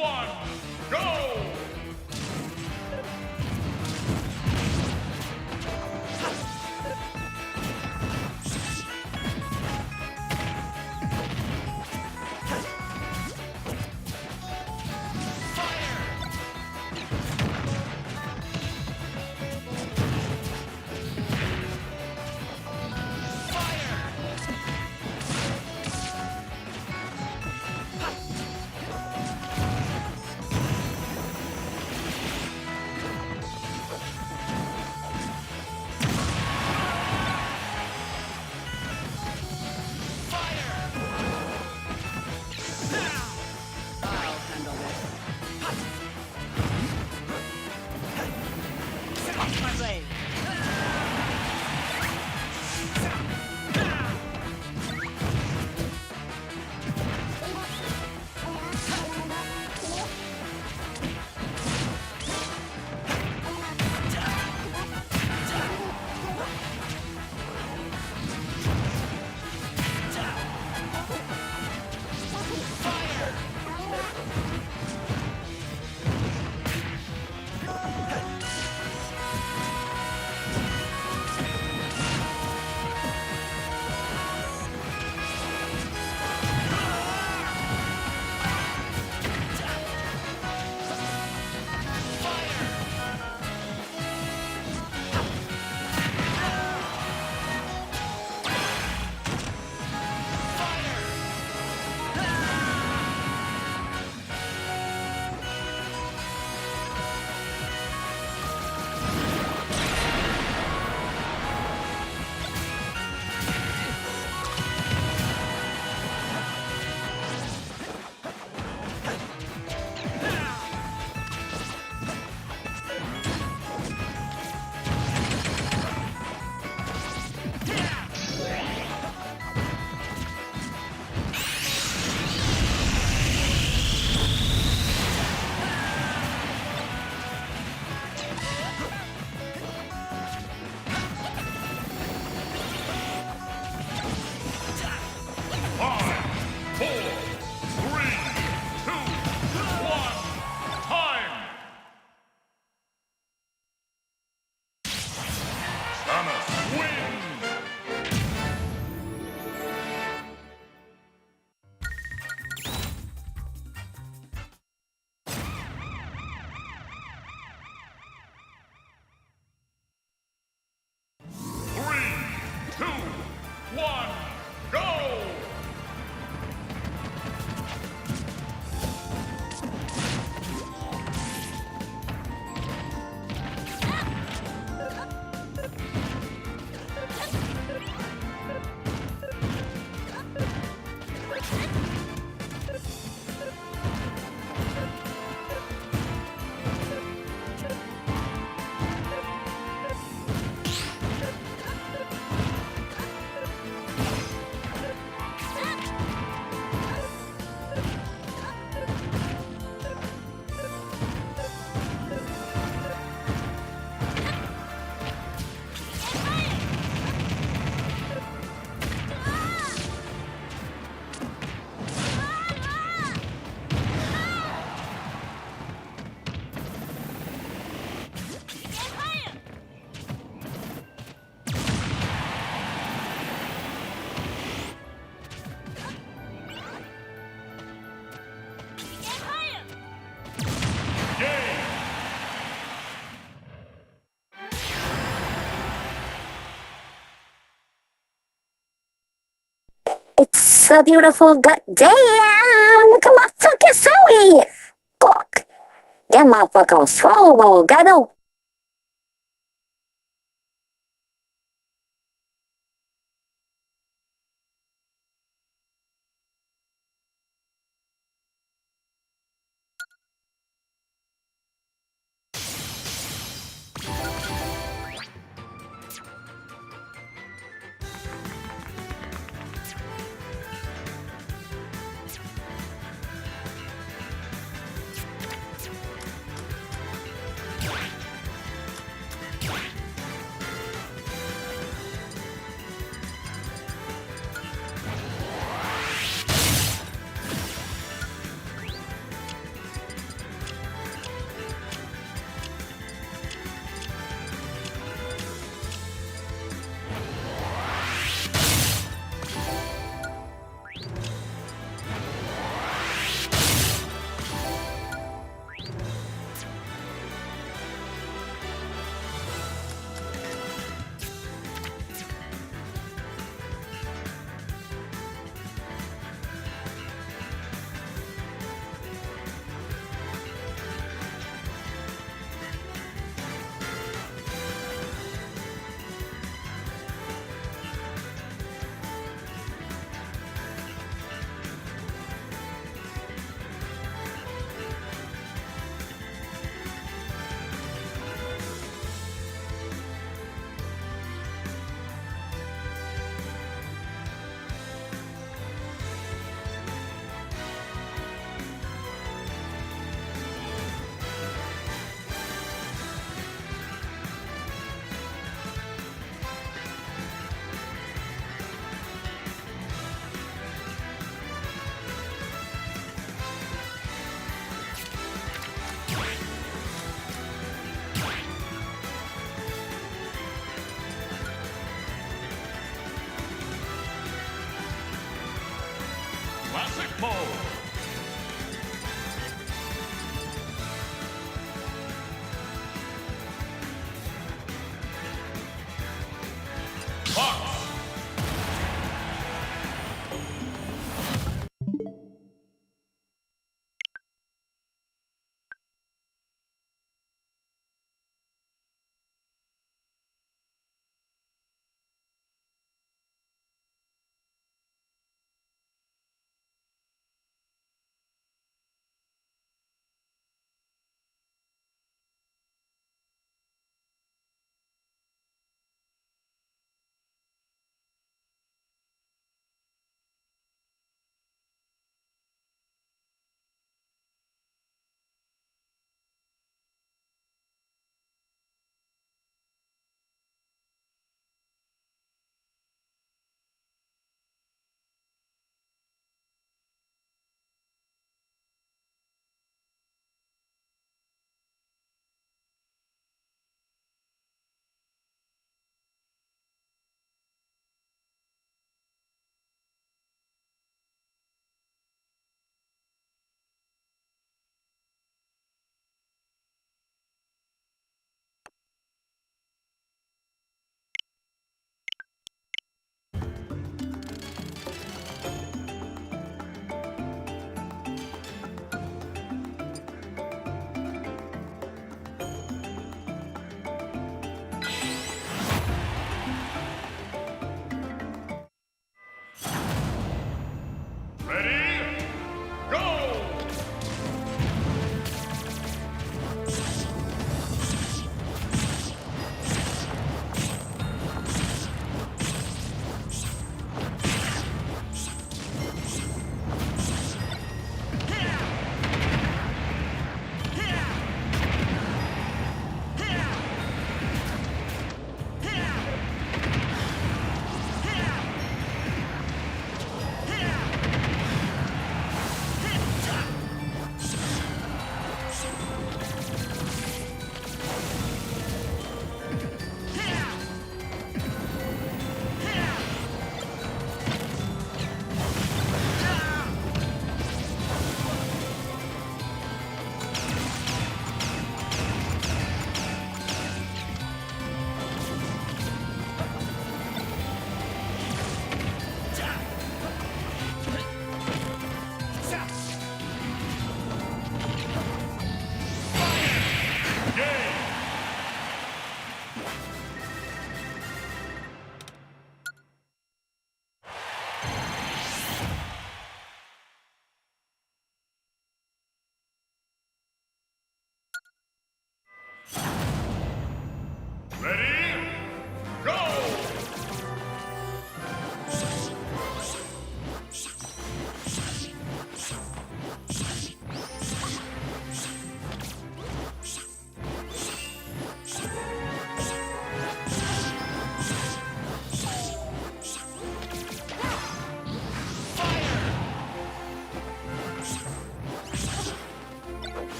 one, go! One, go! It's a beautiful good day. Look at my fucking Zoe. Fuck. That motherfucker was swole, gado.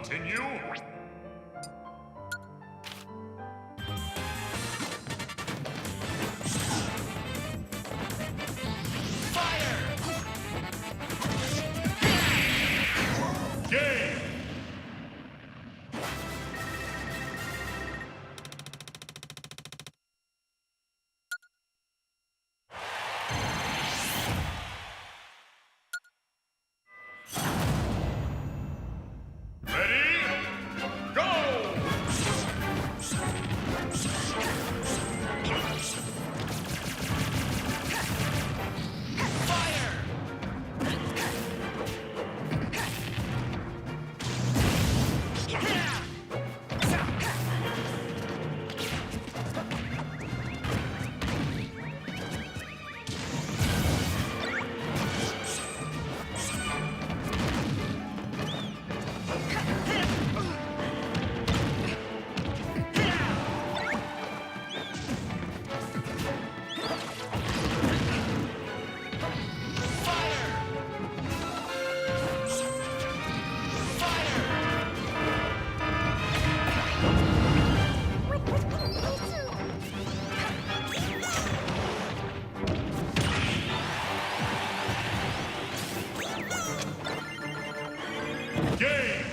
continue? Game! Ready? Go! Game!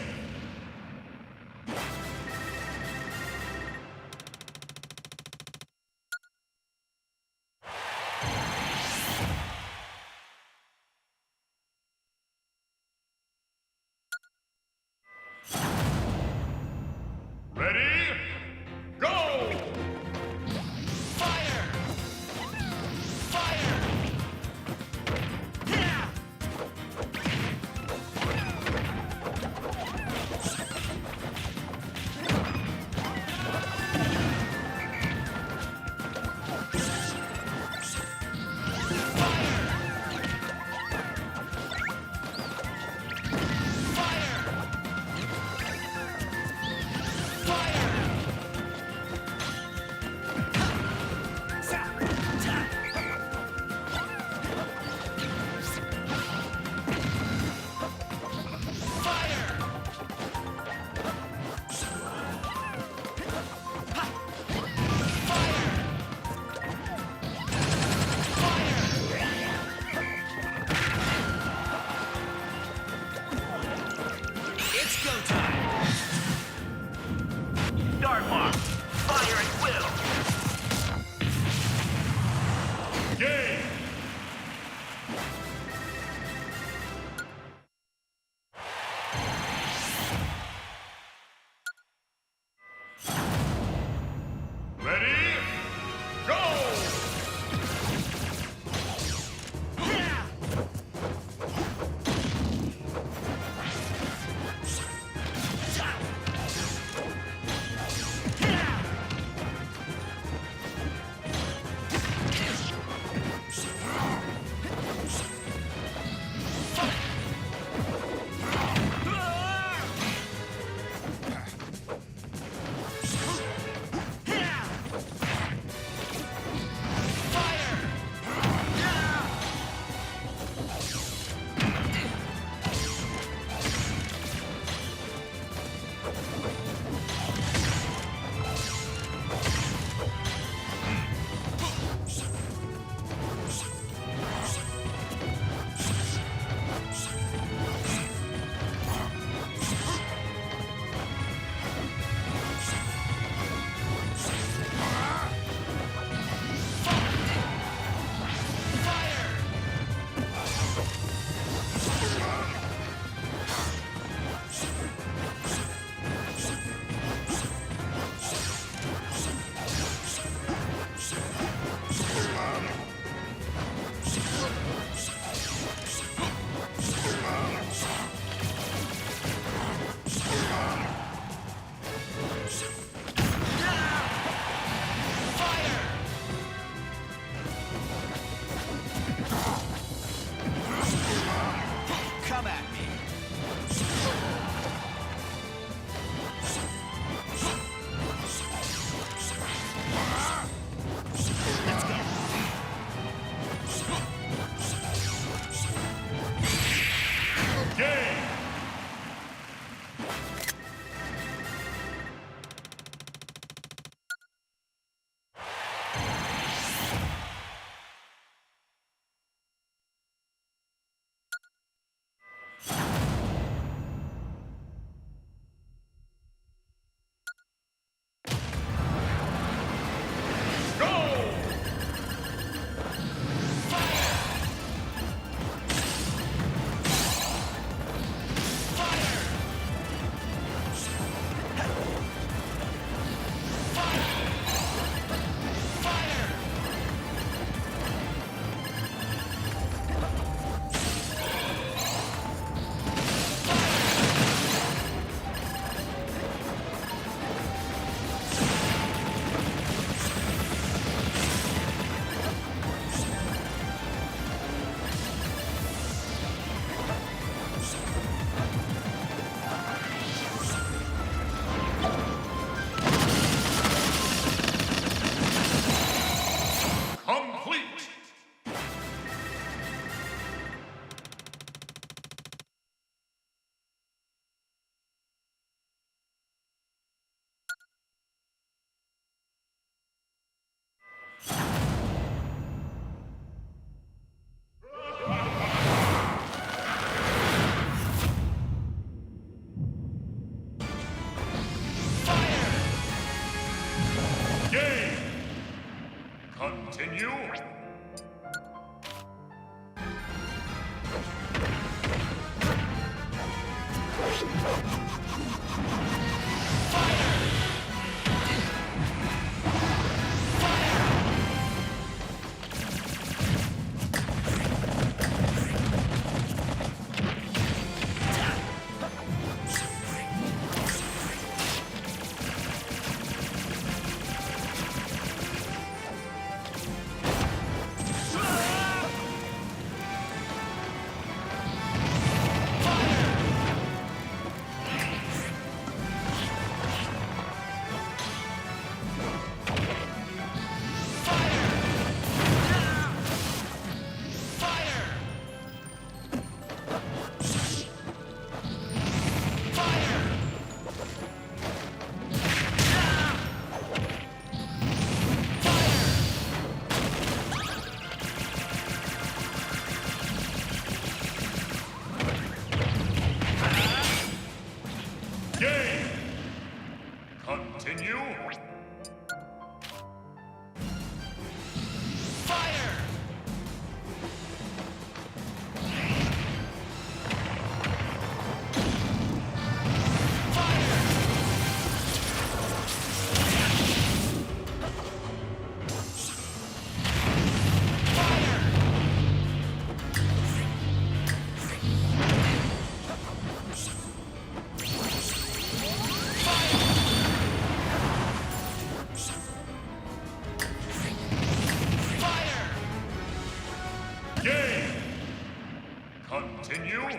Ready? Go! It's go time! Start mark! Fire at will! Game! Ready? Go! Game. Continue. Fire! Game. Continue.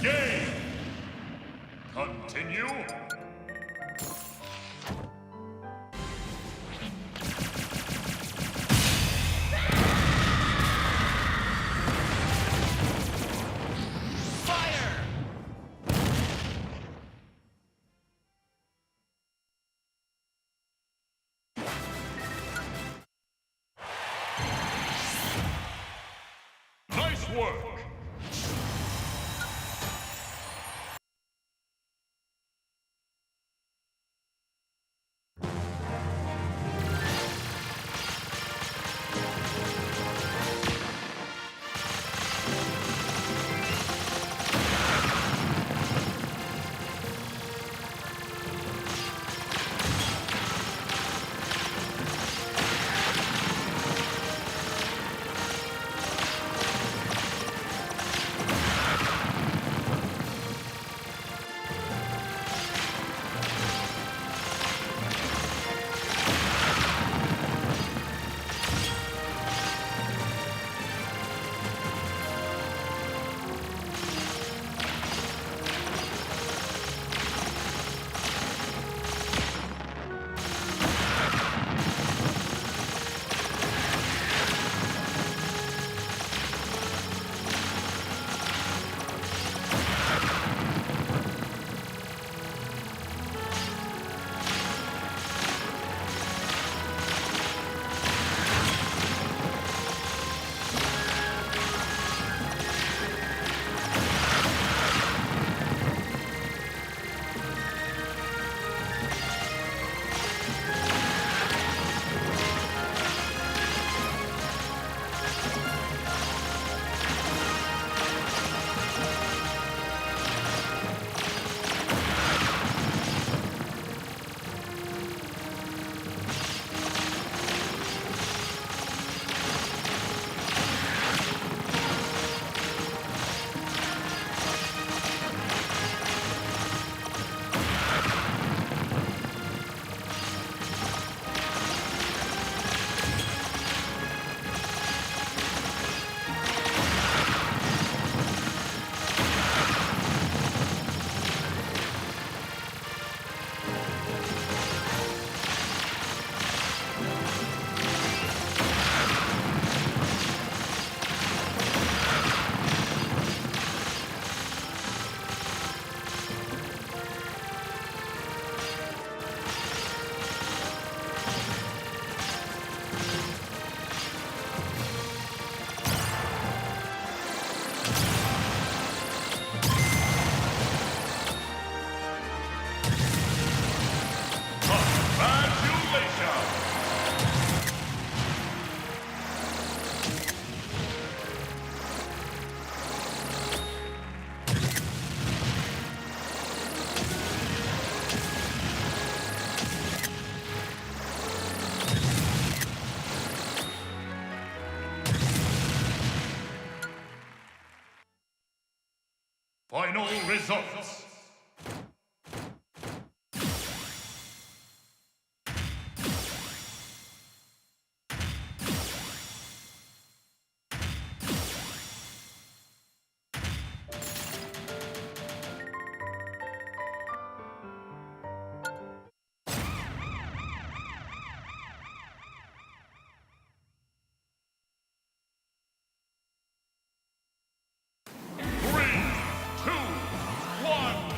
Game. Continue. Nice work. Final results. Three, two, one.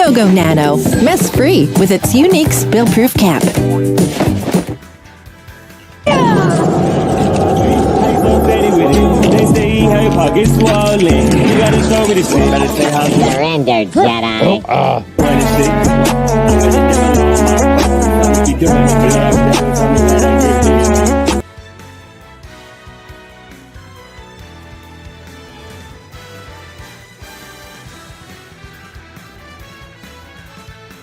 No-Go Nano, mess-free with its unique spill-proof cap. They say he how your pockets swollen. You gotta show me the shit. Better say how to Surrender, Jedi. run the shit. Keep doing it.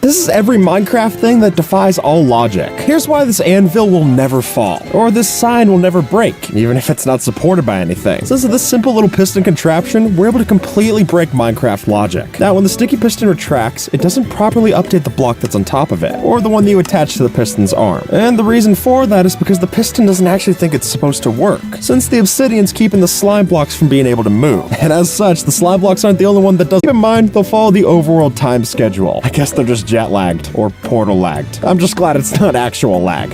This is every Minecraft thing that defies all logic. Here's why this anvil will never fall, or this sign will never break, even if it's not supported by anything. Since of this simple little piston contraption, we're able to completely break Minecraft logic. Now, when the sticky piston retracts, it doesn't properly update the block that's on top of it, or the one that you attach to the piston's arm. And the reason for that is because the piston doesn't actually think it's supposed to work, since the obsidian's keeping the slime blocks from being able to move. And as such, the slime blocks aren't the only one that does. Keep in mind, they'll follow the overworld time schedule. I guess they're just jet lagged or portal lagged. I'm just glad it's not actual lag.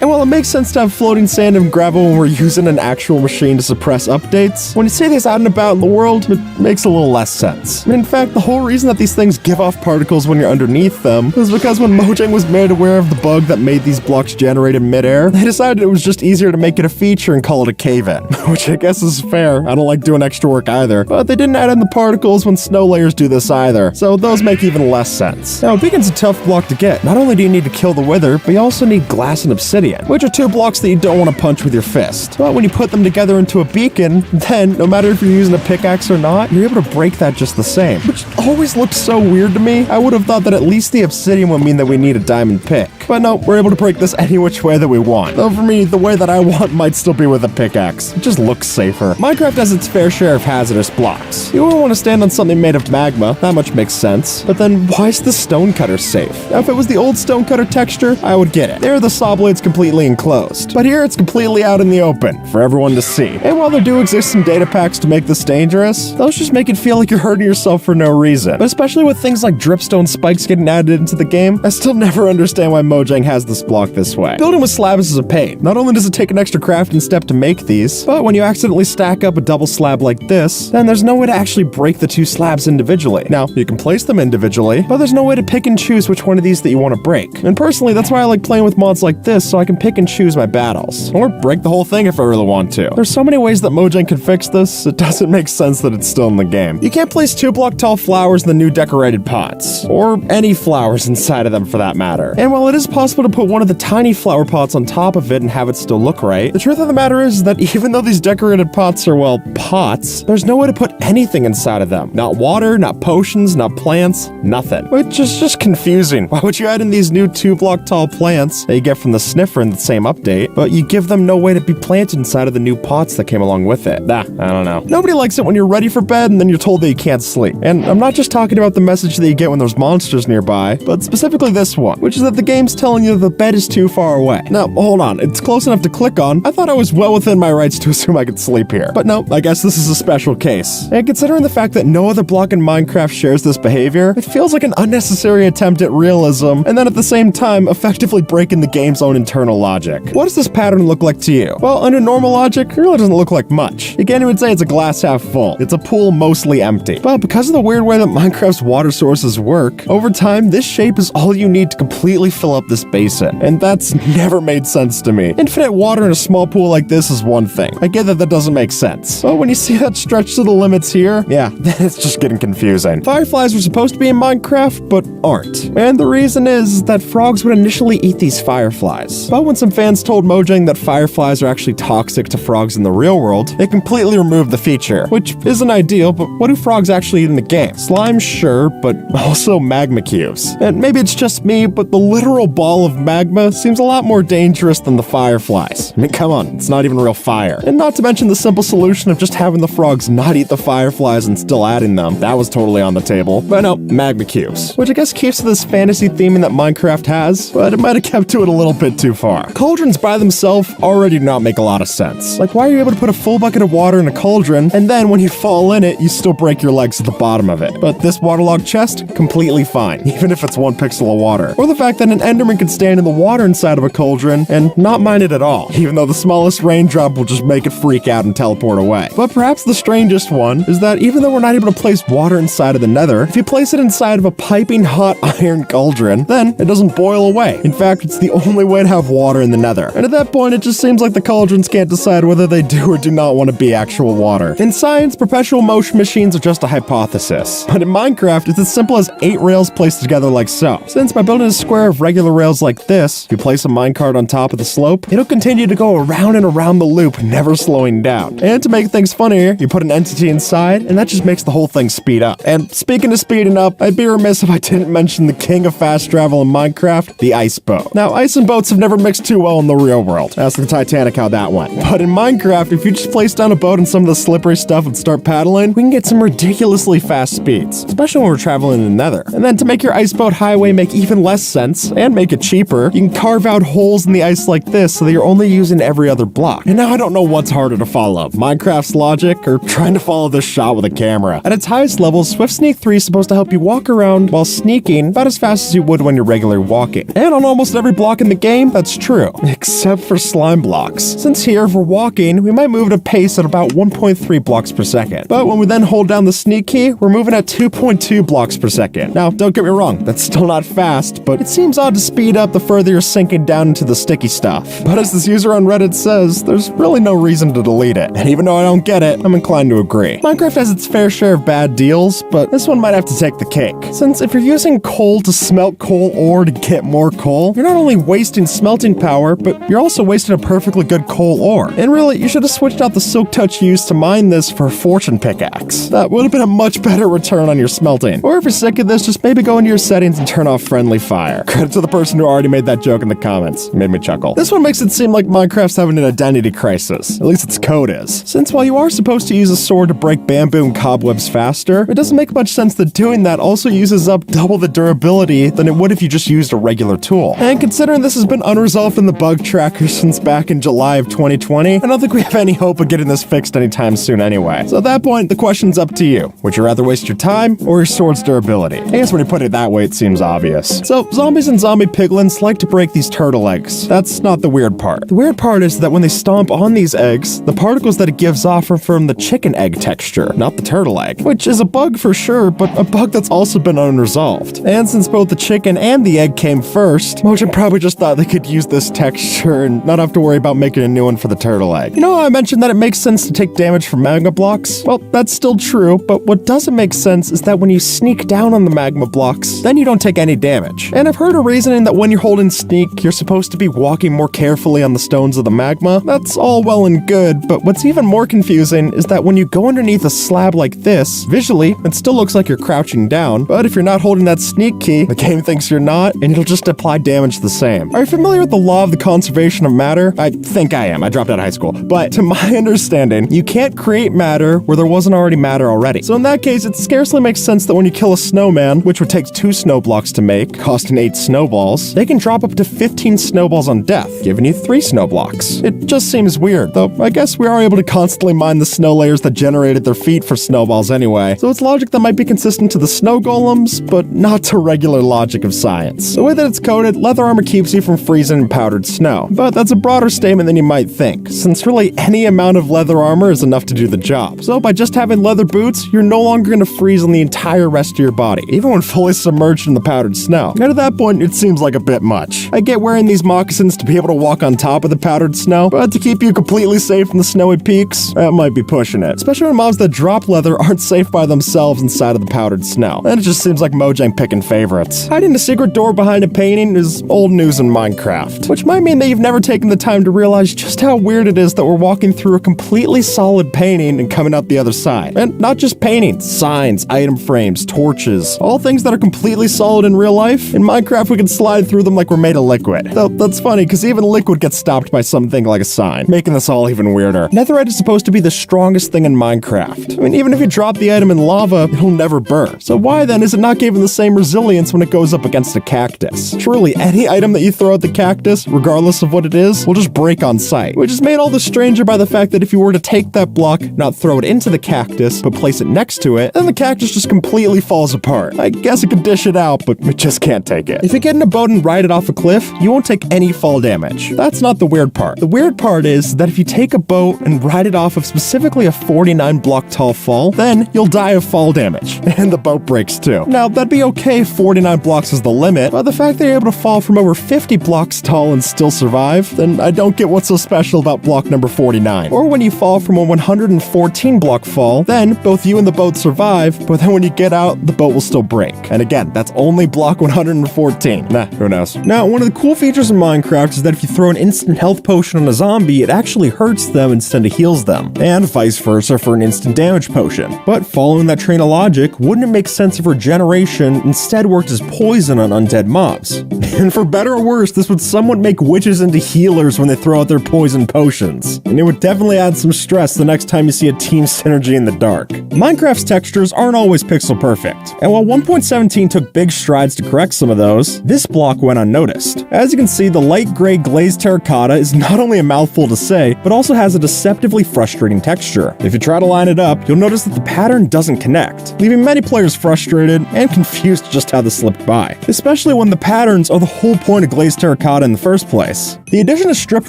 And while it makes sense to have floating sand and gravel when we're using an actual machine to suppress updates, when you see these out and about in the world, it makes a little less sense. In fact, the whole reason that these things give off particles when you're underneath them is because when Mojang was made aware of the bug that made these blocks generate in midair, they decided it was just easier to make it a feature and call it a cave-in. Which I guess is fair. I don't like doing extra work either. But they didn't add in the particles when snow layers do this either, so those make even less sense. Now, beacon's a tough block to get. Not only do you need to kill the wither, but you also need glass and obsidian, which are two blocks that you don't want to punch with your fist. But when you put them together into a beacon, then, no matter if you're using a pickaxe or not, you're able to break that just the same, which always looked so weird to me. I would have thought that at least the obsidian would mean that we need a diamond pick. But no, we're able to break this any which way that we want. Though for me, the way that I want might still be with a pickaxe. It just looks safer. Minecraft has its fair share of hazardous blocks. You wouldn't want to stand on something made of magma, that much makes sense. But then, why is the stone cutter safe? Now, if it was the old stonecutter texture, I would get it. There, the saw blade's completely enclosed. But here, it's completely out in the open, for everyone to see. And while there do exist some data packs to make this dangerous, those just make it feel like you're hurting yourself for no reason. But especially with things like dripstone spikes getting added into the game, I still never understand why Mojang has this block this way. Building with slabs is a pain. Not only does it take an extra crafting step to make these, but when you accidentally stack up a double slab like this, then there's no way to actually break the two slabs individually. Now, you can place them individually, but there's no way to pick and choose which one of these that you want to break. And personally, that's why I like playing with mods like this, so I can pick and choose my battles. Or break the whole thing if I really want to. There's so many ways that Mojang can fix this, it doesn't make sense that it's still in the game. You can't place 2-block tall flowers in the new decorated pots. Or any flowers inside of them for that matter. And while it is possible to put one of the tiny flower pots on top of it and have it still look right, the truth of the matter is that even though these decorated pots are, well, pots, there's no way to put anything inside of them. Not water, not potions, not plants, nothing. Which is just confusing. Why would you add in these new 2-block tall plants that you get from the sniffer in the same update, but you give them no way to be planted inside of the new pots that came along with it? I don't know. Nobody likes it when you're ready for bed and then you're told that you can't sleep. And I'm not just talking about the message that you get when there's monsters nearby, but specifically this one, which is that the game's telling you the bed is too far away. Now, hold on, it's close enough to click on. I thought I was well within my rights to assume I could sleep here. But no, I guess this is a special case. And considering the fact that no other block in Minecraft shares this behavior, it feels like an unnecessary attempt at realism, and then at the same time, effectively breaking the game's own internal logic. What does this pattern look like to you? Well, under normal logic, it really doesn't look like much. You can't even say it's a glass half full. It's a pool mostly empty. But because of the weird way that Minecraft's water sources work, over time, this shape is all you need to completely fill up this basin. And that's never made sense to me. Infinite water in a small pool like this is one thing. I get that doesn't make sense. But when you see that stretch to the limits here, yeah, it's just getting confusing. Fireflies were supposed to be in Minecraft, but aren't. And the reason is that frogs would initially eat these fireflies. But when some fans told Mojang that fireflies are actually toxic to frogs in the real world, they completely removed the feature, which isn't ideal, but what do frogs actually eat in the game? Slime, sure, but also magma cubes. And maybe it's just me, but the literal ball of magma seems a lot more dangerous than the fireflies. I mean, come on, it's not even real fire. And not to mention the simple solution of just having the frogs not eat the fireflies and still adding them. That was totally on the table. But no, magma cubes. Which I guess keeps keeps to this fantasy theming that Minecraft has, but it might have kept to it a little bit too far. Cauldrons by themselves already do not make a lot of sense. Like, why are you able to put a full bucket of water in a cauldron, and then when you fall in it, you still break your legs at the bottom of it? But this waterlogged chest, completely fine, even if it's 1 pixel of water. Or the fact that an enderman can stand in the water inside of a cauldron and not mind it at all, even though the smallest raindrop will just make it freak out and teleport away. But perhaps the strangest one is that even though we're not able to place water inside of the nether, if you place it inside of a piping hot iron cauldron, then it doesn't boil away. In fact, it's the only way to have water in the nether. And at that point, it just seems like the cauldrons can't decide whether they do or do not want to be actual water. In science, perpetual motion machines are just a hypothesis. But in Minecraft, it's as simple as 8 rails placed together like so. Since by building a square of regular rails like this, if you place a minecart on top of the slope, it'll continue to go around and around the loop, never slowing down. And to make things funnier, you put an entity inside, and that just makes the whole thing speed up. And speaking of speeding up, I'd be remiss if I didn't mention the king of fast travel in Minecraft, the ice boat. Now, ice and boats have never mixed too well in the real world. Ask the Titanic how that went. But in Minecraft, if you just place down a boat and some of the slippery stuff and start paddling, we can get some ridiculously fast speeds, especially when we're traveling in the nether. And then to make your ice boat highway make even less sense, and make it cheaper, you can carve out holes in the ice like this so that you're only using every other block. And now I don't know what's harder to follow, Minecraft's logic or trying to follow this shot with a camera. At its highest level, Swift Sneak 3 is supposed to help you walk around while sneaking about as fast as you would when you're regularly walking. And on almost every block in the game, that's true, except for slime blocks. Since here, if we're walking, we might move at a pace at about 1.3 blocks per second. But when we then hold down the sneak key, we're moving at 2.2 blocks per second. Now, don't get me wrong, that's still not fast, but it seems odd to speed up the further you're sinking down into the sticky stuff. But as this user on Reddit says, there's really no reason to delete it. And even though I don't get it, I'm inclined to agree. Minecraft has its fair share of bad deals, but this one might have to take the cake. Since if you're using coal to smelt coal ore to get more coal, you're not only wasting smelting power, but you're also wasting a perfectly good coal ore. And really, you should have switched out the silk touch you used to mine this for a fortune pickaxe. That would have been a much better return on your smelting. Or if you're sick of this, just maybe go into your settings and turn off friendly fire. Credit to the person who already made that joke in the comments. It made me chuckle. This one makes it seem like Minecraft's having an identity crisis. At least its code is. Since while you are supposed to use a sword to break bamboo and cobwebs faster, it doesn't make much sense that doing that also uses up double the durability than it would if you just used a regular tool. And considering this has been unresolved in the bug tracker since back in July of 2020, I don't think we have any hope of getting this fixed anytime soon anyway. So at that point, the question's up to you. Would you rather waste your time or your sword's durability? I guess when you put it that way, it seems obvious. So zombies and zombie piglins like to break these turtle eggs. That's not the weird part. The weird part is that when they stomp on these eggs, the particles that it gives off are from the chicken egg texture, not the turtle egg, which is a bug for sure, but a bug that's also been unresolved. And since both the chicken and the egg came first, Mojang probably just thought they could use this texture and not have to worry about making a new one for the turtle egg. You know how I mentioned that it makes sense to take damage from magma blocks? Well, that's still true, but what doesn't make sense is that when you sneak down on the magma blocks, then you don't take any damage. And I've heard a reasoning that when you're holding sneak, you're supposed to be walking more carefully on the stones of the magma. That's all well and good, but what's even more confusing is that when you go underneath a slab like this, visually, it still looks like you're crouching down, but if you're not holding that sneak key, the game thinks you're not, and it'll just apply damage the same. Are you familiar with the law of the conservation of matter? I think I am. I dropped out of high school. But to my understanding, you can't create matter where there wasn't already matter already. So in that case, it scarcely makes sense that when you kill a snowman, which would take 2 snow blocks to make, costing 8 snowballs, they can drop up to 15 snowballs on death, giving you 3 snow blocks. It just seems weird, though I guess we are able to constantly mine the snow layers that generated their feet for snowballs anyway, so it's logic that might be consistent to the snow golems, but not to regular logic of science. The way that it's coded, leather armor keeps you from freezing in powdered snow, but that's a broader statement than you might think, since really any amount of leather armor is enough to do the job. So by just having leather boots, you're no longer going to freeze on the entire rest of your body, even when fully submerged in the powdered snow. And at that point, it seems like a bit much. I get wearing these moccasins to be able to walk on top of the powdered snow, but to keep you completely safe from the snowy peaks, that might be pushing it. Especially when mobs that drop leather aren't safe by themselves inside of the powdered snow. And it just seems like Mojang picking favorites. Hiding a secret door behind a painting is old news in Minecraft, which might mean that you've never taken the time to realize just how weird it is that we're walking through a completely solid painting and coming out the other side. And not just paintings, signs, item frames, torches, all things that are completely solid in real life. In Minecraft, we can slide through them like we're made of liquid. Though that's funny, because even liquid gets stopped by something like a sign, making this all even weirder. Netherite is supposed to be the strongest thing in Minecraft. I mean, even if you drop the item in lava, it'll never burn. So why then is it not given the same same resilience when it goes up against a cactus. Truly, any item that you throw at the cactus, regardless of what it is, will just break on sight, which is made all the stranger by the fact that if you were to take that block, not throw it into the cactus, but place it next to it, then the cactus just completely falls apart. I guess it could dish it out, but it just can't take it. If you get in a boat and ride it off a cliff, you won't take any fall damage. That's not the weird part. The weird part is that if you take a boat and ride it off of specifically a 49 block tall fall, then you'll die of fall damage, and the boat breaks too. Now, that'd be okay if 49 blocks is the limit, but the fact that you're able to fall from over 50 blocks tall and still survive, then I don't get what's so special about block number 49. Or when you fall from a 114 block fall, then both you and the boat survive, but then when you get out, the boat will still break. And again, that's only block 114. Nah, who knows? Now, one of the cool features in Minecraft is that if you throw an instant health potion on a zombie, it actually hurts them instead of heals them, and vice versa for an instant damage potion. But following that train of logic, wouldn't it make sense if regeneration instead worked as poison on undead mobs? And for better or worse, this would somewhat make witches into healers when they throw out their poison potions. And it would definitely add some stress the next time you see a team synergy in the dark. Minecraft's textures aren't always pixel perfect, and while 1.17 took big strides to correct some of those, this block went unnoticed. As you can see, the light gray glazed terracotta is not only a mouthful to say, but also has a deceptively frustrating texture. If you try to line it up, you'll notice that the pattern doesn't connect, leaving many players frustrated and confused just how this slipped by, especially when the patterns are the whole point of glazed terracotta in the first place. The addition of stripped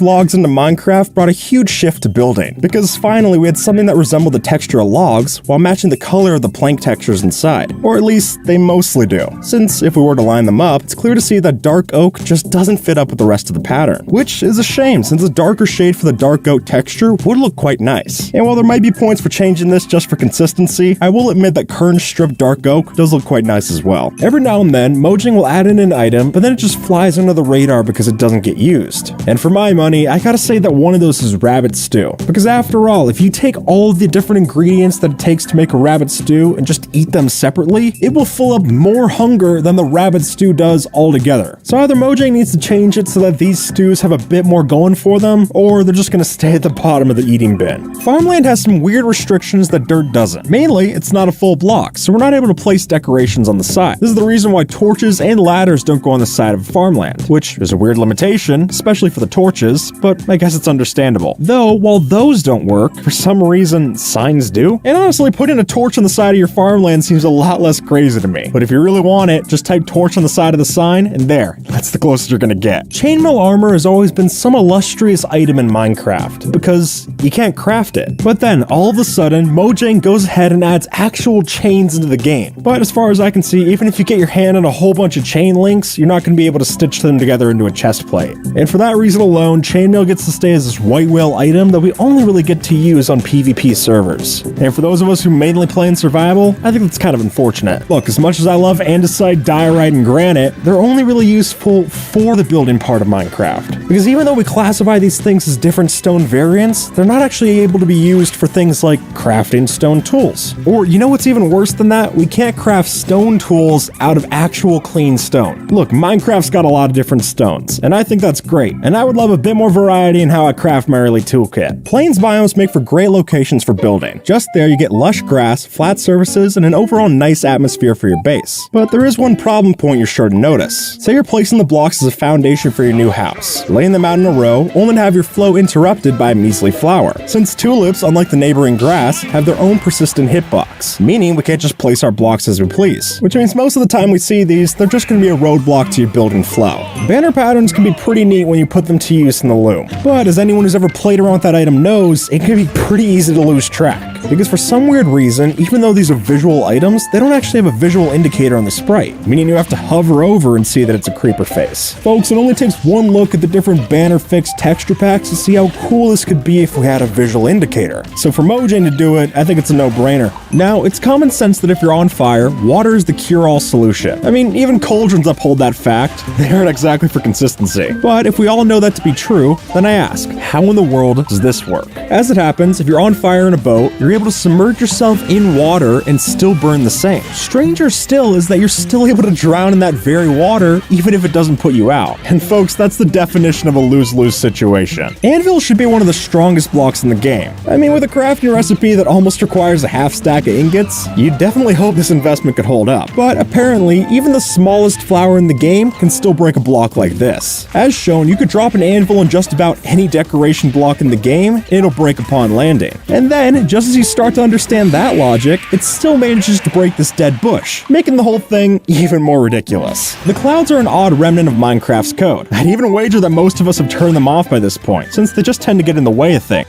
logs into Minecraft brought a huge shift to building, because finally we had something that resembled the texture of logs while matching the color of the plank textures inside, or at least they mostly do, since if we were to line them up, it's clear to see that dark oak just doesn't fit up with the rest of the pattern, which is a shame since a darker shade for the dark oak texture would look quite nice. And while there might be points for changing this just for consistency, I will admit that current stripped dark oak does look quite nice as well. Every now and then, Mojang will add in an item, but then it just flies under the radar because it doesn't get used. And for my money, I gotta say that one of those is rabbit stew, because after all, if you take all of the different ingredients that it takes to make a rabbit stew and just eat them separately, it will fill up more hunger than the rabbit stew does altogether. So either Mojang needs to change it so that these stews have a bit more going for them, or they're just gonna stay at the bottom of the eating bin. Farmland has some weird restrictions that dirt doesn't. Mainly, it's not a full block, so we're not able to place decorations on the side. This is the reason why torches and ladders don't go on the side of farmland, which is a weird limitation, especially for the torches, but I guess it's understandable. Though, while those don't work, for some reason, signs do. And honestly, putting a torch on the side of your farmland seems a lot less crazy to me. But if you really want it, just type torch on the side of the sign, and there, that's the closest you're gonna get. Chainmail armor has always been some illustrious item in Minecraft, because you can't craft it. But then, all of a sudden, Mojang goes ahead and adds actual chains into the game. But as far as I can see, even if you get your hand on a whole bunch of chain links, you're not gonna be able to stitch them together into a chest plate. And for that reason alone, chainmail gets to stay as this white whale item that we only really get to use on PvP servers. And for those of us who mainly play in survival, I think that's kind of unfortunate. Look, as much as I love andesite, diorite, and granite, they're only really useful for the building part of Minecraft. Because even though we classify these things as different stone variants, they're not actually able to be used for things like crafting stone tools. Or, you know what's even worse than that? We can't craft stone tools out of actual clean stone. Look, Minecraft's got a lot of different stones, and I think that's great, and I would love a bit more variety in how I craft my early toolkit. Plains biomes make for great locations for building. Just there you get lush grass, flat surfaces, and an overall nice atmosphere for your base. But there is one problem point you're sure to notice. Say you're placing the blocks as a foundation for your new house, laying them out in a row, only to have your flow interrupted by a measly flower. Since tulips, unlike the neighboring grass, have their own persistent hitbox, meaning we can't just place our blocks as we please. Which means most of the time we see these, they're just going to be a roadblock to your building flow. Banner patterns can be pretty neat when you put them to use in the loom, but as anyone who's ever played around with that item knows, it can be pretty easy to lose track. Because for some weird reason, even though these are visual items, they don't actually have a visual indicator on the sprite, meaning you have to hover over and see that it's a creeper face. Folks, it only takes one look at the different banner fixed texture packs to see how cool this could be if we had a visual indicator. So for Mojang to do it, I think it's a no-brainer. Now, it's common sense that if you're on fire, water is the cure-all solution. I mean, even cauldrons uphold that fact. They aren't exactly for consistency. But if we all know that to be true, then I ask, how in the world does this work? As it happens, if you're on fire in a boat, you're you're able to submerge yourself in water and still burn the same. Stranger still is that you're still able to drown in that very water, even if it doesn't put you out. And folks, that's the definition of a lose-lose situation. Anvil should be one of the strongest blocks in the game. I mean, with a crafting recipe that almost requires a half stack of ingots, you'd definitely hope this investment could hold up. But apparently, even the smallest flower in the game can still break a block like this. As shown, you could drop an anvil on just about any decoration block in the game, and it'll break upon landing. And then, just as you start to understand that logic, it still manages to break this dead bush, making the whole thing even more ridiculous. The clouds are an odd remnant of Minecraft's code. I'd even wager that most of us have turned them off by this point, since they just tend to get in the way of things.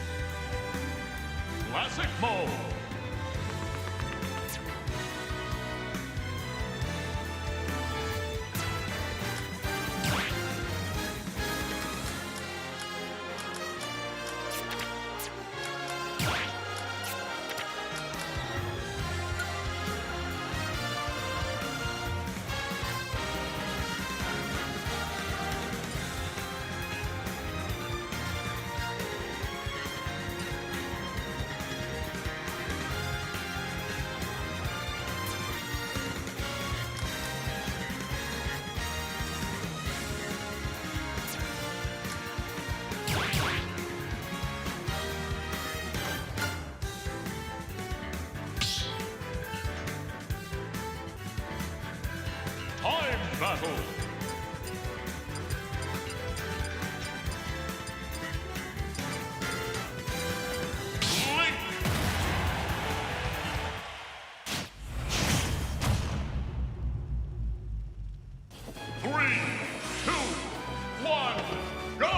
Classic mode. Time battle. Link. Three, two, one, go!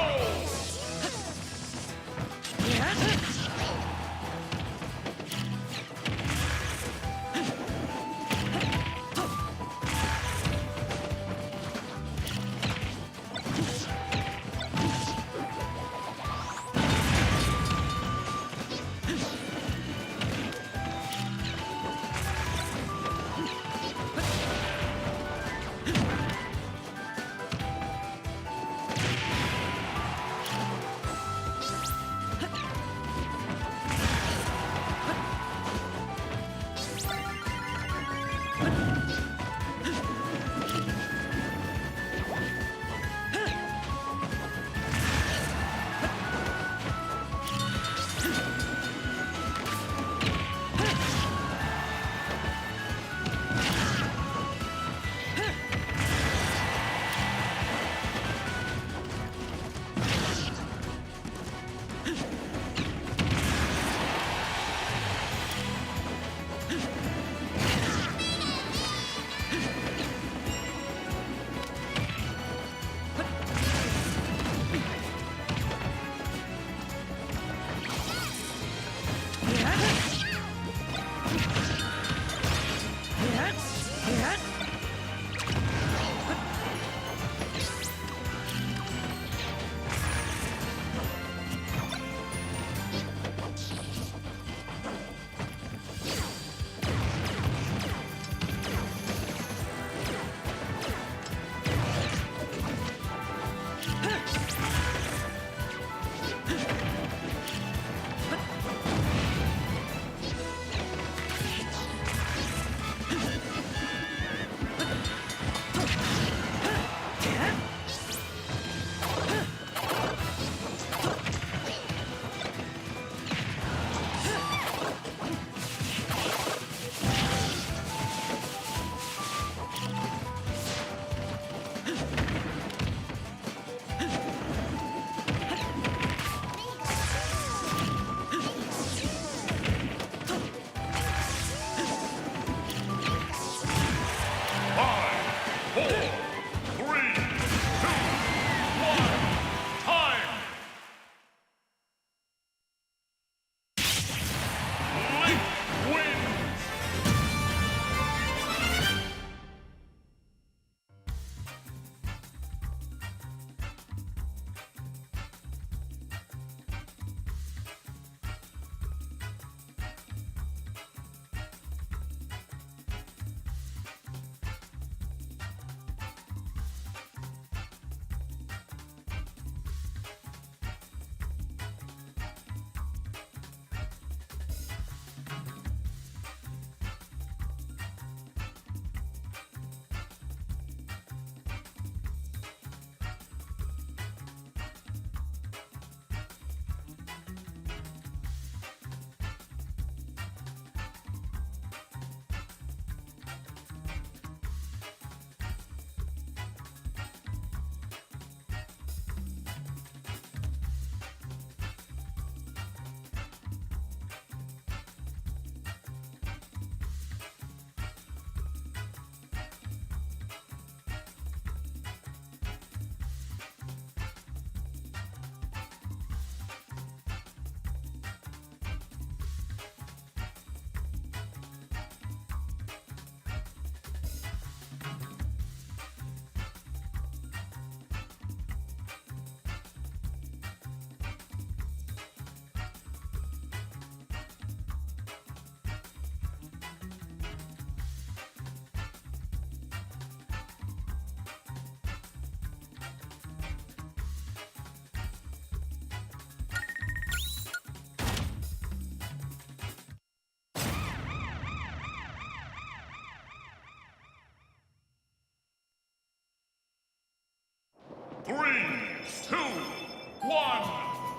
3, 2, 1,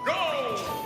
go!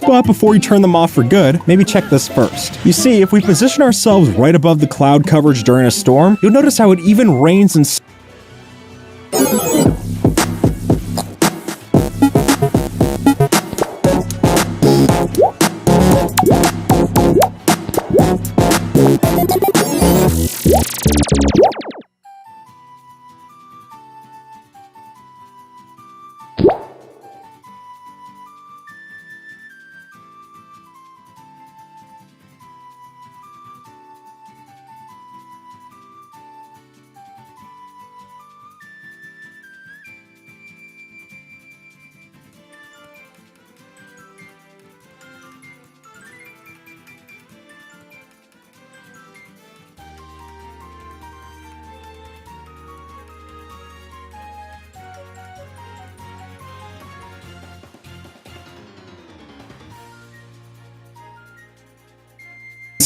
But before you turn them off for good, maybe check this first. You see, if we position ourselves right above the cloud coverage during a storm, you'll notice how it even rains and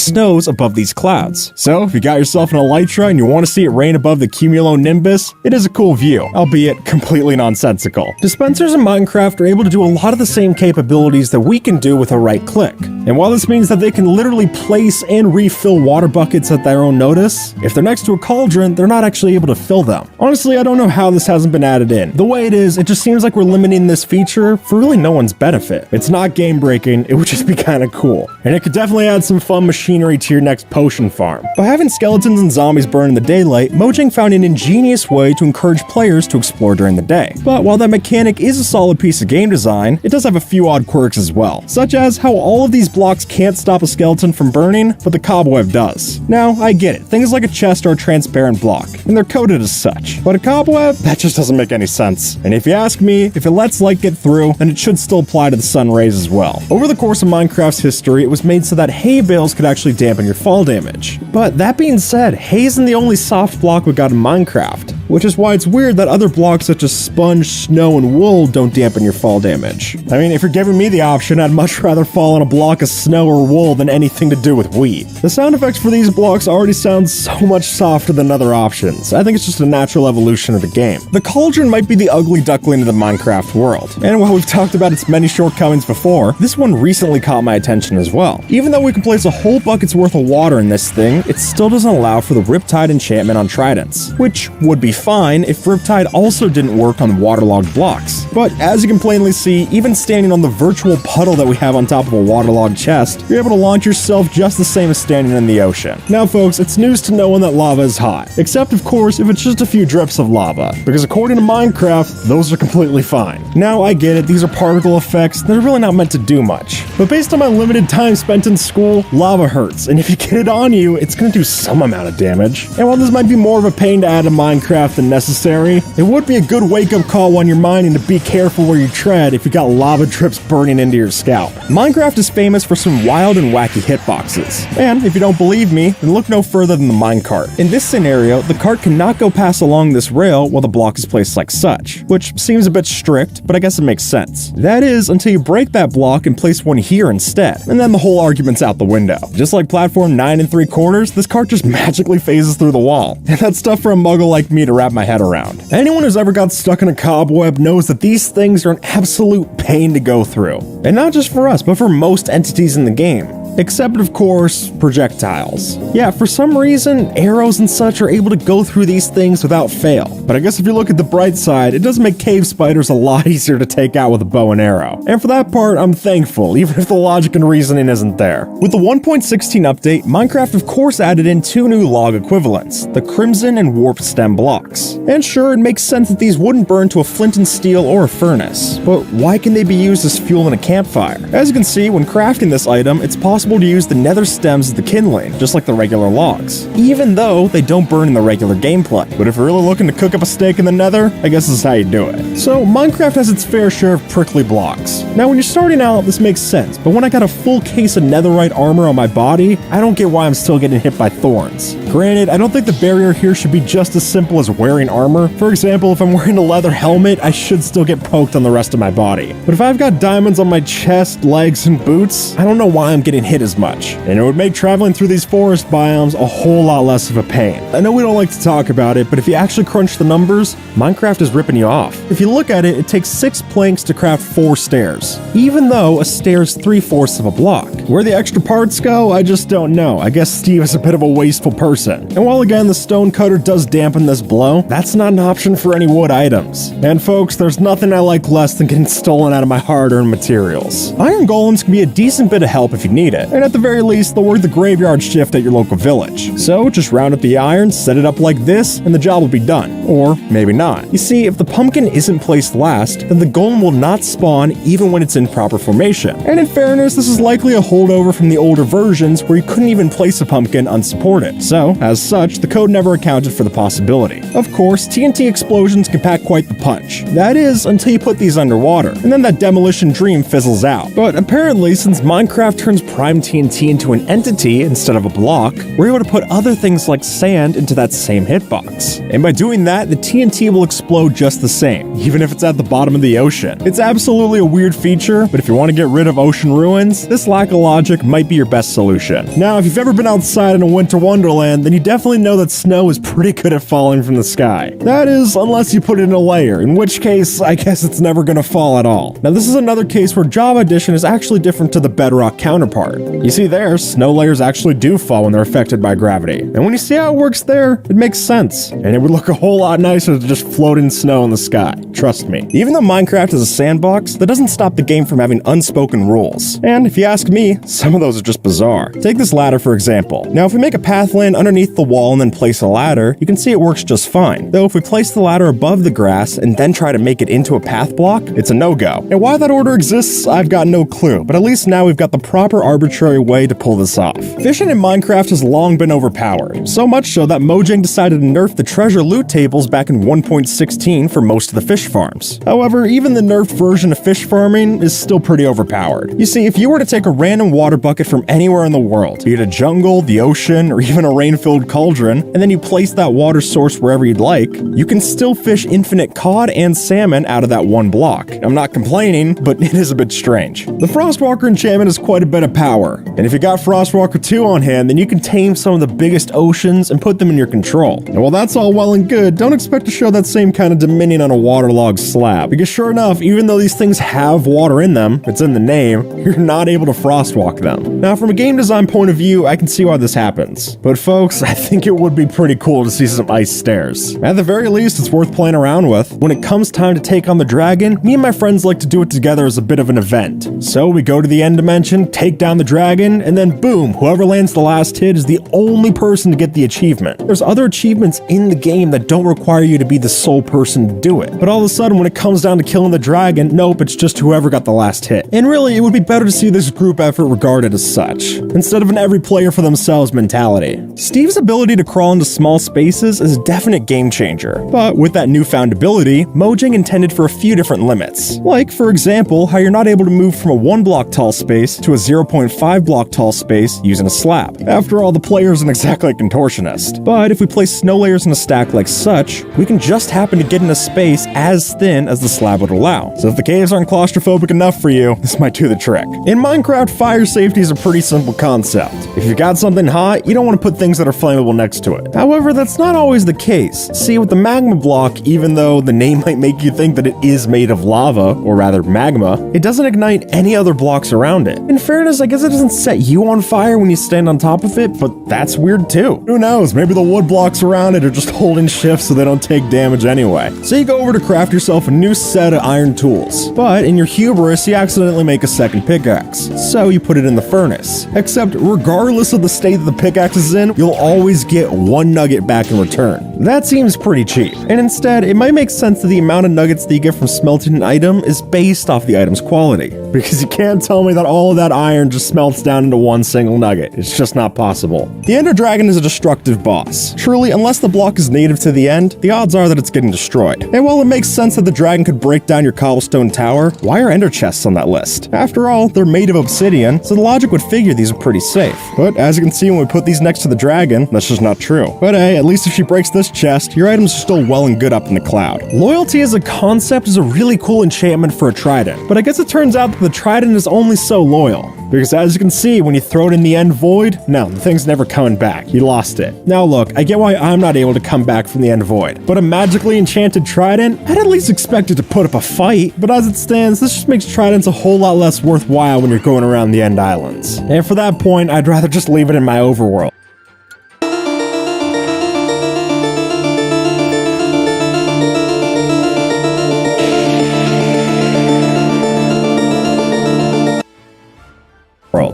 snows above these clouds. So, if you got yourself an elytra and you want to see it rain above the cumulonimbus, it is a cool view, albeit completely nonsensical. Dispensers in Minecraft are able to do a lot of the same capabilities that we can do with a right click. And while this means that they can literally place and refill water buckets at their own notice, if they're next to a cauldron, they're not actually able to fill them. Honestly, I don't know how this hasn't been added in. The way it is, it just seems like we're limiting this feature for really no one's benefit. It's not game breaking, it would just be kind of cool. And it could definitely add some fun machinery to your next potion farm. By having skeletons and zombies burn in the daylight, Mojang found an ingenious way to encourage players to explore during the day. But while that mechanic is a solid piece of game design, it does have a few odd quirks as well, such as how all of these blocks can't stop a skeleton from burning, but the cobweb does. Now, I get it, things like a chest are a transparent block, and they're coded as such, but a cobweb? That just doesn't make any sense. And if you ask me, if it lets light get through, then it should still apply to the sun rays as well. Over the course of Minecraft's history, it was made so that hay bales could actually dampen your fall damage. But that being said, hay isn't the only soft block we got in Minecraft, which is why it's weird that other blocks such as sponge, snow, and wool don't dampen your fall damage. I mean, if you're giving me the option, I'd much rather fall on a block of snow or wool than anything to do with wheat. The sound effects for these blocks already sound so much softer than other options. I think it's just a natural evolution of the game. The cauldron might be the ugly duckling of the Minecraft world, and while we've talked about its many shortcomings before, this one recently caught my attention as well. Even though we can place a whole bucket's worth of water in this thing, it still doesn't allow for the Riptide enchantment on tridents, which would be fine if Riptide also didn't work on waterlogged blocks. But as you can plainly see, even standing on the virtual puddle that we have on top of a waterlogged chest, you're able to launch yourself just the same as standing in the ocean. Now folks, it's news to no one that lava is hot, except of course if it's just a few drips of lava, because according to Minecraft, those are completely fine. Now I get it, these are particle effects, they're really not meant to do much. But based on my limited time spent in school, lava hurts, and if you get it on you, it's gonna do some amount of damage. And while this might be more of a pain to add to Minecraft Minecraft than necessary, it would be a good wake-up call on your mind and to be careful where you tread if you got lava drips burning into your scalp. Minecraft is famous for some wild and wacky hitboxes. And if you don't believe me, then look no further than the minecart. In this scenario, the cart cannot go past along this rail while the block is placed like such, which seems a bit strict, but I guess it makes sense. That is, until you break that block and place one here instead, and then the whole argument's out the window. Just like platform 9 3/4, this cart just magically phases through the wall, and that's stuff for a muggle like me to wrap my head around. Anyone who's ever got stuck in a cobweb knows that these things are an absolute pain to go through. And not just for us, but for most entities in the game. Except, of course, projectiles. Yeah, for some reason, arrows and such are able to go through these things without fail. But I guess if you look at the bright side, it does make cave spiders a lot easier to take out with a bow and arrow. And for that part, I'm thankful, even if the logic and reasoning isn't there. With the 1.16 update, Minecraft of course added in 2 new log equivalents, the Crimson and Warped Stem blocks. And sure, it makes sense that these wouldn't burn to a flint and steel or a furnace, but why can they be used as fuel in a campfire? As you can see, when crafting this item, it's possible to use the nether stems as the kindling, just like the regular logs, even though they don't burn in the regular gameplay. But if you're really looking to cook up a steak in the nether, I guess this is how you do it. So Minecraft has its fair share of prickly blocks. Now when you're starting out, this makes sense, but when I got a full case of netherite armor on my body, I don't get why I'm still getting hit by thorns. Granted, I don't think the barrier here should be just as simple as wearing armor. For example, if I'm wearing a leather helmet, I should still get poked on the rest of my body. But if I've got diamonds on my chest, legs, and boots, I don't know why I'm getting hit as much. And it would make traveling through these forest biomes a whole lot less of a pain. I know we don't like to talk about it, but if you actually crunch the numbers, Minecraft is ripping you off. If you look at it, it takes 6 planks to craft 4 stairs, even though a stair is 3/4 of a block. Where the extra parts go, I just don't know. I guess Steve is a bit of a wasteful person. And while again the stone cutter does dampen this blow, that's not an option for any wood items. And folks, there's nothing I like less than getting stolen out of my hard-earned materials. Iron golems can be a decent bit of help if you need it, and at the very least, they'll work the graveyard shift at your local village. So just round up the iron, set it up like this, and the job will be done. Or maybe not. You see, if the pumpkin isn't placed last, then the golem will not spawn even when it's in proper formation. And in fairness, this is likely a holdover from the older versions where you couldn't even place a pumpkin unsupported. So, as such, the code never accounted for the possibility. Of course, TNT explosions can pack quite the punch. That is, until you put these underwater, and then that demolition dream fizzles out. But apparently, since Minecraft turns prime TNT into an entity instead of a block, we're able to put other things like sand into that same hitbox. And by doing that, the TNT will explode just the same, even if it's at the bottom of the ocean. It's absolutely a weird feature, but if you want to get rid of ocean ruins, this lack of logic might be your best solution. Now, if you've ever been outside in a winter wonderland, then you definitely know that snow is pretty good at falling from the sky. That is, unless you put it in a layer, in which case, I guess it's never gonna fall at all. Now, this is another case where Java Edition is actually different to the Bedrock counterpart. You see there, snow layers actually do fall when they're affected by gravity. And when you see how it works there, it makes sense. And it would look a whole lot nicer to just float in snow in the sky. Trust me. Even though Minecraft is a sandbox, that doesn't stop the game from having unspoken rules. And if you ask me, some of those are just bizarre. Take this ladder for example. Now if we make a pathland underneath the wall and then place a ladder, you can see it works just fine. Though if we place the ladder above the grass and then try to make it into a path block, it's a no-go. And why that order exists, I've got no clue, but at least now we've got the proper arbitrary way to pull this off. Fishing in Minecraft has long been overpowered, so much so that Mojang decided to nerf the treasure loot tables back in 1.16 for most of the fish farms. However, even the nerfed version of fish farming is still pretty overpowered. You see, if you were to take a random water bucket from anywhere in the world, be it a jungle, the ocean, or even a rain-filled cauldron, and then you place that water source wherever you'd like, you can still fish infinite cod and salmon out of that one block. I'm not complaining, but it is a bit strange. The Frostwalker enchantment has quite a bit of power, and if you got Frostwalker 2 on hand, then you can tame some of the biggest oceans and put them in your control. And while that's all well and good, don't expect to show that same kind of dominion on a waterlogged slab, because sure enough, even though these things have water in them, it's in the name, you're not able to frostwalk them. Now, from a game design point of view, I can see why this happens. But folks, I think it would be pretty cool to see some ice stairs. At the very least, it's worth playing around with. When it comes time to take on the dragon, me and my friends like to do it together as a bit of an event. So we go to the end dimension, take down the dragon, and then boom, whoever lands the last hit is the only person to get the achievement. There's other achievements in the game that don't require you to be the sole person to do it. But all of a sudden, when it comes down to killing the dragon, nope, it's just whoever got the last hit. And really, it would be better to see this group effort regarded as such, instead of an every player for themselves mentality. Steve's ability to crawl into small spaces is a definite game changer, but with that newfound ability, Mojang intended for a few different limits. Like, for example, how you're not able to move from a 1 block tall space to a 0.5 block tall space using a slab. After all, the player isn't exactly a contortionist. But if we place snow layers in a stack like such, we can just happen to get in a space as thin as the slab would allow. So if the caves aren't claustrophobic enough for you, this might do the trick. In Minecraft, fire safety is a pretty simple concept. If you've got something hot, you don't want to put things that are flammable next to it. However, that's not always the case. See, with the magma block, even though the name might make you think that it is made of lava, or rather magma, it doesn't ignite any other blocks around it. In fairness, I guess it doesn't set you on fire when you stand on top of it, but that's weird too. Who knows, maybe the wood blocks around it are just holding shift so they don't take damage anyway. So you go over to craft yourself a new set of iron tools, but in your hubris, you accidentally make a second pickaxe, so you put it in the furnace. Except, regardless of the state that the pickaxe is in, you'll always get 1 nugget back in return. That seems pretty cheap, and instead, it might make sense that the amount of nuggets that you get from smelting an item is based off the item's quality, because you can't tell me that all of that iron just smelts down into 1 single nugget. It's just not possible. The Ender Dragon is a destructive boss. Truly, unless the block is native to the end, the odds are that it's getting destroyed. And while it makes sense that the dragon could break down your cobblestone tower, why are ender chests on that list? After all, they're made of obsidian, so the logic would figure these are pretty safe. But as you can see when we put these next to the dragon, that's just not true. But hey, at least if she breaks this chest, your items are still well and good up in the cloud. Loyalty as a concept is a really cool enchantment for a trident, but I guess it turns out that the trident is only so loyal. Because as you can see, when you throw it in the end void, no, the thing's never coming back. You lost it. Now look, I get why I'm not able to come back from the end void, but a magically enchanted trident, I'd at least expect it to put up a fight, but as it stands, this just makes tridents a whole lot less worthwhile when you're going around the end islands. And for that point, I'd rather just leave it in my overworld.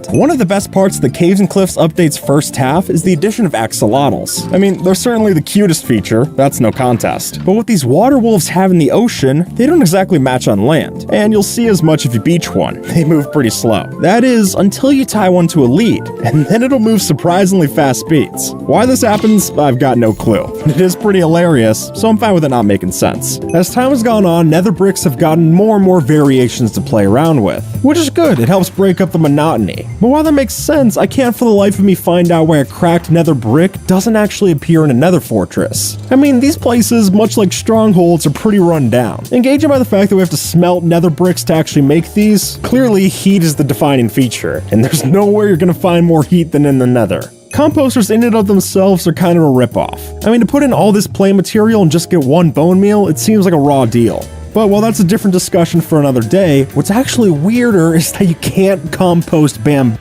One of the best parts of the Caves and Cliffs update's first half is the addition of axolotls. I mean, they're certainly the cutest feature, that's no contest. But what these water wolves have in the ocean, they don't exactly match on land. And you'll see as much if you beach one. They move pretty slow. That is, until you tie one to a lead, and then it'll move surprisingly fast speeds. Why this happens, I've got no clue. It is pretty hilarious, so I'm fine with it not making sense. As time has gone on, nether bricks have gotten more and more variations to play around with, which is good, it helps break up the monotony. But while that makes sense, I can't for the life of me find out why a cracked nether brick doesn't actually appear in a nether fortress. I mean, these places, much like strongholds, are pretty run down. Engaging by the fact that we have to smelt nether bricks to actually make these, clearly heat is the defining feature, and there's nowhere you're gonna find more heat than in the nether. Composters in and of themselves are kind of a ripoff. I mean, to put in all this plain material and just get 1 bone meal, it seems like a raw deal. But while that's a different discussion for another day, what's actually weirder is that you can't compost bamboo.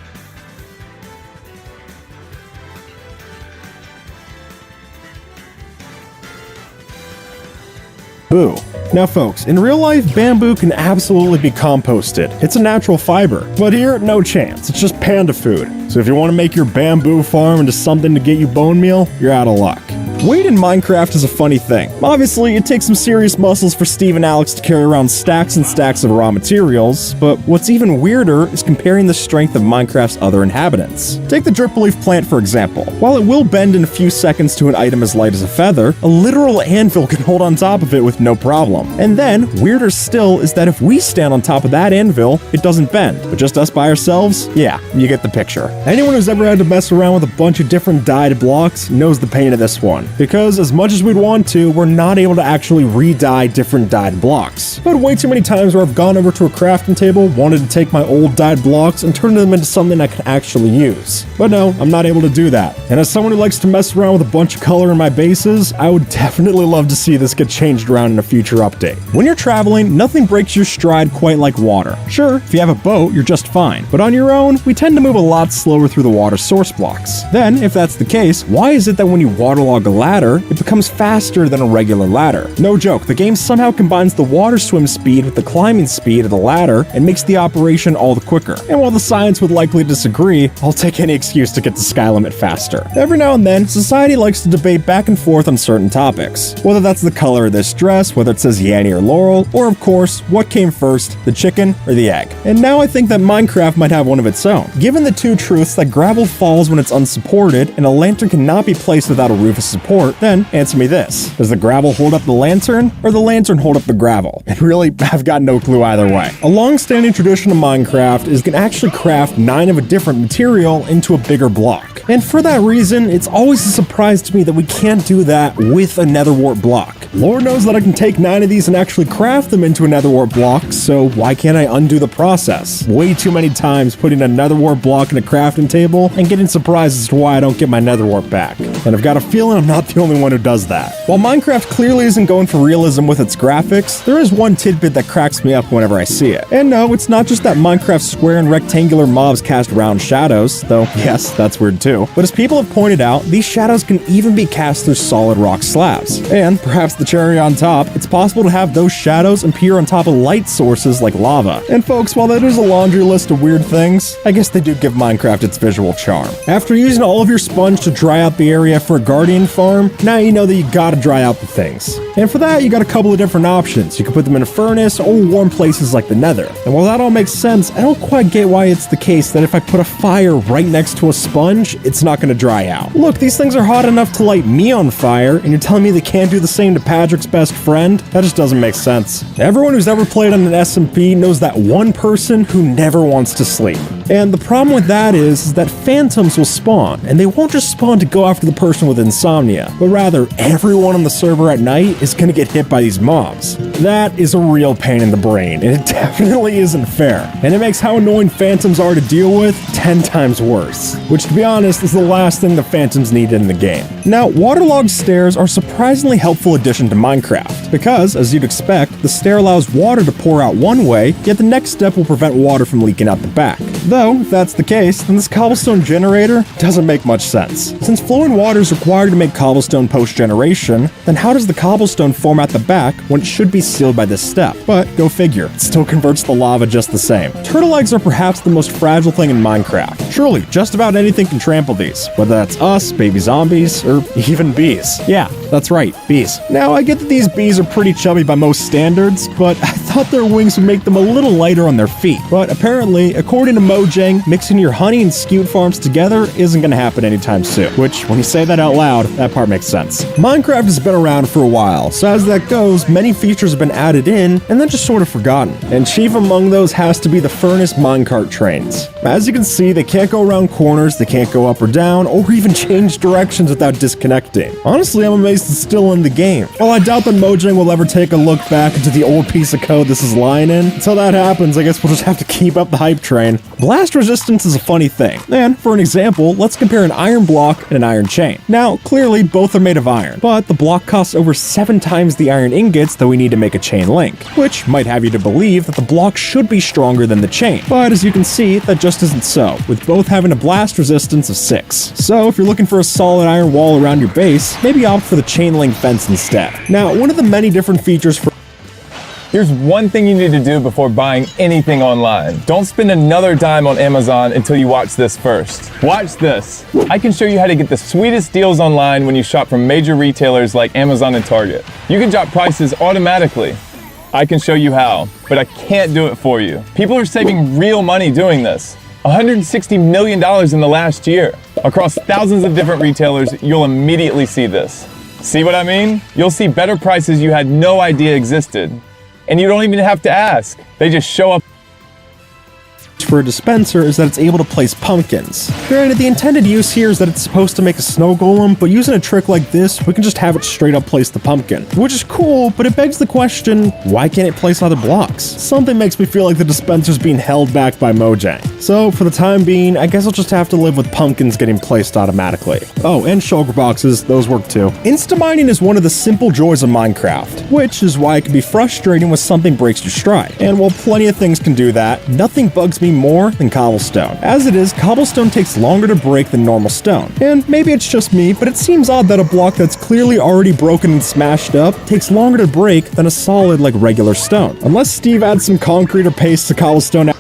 Now folks, in real life, bamboo can absolutely be composted. It's a natural fiber. But here, no chance. It's just panda food. So if you want to make your bamboo farm into something to get you bone meal, you're out of luck. Weight in Minecraft is a funny thing. Obviously, it takes some serious muscles for Steve and Alex to carry around stacks and stacks of raw materials, but what's even weirder is comparing the strength of Minecraft's other inhabitants. Take the drip leaf plant for example. While it will bend in a few seconds to an item as light as a feather, a literal anvil can hold on top of it with no problem. And then, weirder still is that if we stand on top of that anvil, it doesn't bend. But just us by ourselves? Yeah, you get the picture. Anyone who's ever had to mess around with a bunch of different dyed blocks knows the pain of this one. Because as much as we'd want to, we're not able to actually re-dye different dyed blocks. But way too many times where I've gone over to a crafting table, wanted to take my old dyed blocks and turn them into something I can actually use. But no, I'm not able to do that. And as someone who likes to mess around with a bunch of color in my bases, I would definitely love to see this get changed around in a future update. When you're traveling, nothing breaks your stride quite like water. Sure, if you have a boat, you're just fine. But on your own, we tend to move a lot slower through the water source blocks. Then, if that's the case, why is it that when you waterlog a ladder, it becomes faster than a regular ladder. No joke, the game somehow combines the water swim speed with the climbing speed of the ladder and makes the operation all the quicker. And while the science would likely disagree, I'll take any excuse to get to Skylimit faster. Every now and then, society likes to debate back and forth on certain topics. Whether that's the color of this dress, whether it says Yanny or Laurel, or of course, what came first, the chicken or the egg. And now I think that Minecraft might have one of its own. Given the two truths that gravel falls when it's unsupported and a lantern cannot be placed without a roof of support, then answer me this. Does the gravel hold up the lantern, or the lantern hold up the gravel? And really, I've got no clue either way. A long-standing tradition of Minecraft is you can actually craft 9 of a different material into a bigger block. And for that reason, it's always a surprise to me that we can't do that with a nether wart block. Lord knows that I can take 9 of these and actually craft them into a nether wart block, so why can't I undo the process? Way too many times putting a nether wart block in a crafting table and getting surprised as to why I don't get my nether wart back. And I've got a feeling I'm not the only one who does that. While Minecraft clearly isn't going for realism with its graphics, there is one tidbit that cracks me up whenever I see it. And no, it's not just that Minecraft's square and rectangular mobs cast round shadows, though yes, that's weird too. But as people have pointed out, these shadows can even be cast through solid rock slabs. And perhaps the cherry on top, it's possible to have those shadows appear on top of light sources like lava. And folks, while that is a laundry list of weird things, I guess they do give Minecraft its visual charm. After using all of your sponge to dry out the area for a guardian farm, now you know that you gotta dry out the things. And for that, you got a couple of different options. You can put them in a furnace or warm places like the nether. And while that all makes sense, I don't quite get why it's the case that if I put a fire right next to a sponge, it's not gonna dry out. Look, these things are hot enough to light me on fire, and you're telling me they can't do the same to Patrick's best friend? That just doesn't make sense. Everyone who's ever played on an SMP knows that one person who never wants to sleep. And the problem with that is that phantoms will spawn, and they won't just spawn to go after the person with insomnia, but rather everyone on the server at night is gonna get hit by these mobs. That is a real pain in the brain, and it definitely isn't fair. And it makes how annoying phantoms are to deal with 10 times worse, which to be honest is the last thing the phantoms need in the game. Now, waterlogged stairs are a surprisingly helpful addition to Minecraft, because, as you'd expect, the stair allows water to pour out one way, yet the next step will prevent water from leaking out the back. Though, if that's the case, then this cobblestone generator doesn't make much sense. Since flowing water is required to make cobblestone post-generation, then how does the cobblestone form at the back when it should be sealed by this step? But go figure, it still converts the lava just the same. Turtle eggs are perhaps the most fragile thing in Minecraft. Surely, just about anything can trample these, whether that's us, baby zombies, or even bees. Yeah, that's right, bees. Now, I get that these bees are pretty chubby by most standards, but I thought their wings would make them a little lighter on their feet. But apparently, according to Mojang, mixing your honey and skewed farms together isn't gonna happen anytime soon. Which, when you say that out loud, that part makes sense. Minecraft has been around for a while, so as that goes, many features have been added in and then just sort of forgotten. And chief among those has to be the furnace minecart trains. As you can see, they can't go around corners, they can't go up or down, or even change directions without disconnecting. Honestly, I'm amazed it's still in the game. While I doubt that Mojang will ever take a look back into the old piece of code this is lying in, until that happens, I guess we'll just have to keep up the hype train. Blast resistance is a funny thing. And for an example, let's compare an iron block and an iron chain. Now, clearly both are made of iron, but the block costs over 7 times the iron ingots that we need to make a chain link, which might have you to believe that the block should be stronger than the chain. But as you can see, that just isn't so, with both having a blast resistance of 6. So if you're looking for a solid iron wall around your base, maybe opt for the chain link fence instead. Now, one of the many different features for Here's one thing you need to do before buying anything online. Don't spend another dime on Amazon until you watch this first. Watch this. I can show you how to get the sweetest deals online when you shop from major retailers like Amazon and Target. You can drop prices automatically. I can show you how, but I can't do it for you. People are saving real money doing this. $160 million in the last year. Across thousands of different retailers, you'll immediately see this. See what I mean? You'll see better prices you had no idea existed. And you don't even have to ask. They just show up. For a dispenser is that it's able to place pumpkins. Granted, the intended use here is that it's supposed to make a snow golem, but using a trick like this, we can just have it straight up place the pumpkin. Which is cool, but it begs the question, why can't it place other blocks? Something makes me feel like the dispenser's being held back by Mojang. So for the time being, I guess I'll just have to live with pumpkins getting placed automatically. Oh, and shulker boxes, those work too. Insta-mining is one of the simple joys of Minecraft, which is why it can be frustrating when something breaks your stride. And while plenty of things can do that, nothing bugs me more than cobblestone. As it is, cobblestone takes longer to break than normal stone. And maybe it's just me, but it seems odd that a block that's clearly already broken and smashed up takes longer to break than a solid like regular stone. Unless Steve adds some concrete or paste to cobblestone.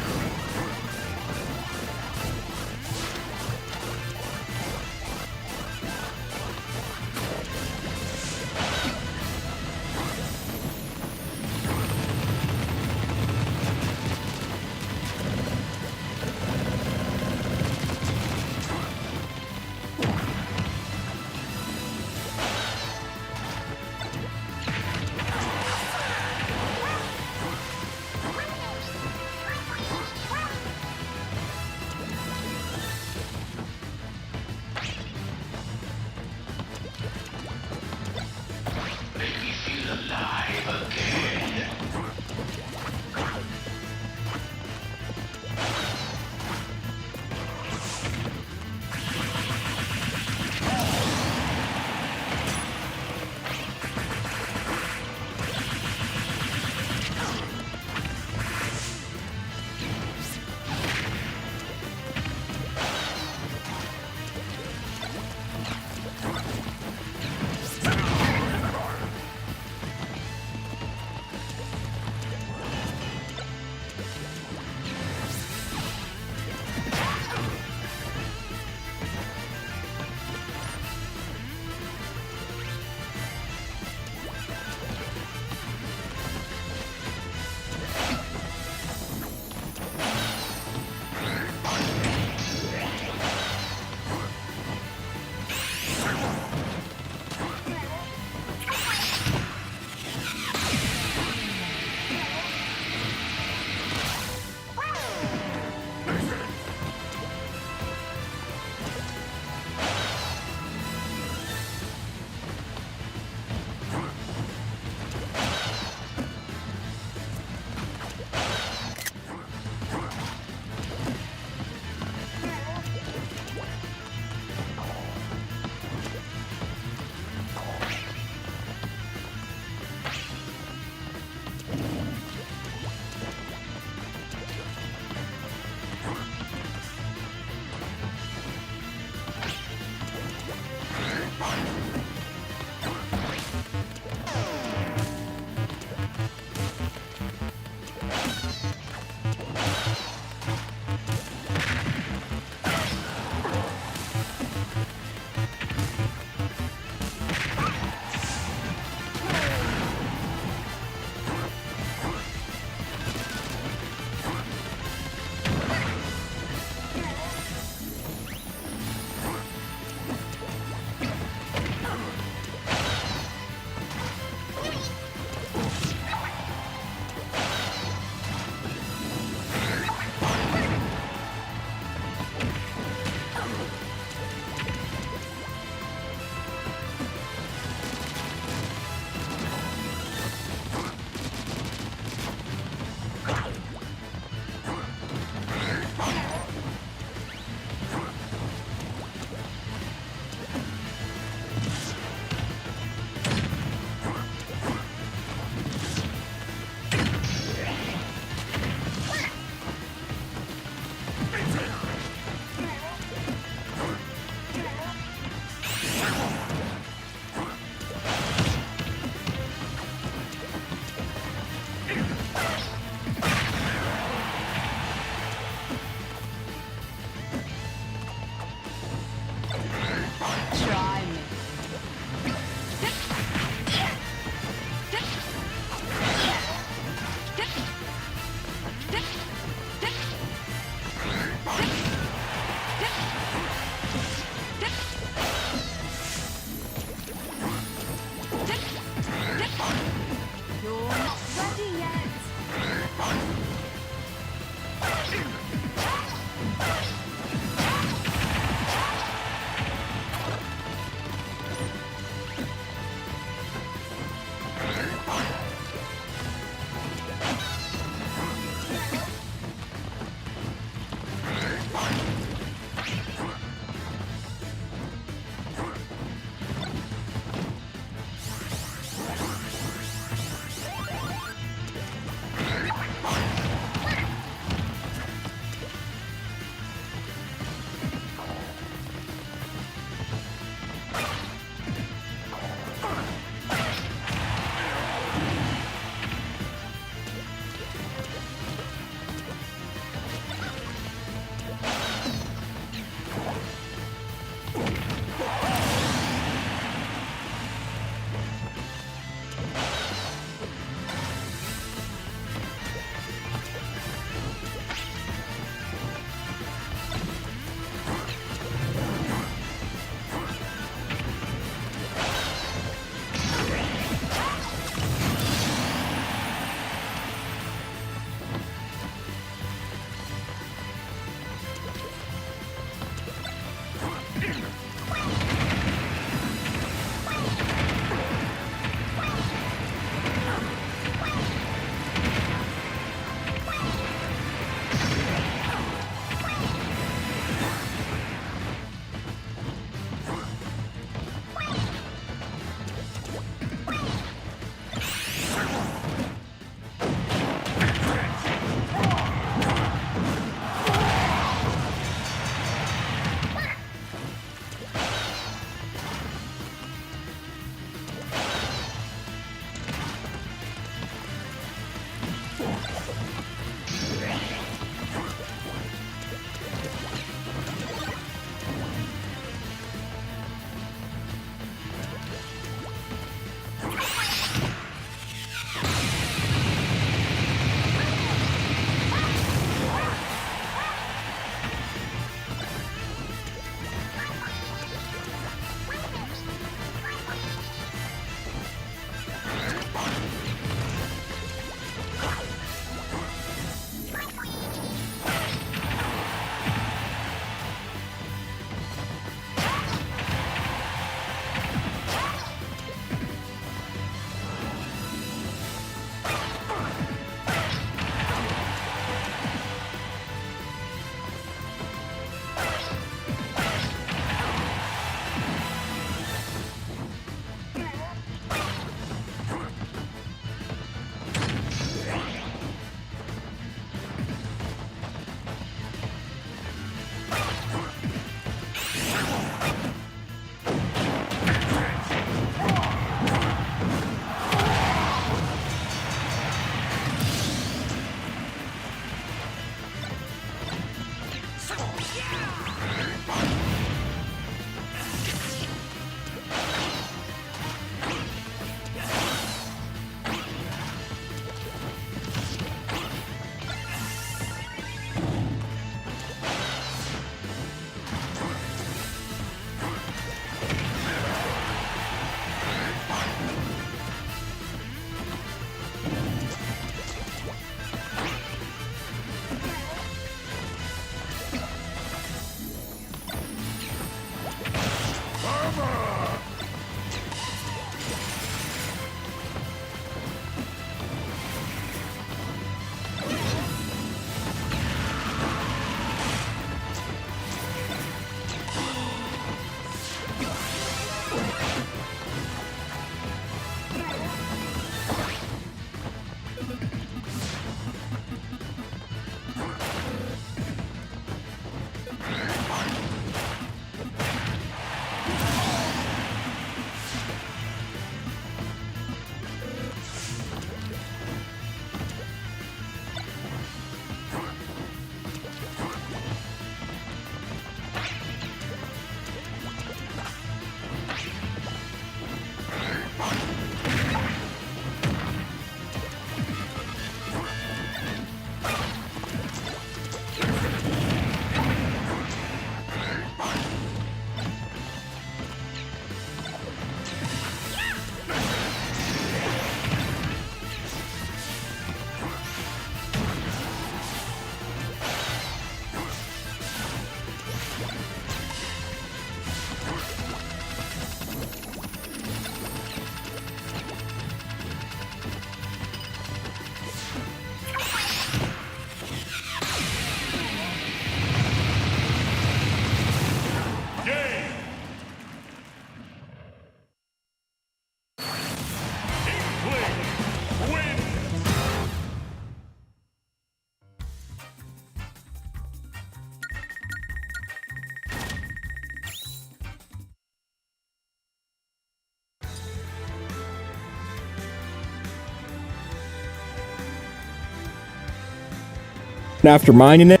after mining it.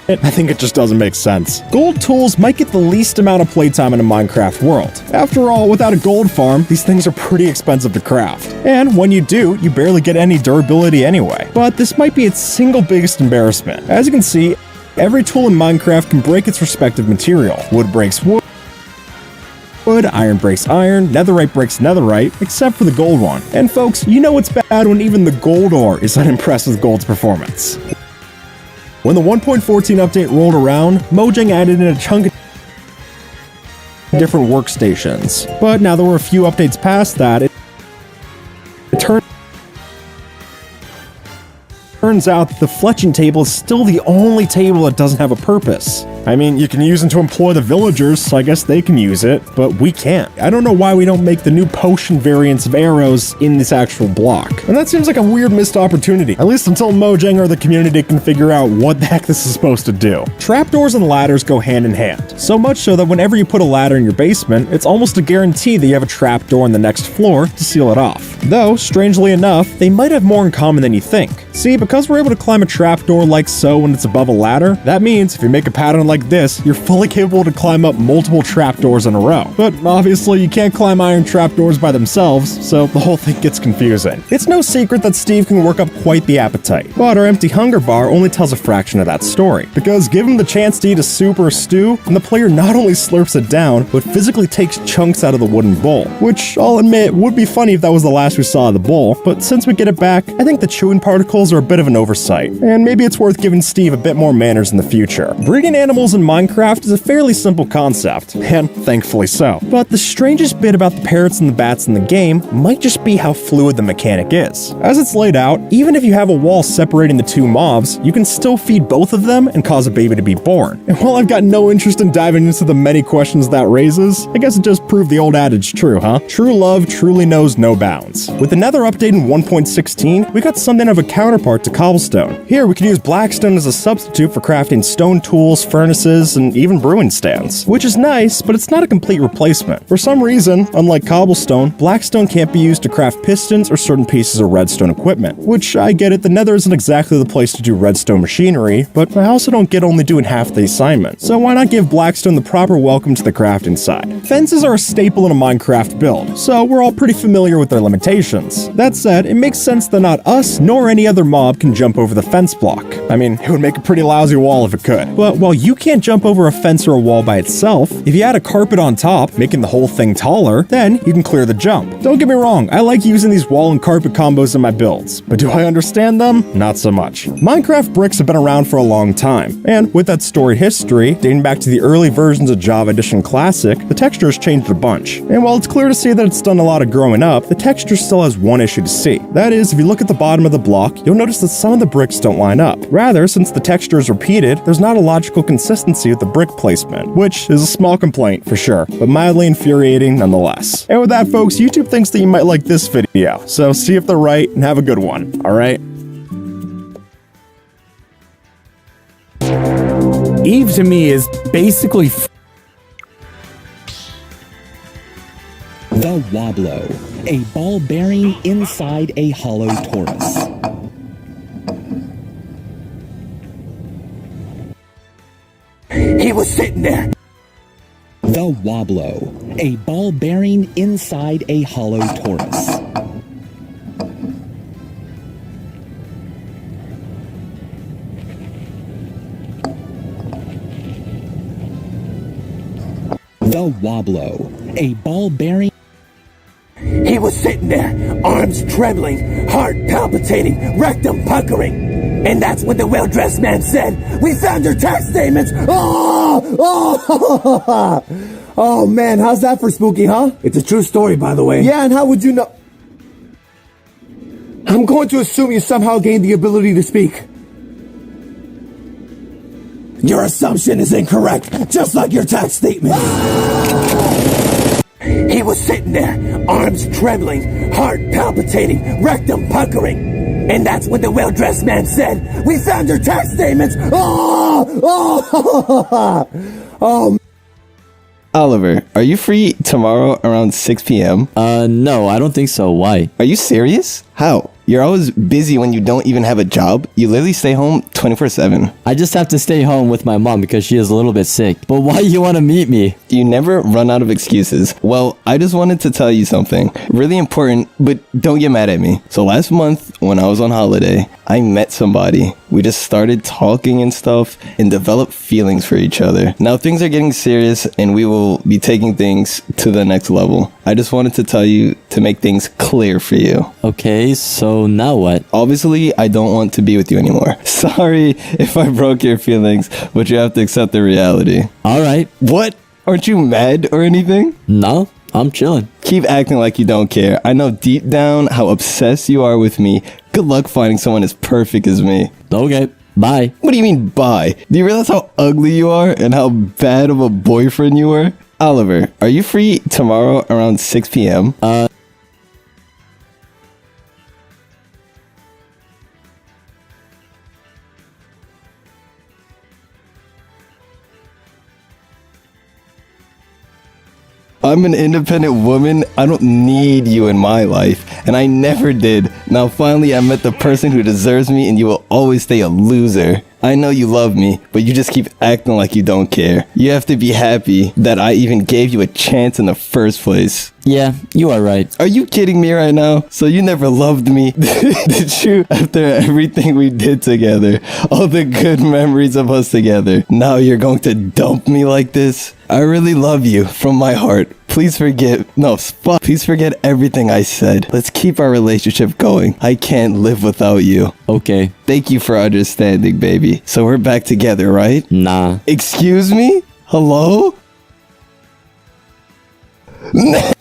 I think it just doesn't make sense. Gold tools might get the least amount of playtime in a Minecraft world. After all, without a gold farm, these things are pretty expensive to craft. And when you do, you barely get any durability anyway. But this might be its single biggest embarrassment. As you can see, every tool in Minecraft can break its respective material. Wood breaks wood, iron breaks iron, netherite breaks netherite, except for the gold one. And folks, you know it's bad when even the gold ore is unimpressed with gold's performance. When the 1.14 update rolled around, Mojang added in a chunk of different workstations. But now there were a few updates past that, it turns out that the fletching table is still the only table that doesn't have a purpose. I mean, you can use it to employ the villagers, so I guess they can use it, but we can't. I don't know why we don't make the new potion variants of arrows in this actual block. And that seems like a weird missed opportunity, at least until Mojang or the community can figure out what the heck this is supposed to do. Trapdoors and ladders go hand in hand, so much so that whenever you put a ladder in your basement, it's almost a guarantee that you have a trapdoor on the next floor to seal it off. Though, strangely enough, they might have more in common than you think. See, because we're able to climb a trapdoor like so when it's above a ladder, that means if you make a pattern like this, you're fully capable to climb up multiple trapdoors in a row. But obviously, you can't climb iron trapdoors by themselves, so the whole thing gets confusing. It's no secret that Steve can work up quite the appetite, but our empty hunger bar only tells a fraction of that story. Because give him the chance to eat a soup or a stew, and the player not only slurps it down, but physically takes chunks out of the wooden bowl. Which, I'll admit, would be funny if that was the last we saw of the bowl, but since we get it back, I think the chewing particles are a bit of an oversight, and maybe it's worth giving Steve a bit more manners in the future. Breeding animals in Minecraft is a fairly simple concept, and thankfully so. But the strangest bit about the parrots and the bats in the game might just be how fluid the mechanic is. As it's laid out, even if you have a wall separating the two mobs, you can still feed both of them and cause a baby to be born. And while I've got no interest in diving into the many questions that raises, I guess it just proved the old adage true, huh? True love truly knows no bounds. With another update in 1.16, we got something of a counterpart to cobblestone. Here we can use blackstone as a substitute for crafting stone tools, furnaces, and even brewing stands. Which is nice, but it's not a complete replacement. For some reason, unlike cobblestone, blackstone can't be used to craft pistons or certain pieces of redstone equipment. Which, I get it, the nether isn't exactly the place to do redstone machinery, but I also don't get only doing half the assignment. So why not give blackstone the proper welcome to the crafting side? Fences are a staple in a Minecraft build, so we're all pretty familiar with their limitations. That said, it makes sense that not us nor any other mob can jump over the fence block. I mean, it would make a pretty lousy wall if it could. But while you can't jump over a fence or a wall by itself, if you add a carpet on top, making the whole thing taller, then you can clear the jump. Don't get me wrong, I like using these wall and carpet combos in my builds, but do I understand them? Not so much. Minecraft bricks have been around for a long time, and with that storied history, dating back to the early versions of Java Edition Classic, the texture has changed a bunch. And while it's clear to see that it's done a lot of growing up, the texture still has one issue to see. That is, if you look at the bottom of the block, you'll notice that some of the bricks don't line up. Rather, since the texture is repeated, there's not a logical consistency with the brick placement, which is a small complaint for sure, but mildly infuriating nonetheless. And with that, folks, YouTube thinks that you might like this video, so see if they're right and have a good one, alright? Eve to me is basically the Wobblo, a ball bearing inside a hollow torus. He was sitting there. The Wobblo, a ball bearing inside a hollow torus. The Wobblo, a ball bearing. He was sitting there, arms trembling, heart palpitating, rectum puckering. And that's when the well-dressed man said, "We found your tax statements!" Oh! Oh, man, how's that for spooky, huh? It's a true story, by the way. Yeah, and how would you know? I'm going to assume you somehow gained the ability to speak. Your assumption is incorrect, just like your tax statement. He was sitting there, arms trembling, heart palpitating, rectum puckering. And that's when the well-dressed man said, "We found your tax statements!" Oh! Oh! Oh! Oliver, are you free tomorrow around 6 p.m.? No, I don't think so. Why? Are you serious? How? You're always busy when you don't even have a job. You literally stay home 24/7. I just have to stay home with my mom because she is a little bit sick. But why you want to meet me? You never run out of excuses. Well, I just wanted to tell you something really important, but don't get mad at me. So last month when I was on holiday, I met somebody. We just started talking and stuff and developed feelings for each other. Now things are getting serious and we will be taking things to the next level. I just wanted to tell you to make things clear for you. Okay, so now what? Obviously, I don't want to be with you anymore. Sorry if I broke your feelings, but you have to accept the reality. All right. What? Aren't you mad or anything? No, I'm chilling. Keep acting like you don't care. I know deep down how obsessed you are with me. Good luck finding someone as perfect as me. Okay, bye. What do you mean, bye? Do you realize how ugly you are and how bad of a boyfriend you were? Oliver, are you free tomorrow around 6 p.m.? I'm an independent woman. I don't need you in my life, and I never did. Now finally I met the person who deserves me, and you will always stay a loser. I know you love me, but you just keep acting like you don't care. You have to be happy that I even gave you a chance in the first place. Yeah, you are right. Are you kidding me right now? So you never loved me, did you? After everything we did together, all the good memories of us together, now you're going to dump me like this? I really love you from my heart. Please please forget everything I said. Let's keep our relationship going. I can't live without you. Okay. Thank you for understanding, baby. So we're back together, right? Nah. Excuse me? Hello?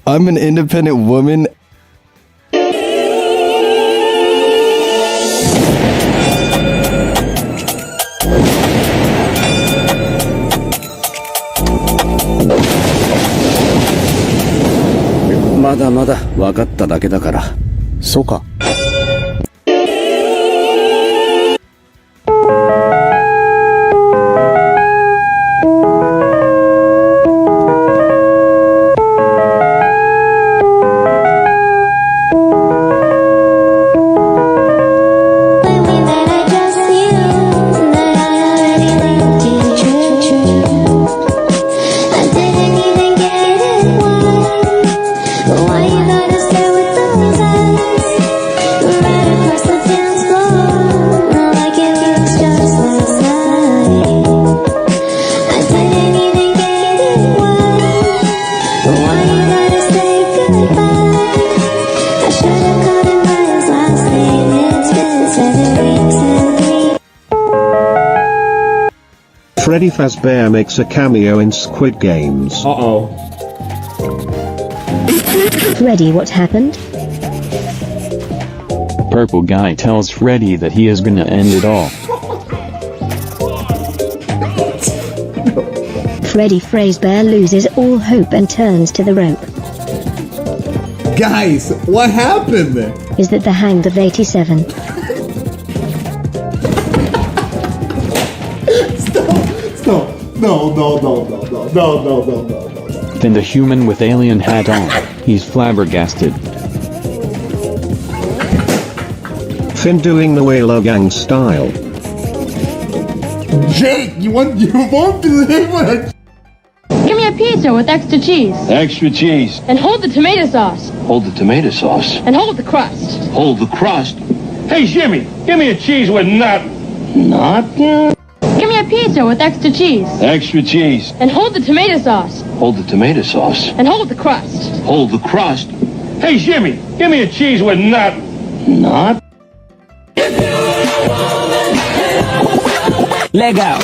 I'm an independent woman. Freddy Fazbear makes a cameo in Squid Games. Uh-oh. Freddy, what happened? Purple guy tells Freddy that he is gonna end it all. Freddy Fazbear loses all hope and turns to the rope. Guys, what happened? Is that the Hanged of 87? No. Then the human with alien hat on. He's flabbergasted. Finn doing the Whaler Gang style. Jake, you won't believe what I... Give me a pizza with extra cheese. Extra cheese. And hold the tomato sauce. Hold the tomato sauce. And hold the crust. Hold the crust. Hey, Jimmy, give me a cheese with nothing. Nothing? Give me a pizza with extra cheese. Extra cheese. And hold the tomato sauce. Hold the tomato sauce. And hold the crust. Hold the crust. Hey, Jimmy, give me a cheese with nothing. Not? Legal.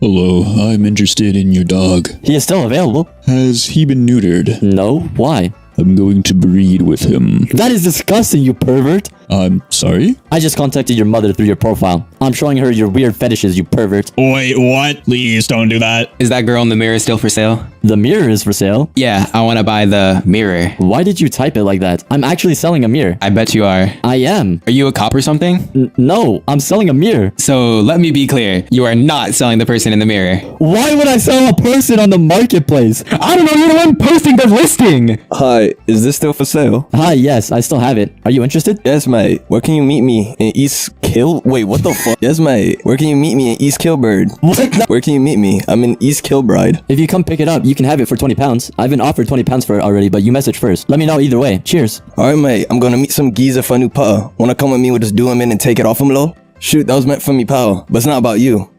Hello, I'm interested in your dog. He is still available. Has he been neutered? No, why? I'm going to breed with him. That is disgusting, you pervert. I'm sorry? I just contacted your mother through your profile. I'm showing her your weird fetishes, you pervert. Wait, what? Please don't do that. Is that girl in the mirror still for sale? The mirror is for sale? Yeah, I want to buy the mirror. Why did you type it like that? I'm actually selling a mirror. I bet you are. I am. Are you a cop or something? No, I'm selling a mirror. So let me be clear. You are not selling the person in the mirror. Why would I sell a person on the marketplace? I don't know, you're the one posting the listing. Hi, is this still for sale? Hi, yes, I still have it. Are you interested? Yes, mate. Where can you meet me? In East Kill? Wait, what the fuck? Yes, mate. Where can you meet me in East Kilbride? What? Where can you meet me? I'm in East Kilbride. If you come pick it up, you can have it for 20 pounds. I've been offered 20 pounds for it already, but you message first. Let me know either way. Cheers. Alright, mate. I'm gonna meet some geezer for a new putter. Wanna come with me? We'll just do him in and take it off him, lol? Shoot, that was meant for me, pal. But it's not about you.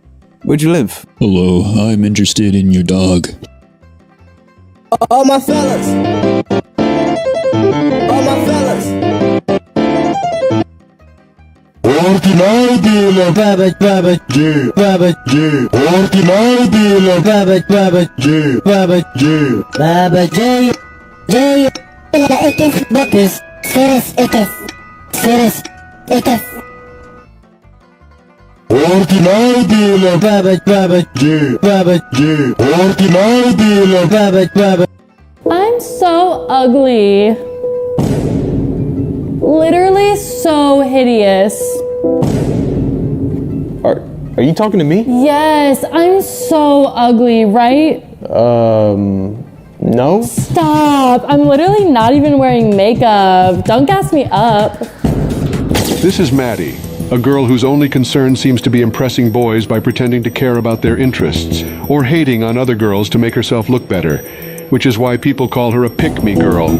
Where'd you live? Hello, I'm interested in your dog. All my fellas. All my fellas. Rabbit, rabbit, yeah, rabbit, yeah. Ordinary dealer, rabbit, rabbit, yeah, rabbit, yeah. Rabbit, yeah, yeah. Ikis, bukis, siris, ikis. Ordinary dealer, rabbit, rabbit, yeah, rabbit, yeah. Ordinary dealer, rabbit, rabbit. I'm so ugly. Literally so hideous. Are you talking to me? Yes, I'm so ugly, right? No. Stop. I'm literally not even wearing makeup. Don't gas me up. This is Maddie, a girl whose only concern seems to be impressing boys by pretending to care about their interests, or hating on other girls to make herself look better, which is why people call her a pick-me girl.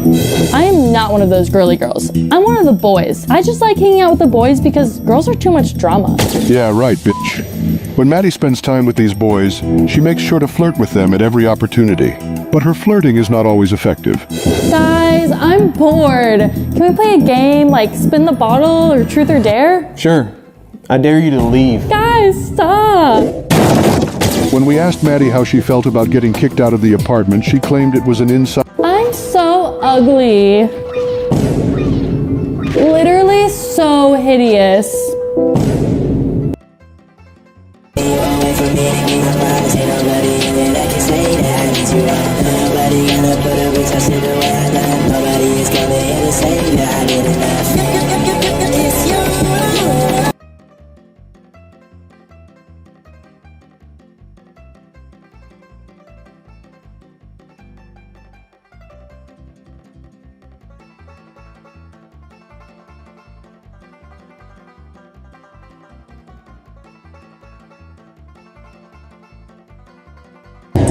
I am not one of those girly girls. I'm one of the boys. I just like hanging out with the boys because girls are too much drama. Yeah, right, bitch. When Maddie spends time with these boys, she makes sure to flirt with them at every opportunity. But her flirting is not always effective. Guys, I'm bored. Can we play a game like spin the bottle or truth or dare? Sure. I dare you to leave. Guys, stop. When we asked Maddie how she felt about getting kicked out of the apartment, she claimed it was an inside. I'm so ugly. Literally so hideous.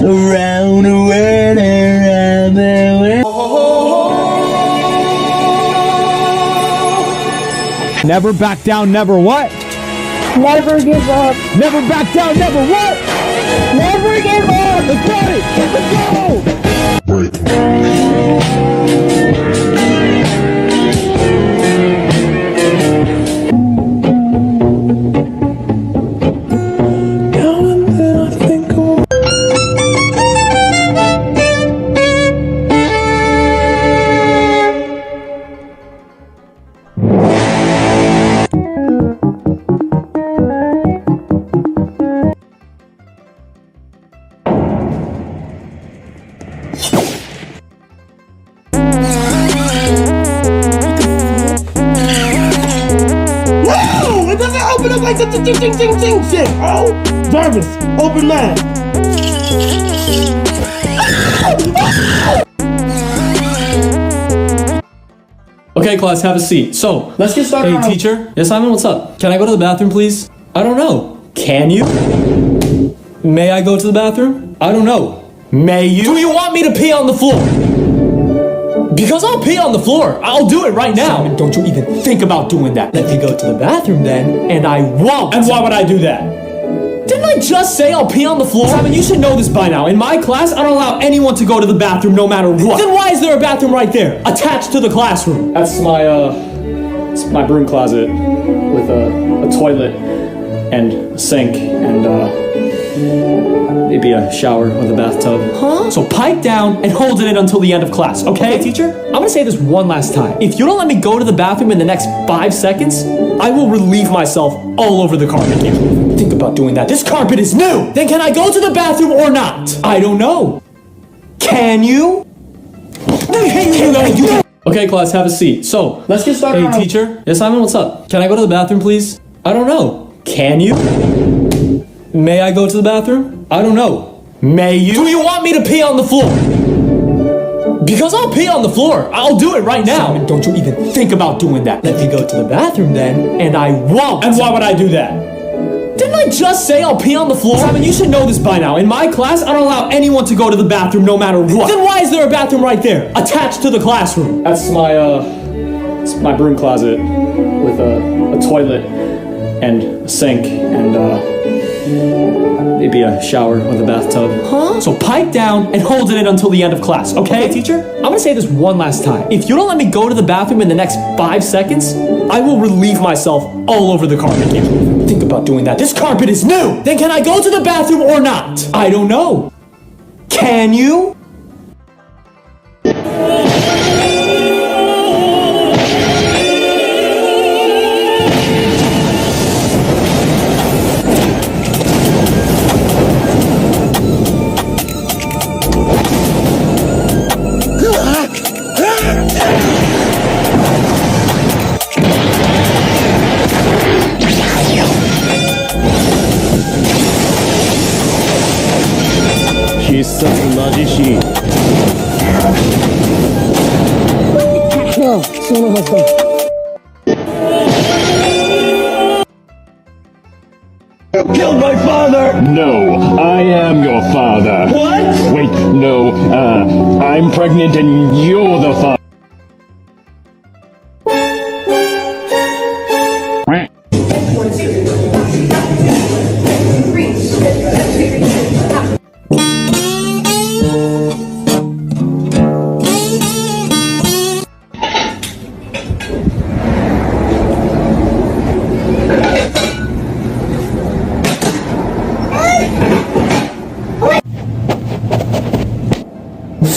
Around the world, around the world. Never back down, never what? Never give up. Never back down, never what? Never give up. Let's got it. Let's It doesn't open up like the ting shit, bro. Jarvis, open that. Okay, class, have a seat. So, let's get started. Hey, teacher. Yes, Simon, what's up? Can I go to the bathroom, please? I don't know. Can you? May I go to the bathroom? I don't know. May you? Do you want me to pee on the floor? Because I'll pee on the floor. I'll do it right now. Simon, don't you even think about doing that. Let me go to the bathroom then, and I won't. And why would I do that? Didn't I just say I'll pee on the floor? Simon, you should know this by now. In my class, I don't allow anyone to go to the bathroom no matter what. Then why is there a bathroom right there, attached to the classroom? That's it's my broom closet with a toilet and a sink and Maybe a shower or the bathtub. Huh? So pipe down and hold it in until the end of class, okay, teacher? I'm gonna say this one last time. If you don't let me go to the bathroom in the next 5 seconds, I will relieve myself all over the carpet here. Think about doing that. This carpet is new! Then can I go to the bathroom or not? I don't know. Can you? Okay, class, have a seat. So, let's get started. Hey, teacher. Yes, Simon, what's up? Can I go to the bathroom, please? I don't know. Can you? May I go to the bathroom? I don't know. May you? Do you want me to pee on the floor? Because I'll pee on the floor. I'll do it right now. Simon, don't you even think about doing that. Let me go to the bathroom then, and I won't. And why would I do that? Didn't I just say I'll pee on the floor? Simon, you should know this by now. In my class, I don't allow anyone to go to the bathroom no matter what. Then why is there a bathroom right there, attached to the classroom? That's it's my broom closet with a toilet and a sink and maybe a shower or the bathtub. Huh? So pipe down and hold it in until the end of class, okay, teacher? I'm gonna say this one last time. If you don't let me go to the bathroom in the next 5 seconds, I will relieve myself all over the carpet here. Think about doing that. This carpet is new! Then can I go to the bathroom or not? I don't know. Can you? Killed my father! No, I am your father. What? Wait, no, I'm pregnant and you're the father.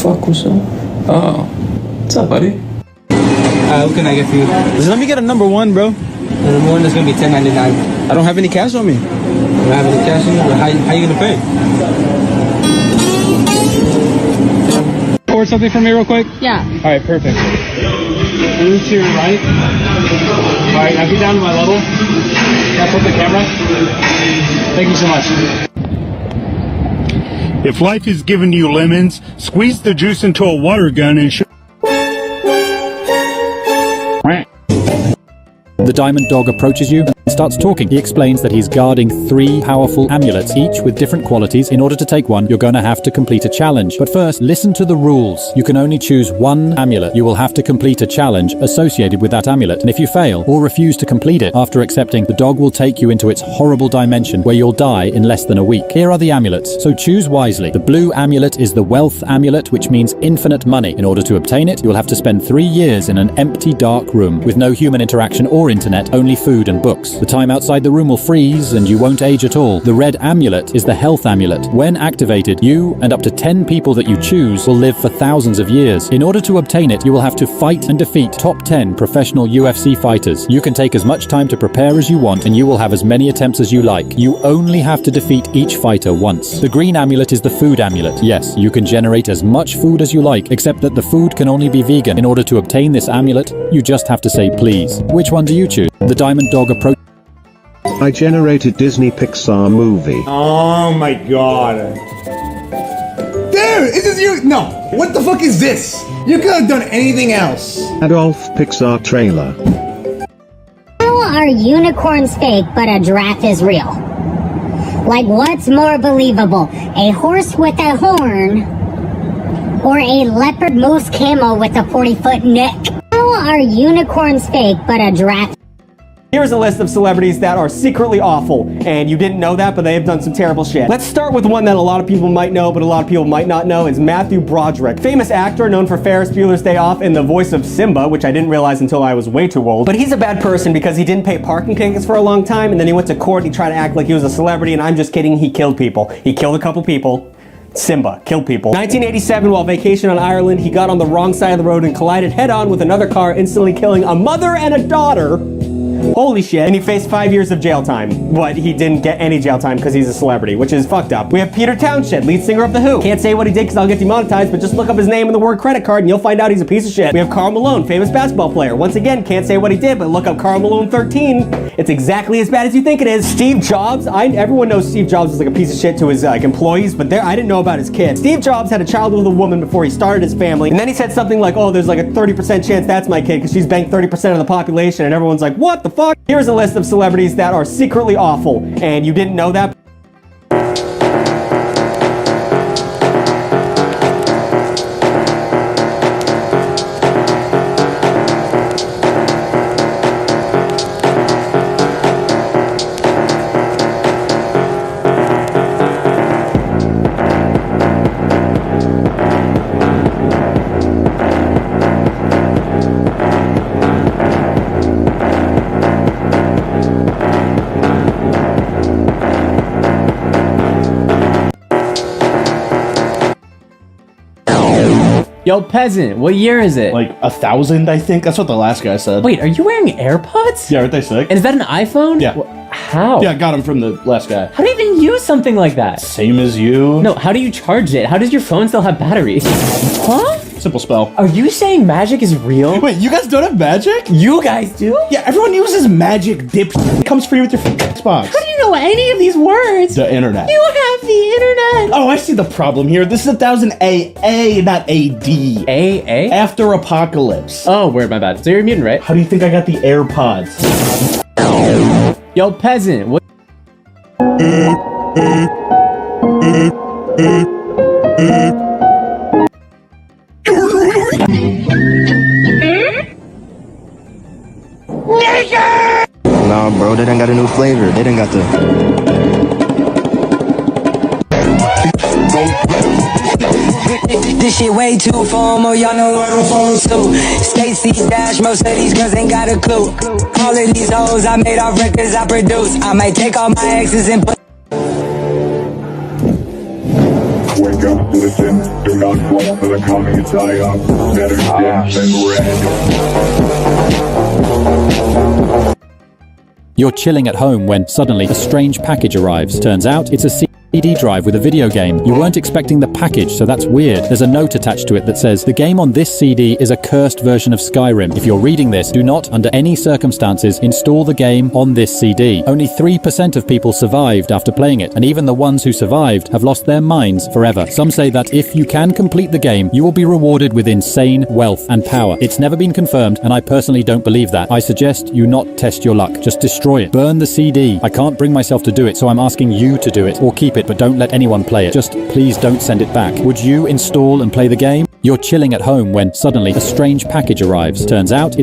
Fuck, what's up? Oh, what's up, buddy? What can I get for you? Just let me get a number one, bro. The number one is gonna be $10.99. I don't have any cash on me. You don't have any cash on you? How you gonna pay? Record something for me real quick? Yeah. All right, perfect. Move to your right. All right, now get down to my level. Can I put the camera? Thank you so much. If life is giving you lemons, squeeze the juice into a water gun and The diamond dog approaches you and starts talking. He explains that he's guarding 3 powerful amulets, each with different qualities. In order to take one, you're going to have to complete a challenge. But first, listen to the rules. You can only choose one amulet. You will have to complete a challenge associated with that amulet. And if you fail or refuse to complete it after accepting, the dog will take you into its horrible dimension where you'll die in less than a week. Here are the amulets, so choose wisely. The blue amulet is the wealth amulet, which means infinite money. In order to obtain it, you'll have to spend 3 years in an empty, dark room with no human interaction or internet, only food and books. The time outside the room will freeze and you won't age at all. The red amulet is the health amulet. When activated, you and up to 10 people that you choose will live for thousands of years. In order to obtain it, you will have to fight and defeat top 10 professional UFC fighters. You can take as much time to prepare as you want and you will have as many attempts as you like. You only have to defeat each fighter once. The green amulet is the food amulet. Yes, you can generate as much food as you like, except that the food can only be vegan. In order to obtain this amulet, you just have to say please. Which one do you choose? The diamond dog approach. I generated Disney Pixar movie. Oh my god. Dude, is this you? No. What the fuck is this? You could have done anything else. Adolf Pixar trailer. How are unicorns fake but a giraffe is real? Like, what's more believable? A horse with a horn or a leopard moose camel with a 40-foot neck? How are unicorns fake but a giraffe? Here's a list of celebrities that are secretly awful, and you didn't know that, but they have done some terrible shit. Let's start with one that a lot of people might know, but a lot of people might not know, is Matthew Broderick. Famous actor known for Ferris Bueller's Day Off and the voice of Simba, which I didn't realize until I was way too old. But he's a bad person because he didn't pay parking tickets for a long time, and then he went to court and he tried to act like he was a celebrity, and I'm just kidding, he killed people. He killed a couple people. Simba killed people. 1987, while vacation on Ireland, he got on the wrong side of the road and collided head-on with another car, instantly killing a mother and a daughter. Holy shit. And he faced 5 years of jail time. But he didn't get any jail time because he's a celebrity, which is fucked up. We have Peter Townshend, lead singer of The Who. Can't say what he did because I'll get demonetized, but just look up his name in the word credit card and you'll find out he's a piece of shit. We have Karl Malone, famous basketball player. Once again, can't say what he did, but look up Karl Malone 13. It's exactly as bad as you think it is. Steve Jobs. Everyone knows Steve Jobs is like a piece of shit to his employees, but I didn't know about his kid. Steve Jobs had a child with a woman before he started his family, and then he said something like, oh, there's like a 30% chance that's my kid because she's banked 30% of the population, and everyone's like, what the fuck? Here's a list of celebrities that are secretly awful, and you didn't know that. Yo, peasant, what year is it? Like 1,000, I think. That's what the last guy said. Wait, are you wearing AirPods? Yeah, aren't they sick? And is that an iPhone? Yeah. How? Yeah, I got them from the last guy. How do you even use something like that? Same as you. No, how do you charge it? How does your phone still have batteries? Huh? Simple spell. Are you saying magic is real? Wait, you guys don't have magic? You guys do? Yeah, everyone uses magic, dip. It comes free with your Xbox. How do you know any of these words? The internet. You have the internet. Oh, I see the problem here. This is 1000 AA, not AD. AA? After apocalypse. Oh, word, my bad. So you're a mutant, right? How do you think I got the AirPods? Yo, peasant, what? Nah, bro, they done got a new flavor. They done got the... This shit way too formal, y'all know what I'm phone to. Stacy Dash, most of these girls ain't got a clue. All of these hoes I made off records I produce. I might take all my exes and put... Wake up, citizen, do not fall for the coming psyop. Better dead than red. You're chilling at home when suddenly a strange package arrives. Turns out it's a CD drive with a video game. You weren't expecting the package, so that's weird. There's a note attached to it that says, the game on this CD is a cursed version of Skyrim. If you're reading this, do not, under any circumstances, install the game on this CD. Only 3% of people survived after playing it, and even the ones who survived have lost their minds forever. Some say that if you can complete the game, you will be rewarded with insane wealth and power. It's never been confirmed, and I personally don't believe that. I suggest you not test your luck. Just destroy it. Burn the CD. I can't bring myself to do it, so I'm asking you to do it, or keep it, but don't let anyone play it. Just please don't send it back. Would you install and play the game? You're chilling at home when suddenly a strange package arrives. Turns out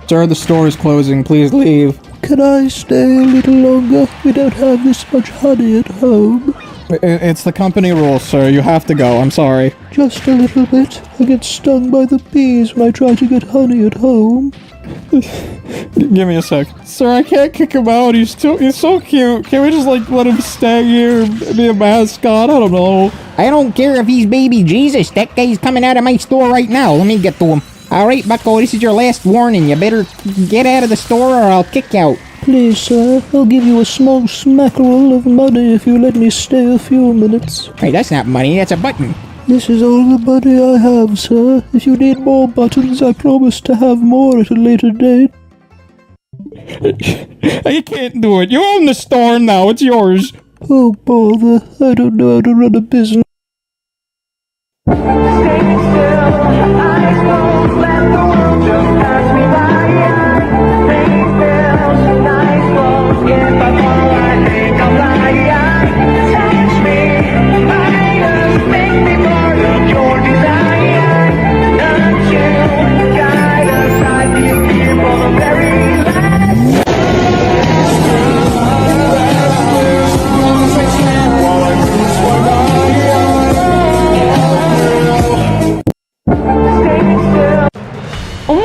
Sir, the store is closing. Please leave. Can I stay a little longer? We don't have this much honey at home. It's the company rules, sir. You have to go. I'm sorry. Just a little bit. I get stung by the bees when I try to get honey at home. Give me a sec. Sir, I can't kick him out. He's so cute. Can't we just, let him stay here and be a mascot? I don't know. I don't care if he's baby Jesus. That guy's coming out of my store right now. Let me get to him. All right, Bucko, this is your last warning. You better get out of the store or I'll kick you out. Please, sir, I'll give you a small smackerel of money if you let me stay a few minutes. Hey, that's not money, that's a button. This is all the money I have, sir. If you need more buttons, I promise to have more at a later date. I can't do it. You own the store now. It's yours. Oh, bother. I don't know how to run a business.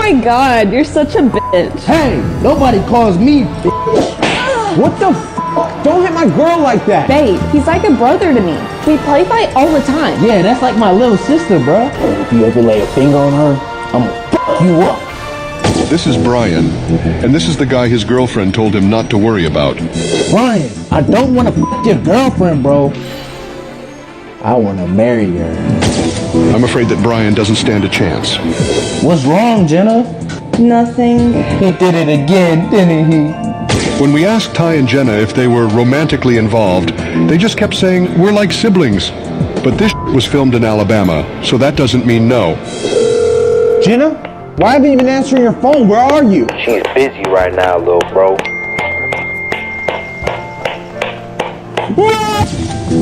my god, you're such a bitch. Hey, nobody calls me bitch. What the f? Don't hit my girl like that. Babe, he's like a brother to me. We play fight all the time. Yeah, that's like my little sister, bro. If you ever lay a finger on her, I'm gonna fuck you up. This is Brian, and this is the guy his girlfriend told him not to worry about. Brian, I don't want to fuck your girlfriend, bro. I want to marry her. I'm afraid that Brian doesn't stand a chance. What's wrong, Jenna? Nothing. He did it again, didn't he? When we asked Ty and Jenna if they were romantically involved, they just kept saying, we're like siblings. But this was filmed in Alabama, so that doesn't mean no. Jenna, why haven't you been answering your phone? Where are you? She's busy right now, little bro.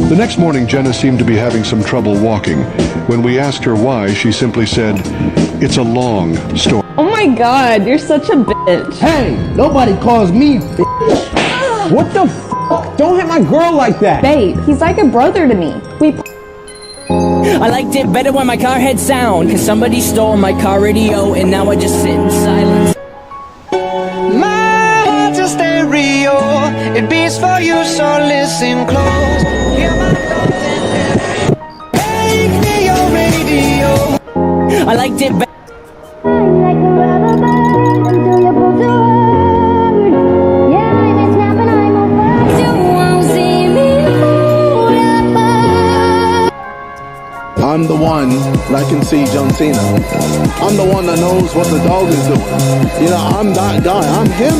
The next morning, Jenna seemed to be having some trouble walking. When we asked her why, she simply said, it's a long story. Oh my god, you're such a bitch. Hey, nobody calls me bitch. What the f? Don't hit my girl like that. Babe, he's like a brother to me. I liked it better when my car had sound, cause somebody stole my car radio and now I just sit in silence. My heart's a stereo, it beats for you, so listen close. Hear my thoughts and make me your radio. I liked it better. I'm the one that can see John Cena. I'm the one that knows what the dog is doing. You know, I'm that guy. I'm him.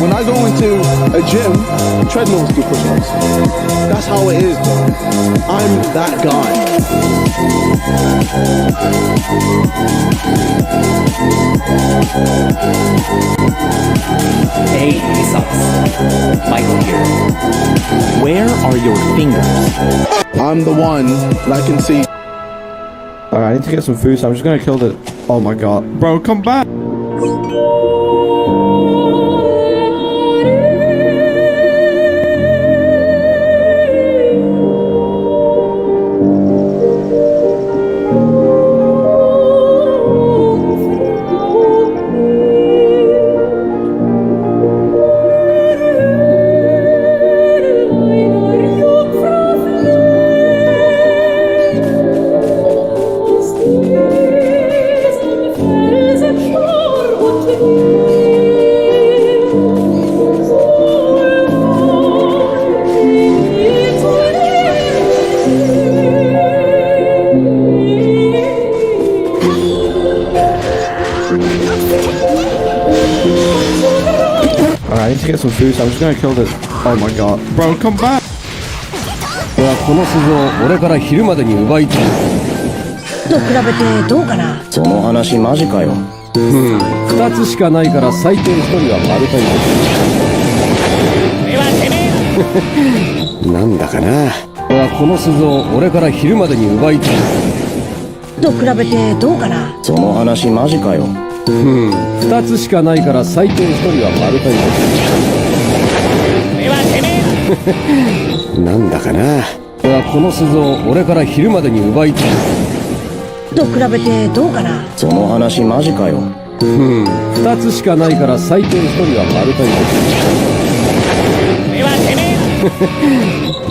When I go into a gym, treadmills do push-ups. That's how it is, bro. I'm that guy. Hey, Sauce. Michael here. Where are your fingers? I'm the one that can see. Alright, I need to get some food, so I'm just gonna kill the... Oh my god. Bro, come back! Alright, I need to get some food, so I'm just gonna kill the... Oh my god. Bro, come back! この鈴を俺から昼までに奪いたいと比べてどうかな。その話マジかよ2つしかないから最低1人は丸太になんだかな俺はこの鈴を俺から昼までに奪いたいと比べてどうかな。その話マジかよ2つしかないから最低1人は丸太になんだかな俺はこの鈴を俺から昼までに奪いたいと比べてどうかな。その話マジかよ2つしかないから最低1人は丸太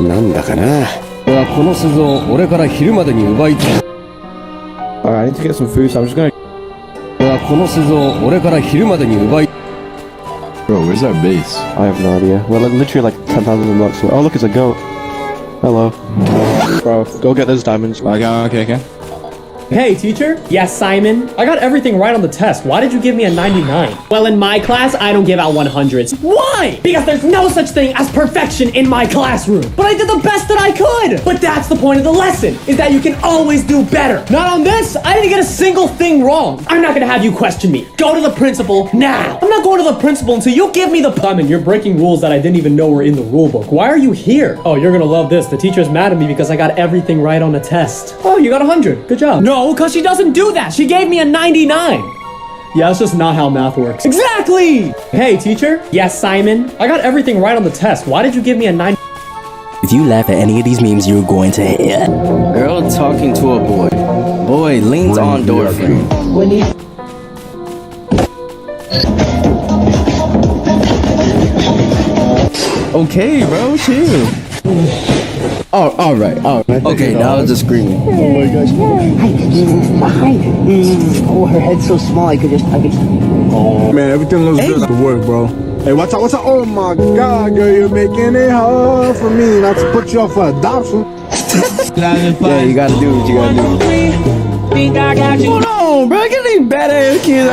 になんだかな俺はこの鈴を俺から昼までに奪いたい Alright, I need to get some food, so I'm just gonna... 俺はこの鈴を俺から昼までに奪い Bro, where's our base? I have no idea. We're literally like 10,000 bucks. Oh, look, it's a goat. Hello. Bro, go get those diamonds. Okay. Hey, teacher? Yes, Simon? I got everything right on the test. Why did you give me a 99? Well, in my class, I don't give out 100s. Why? Because there's no such thing as perfection in my classroom. But I did the best that I could. But that's the point of the lesson, is that you can always do better. Not on this. I didn't get a single thing wrong. I'm not gonna have you question me. Go to the principal now. I'm not going to the principal until you give me the... Simon, you're breaking rules that I didn't even know were in the rule book. Why are you here? Oh, you're gonna love this. The teacher's mad at me because I got everything right on the test. Oh, you got 100. Good job. No, because she doesn't do that. She gave me a 99. Yeah, that's just not how math works. Exactly! Hey, teacher? Yes, Simon? I got everything right on the test. Why did you give me a 9? If you laugh at any of these memes, you're going to hell. Girl talking to a boy. Boy leans on door frame. Okay, bro, chill. Oh, all right. Okay, now I was just screaming. Oh my gosh. Oh, her head's so small. I could. Oh man, everything looks good at work, bro. Hey, what's up? Oh my God, girl, you're making it hard for me not to put you up for adoption. Yeah, you gotta do what you gotta do. Hold on, bro. Get these badass kids.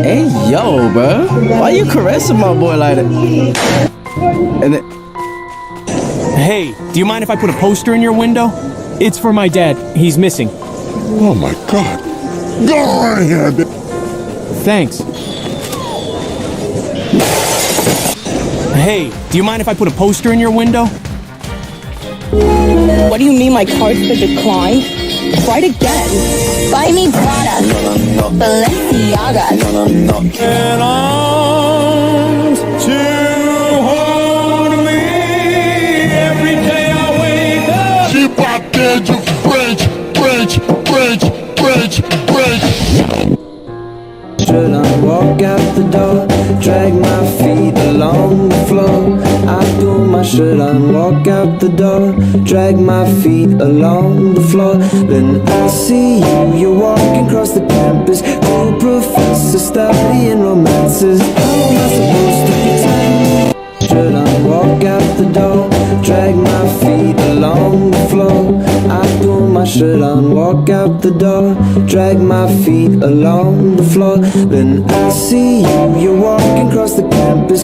Hey, yo, bro. Why you caressing my boy like that? And then, Hey, do you mind if I put a poster in your window? It's for my dad. He's missing. Oh my God. Go ahead. Thanks. Hey, do you mind if I put a poster in your window? What do you mean my card's been declined? Try it again. Buy me Prada. Balenciaga. And arms to hold me every day I wake up. Keep out there, you bridge. Should I walk out the door, drag my feet along the floor? I do my should I walk out the door, drag my feet along the floor? Then I see you, you're walking across the campus, cool professor studying romances. How am I supposed to pretend? Should I walk out the door, drag my feet along the floor? I do my shirt on, walk out the door, drag my feet along the floor. Then I see you, you're walking across the campus.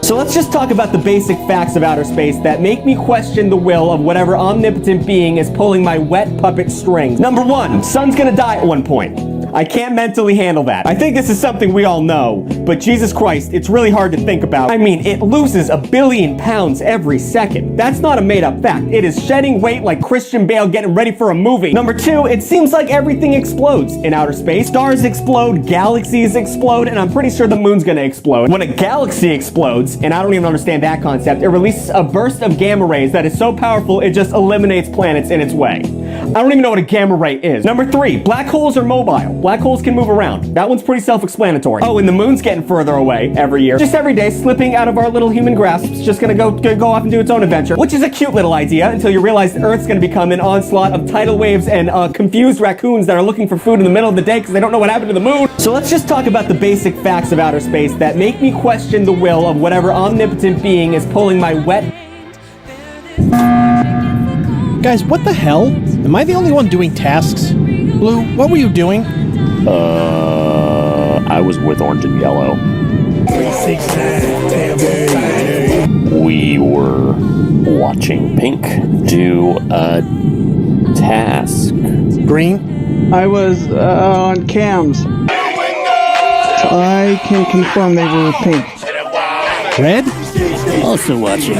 So let's just talk about the basic facts of outer space that make me question the will of whatever omnipotent being is pulling my wet puppet strings. Number one, sun's gonna die at one point. I can't mentally handle that. I think this is something we all know, but Jesus Christ, it's really hard to think about. I mean, it loses 1 billion pounds every second. That's not a made-up fact. It is shedding weight like Christian Bale getting ready for a movie. Number two, it seems like everything explodes in outer space. Stars explode, galaxies explode, and I'm pretty sure the moon's gonna explode. When a galaxy explodes, and I don't even understand that concept, it releases a burst of gamma rays that is so powerful it just eliminates planets in its way. I don't even know what a gamma ray is. Number three, black holes are mobile. Black holes can move around. That one's pretty self-explanatory. Oh, and the moon's getting further away every year. Just every day, slipping out of our little human grasp. It's just gonna go off and do its own adventure, which is a cute little idea until you realize the Earth's gonna become an onslaught of tidal waves and confused raccoons that are looking for food in the middle of the day because they don't know what happened to the moon. So let's just talk about the basic facts of outer space that make me question the will of whatever omnipotent being is pulling my wet... Guys, what the hell? Am I the only one doing tasks? Blue, what were you doing? I was with Orange and Yellow. We were watching Pink do a task. Green? I was on cams. I can confirm they were pink. Red? Also watching.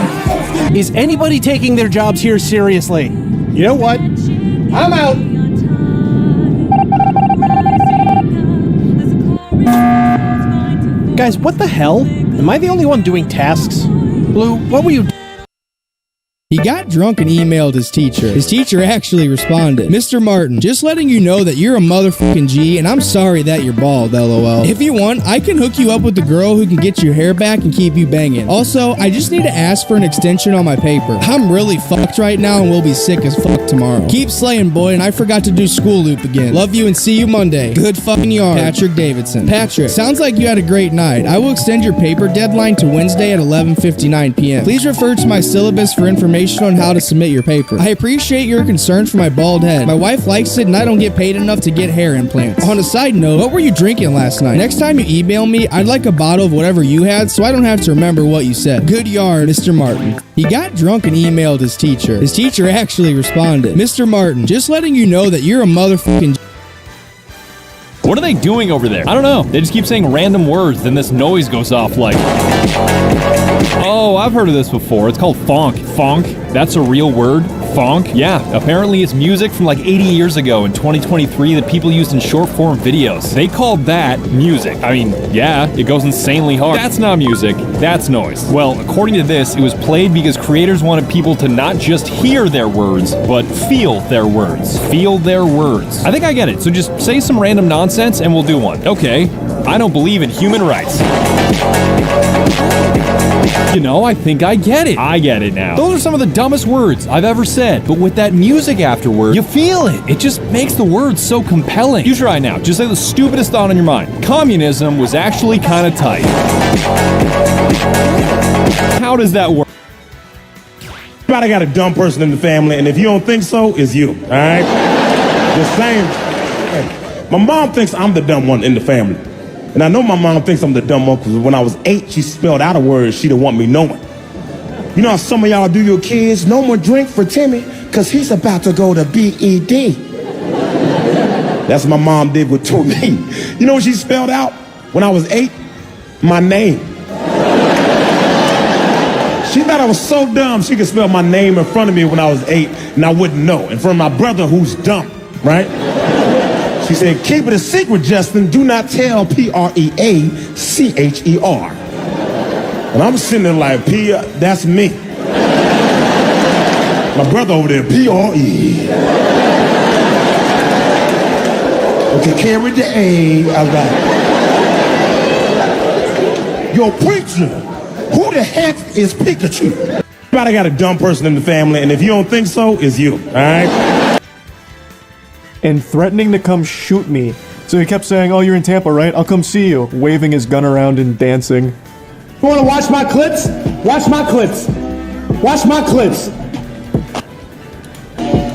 Is anybody taking their jobs here seriously? You know what? I'm out! Guys, what the hell? Am I the only one doing tasks? Blue, what were you doing? He got drunk and emailed his teacher. His teacher actually responded, Mr. Martin, just letting you know that you're a motherfucking G and I'm sorry that you're bald, lol. If you want, I can hook you up with the girl who can get your hair back and keep you banging. Also, I just need to ask for an extension on my paper. I'm really fucked right now and will be sick as fuck tomorrow. Keep slaying, boy, and I forgot to do school loop again. Love you and see you Monday. Good fucking yard. Patrick Davidson. Patrick, sounds like you had a great night. I will extend your paper deadline to Wednesday at 11:59 p.m. Please refer to my syllabus for information on how to submit your paper. I appreciate your concern for my bald head. My wife likes it and I don't get paid enough to get hair implants. On a side note, what were you drinking last night? Next time you email me, I'd like a bottle of whatever you had so I don't have to remember what you said. Good yard, Mr. Martin. He got drunk and emailed his teacher. His teacher actually responded, Mr. Martin, just letting you know that you're a motherfucking... What are they doing over there? I don't know. They just keep saying random words, then this noise goes off like... Oh, I've heard of this before. It's called fonk. Fonk? That's a real word? Funk? Yeah, apparently it's music from like 80 years ago in 2023 that people used in short form videos. They called that music. I mean, yeah, it goes insanely hard. That's not music, that's noise. Well, according to this, it was played because creators wanted people to not just hear their words, but feel their words. Feel their words. I think I get it, so just say some random nonsense and we'll do one. Okay, I don't believe in human rights. You know, I think I get it. I get it now. Those are some of the dumbest words I've ever said, but with that music afterward, you feel it. It just makes the words so compelling. You try now. Just say the stupidest thought on your mind. Communism was actually kind of tight. How does that work? Everybody got a dumb person in the family, and if you don't think so, it's you, all right? The same. My mom thinks I'm the dumb one in the family. And I know my mom thinks I'm the dumb one because when I was 8, she spelled out a word she didn't want me knowing. You know how some of y'all do your kids? No more drink for Timmy because he's about to go to BED. That's what my mom did with me. You know what she spelled out when I was 8? My name. She thought I was so dumb she could spell my name in front of me when I was 8 and I wouldn't know. In front of my brother who's dumb, right? She said, keep it a secret, Justin. Do not tell P-R-E-A-C-H-E-R. And I'm sitting there like, that's me. My brother over there, P-R-E. Okay, carry the A. All right. Yo, preacher, who the heck is Pikachu? Everybody got a dumb person in the family, and if you don't think so, it's you, all right? And threatening to come shoot me. So he kept saying, oh, you're in Tampa, right? I'll come see you. Waving his gun around and dancing. You want to watch my clips? Watch my clips. Watch my clips.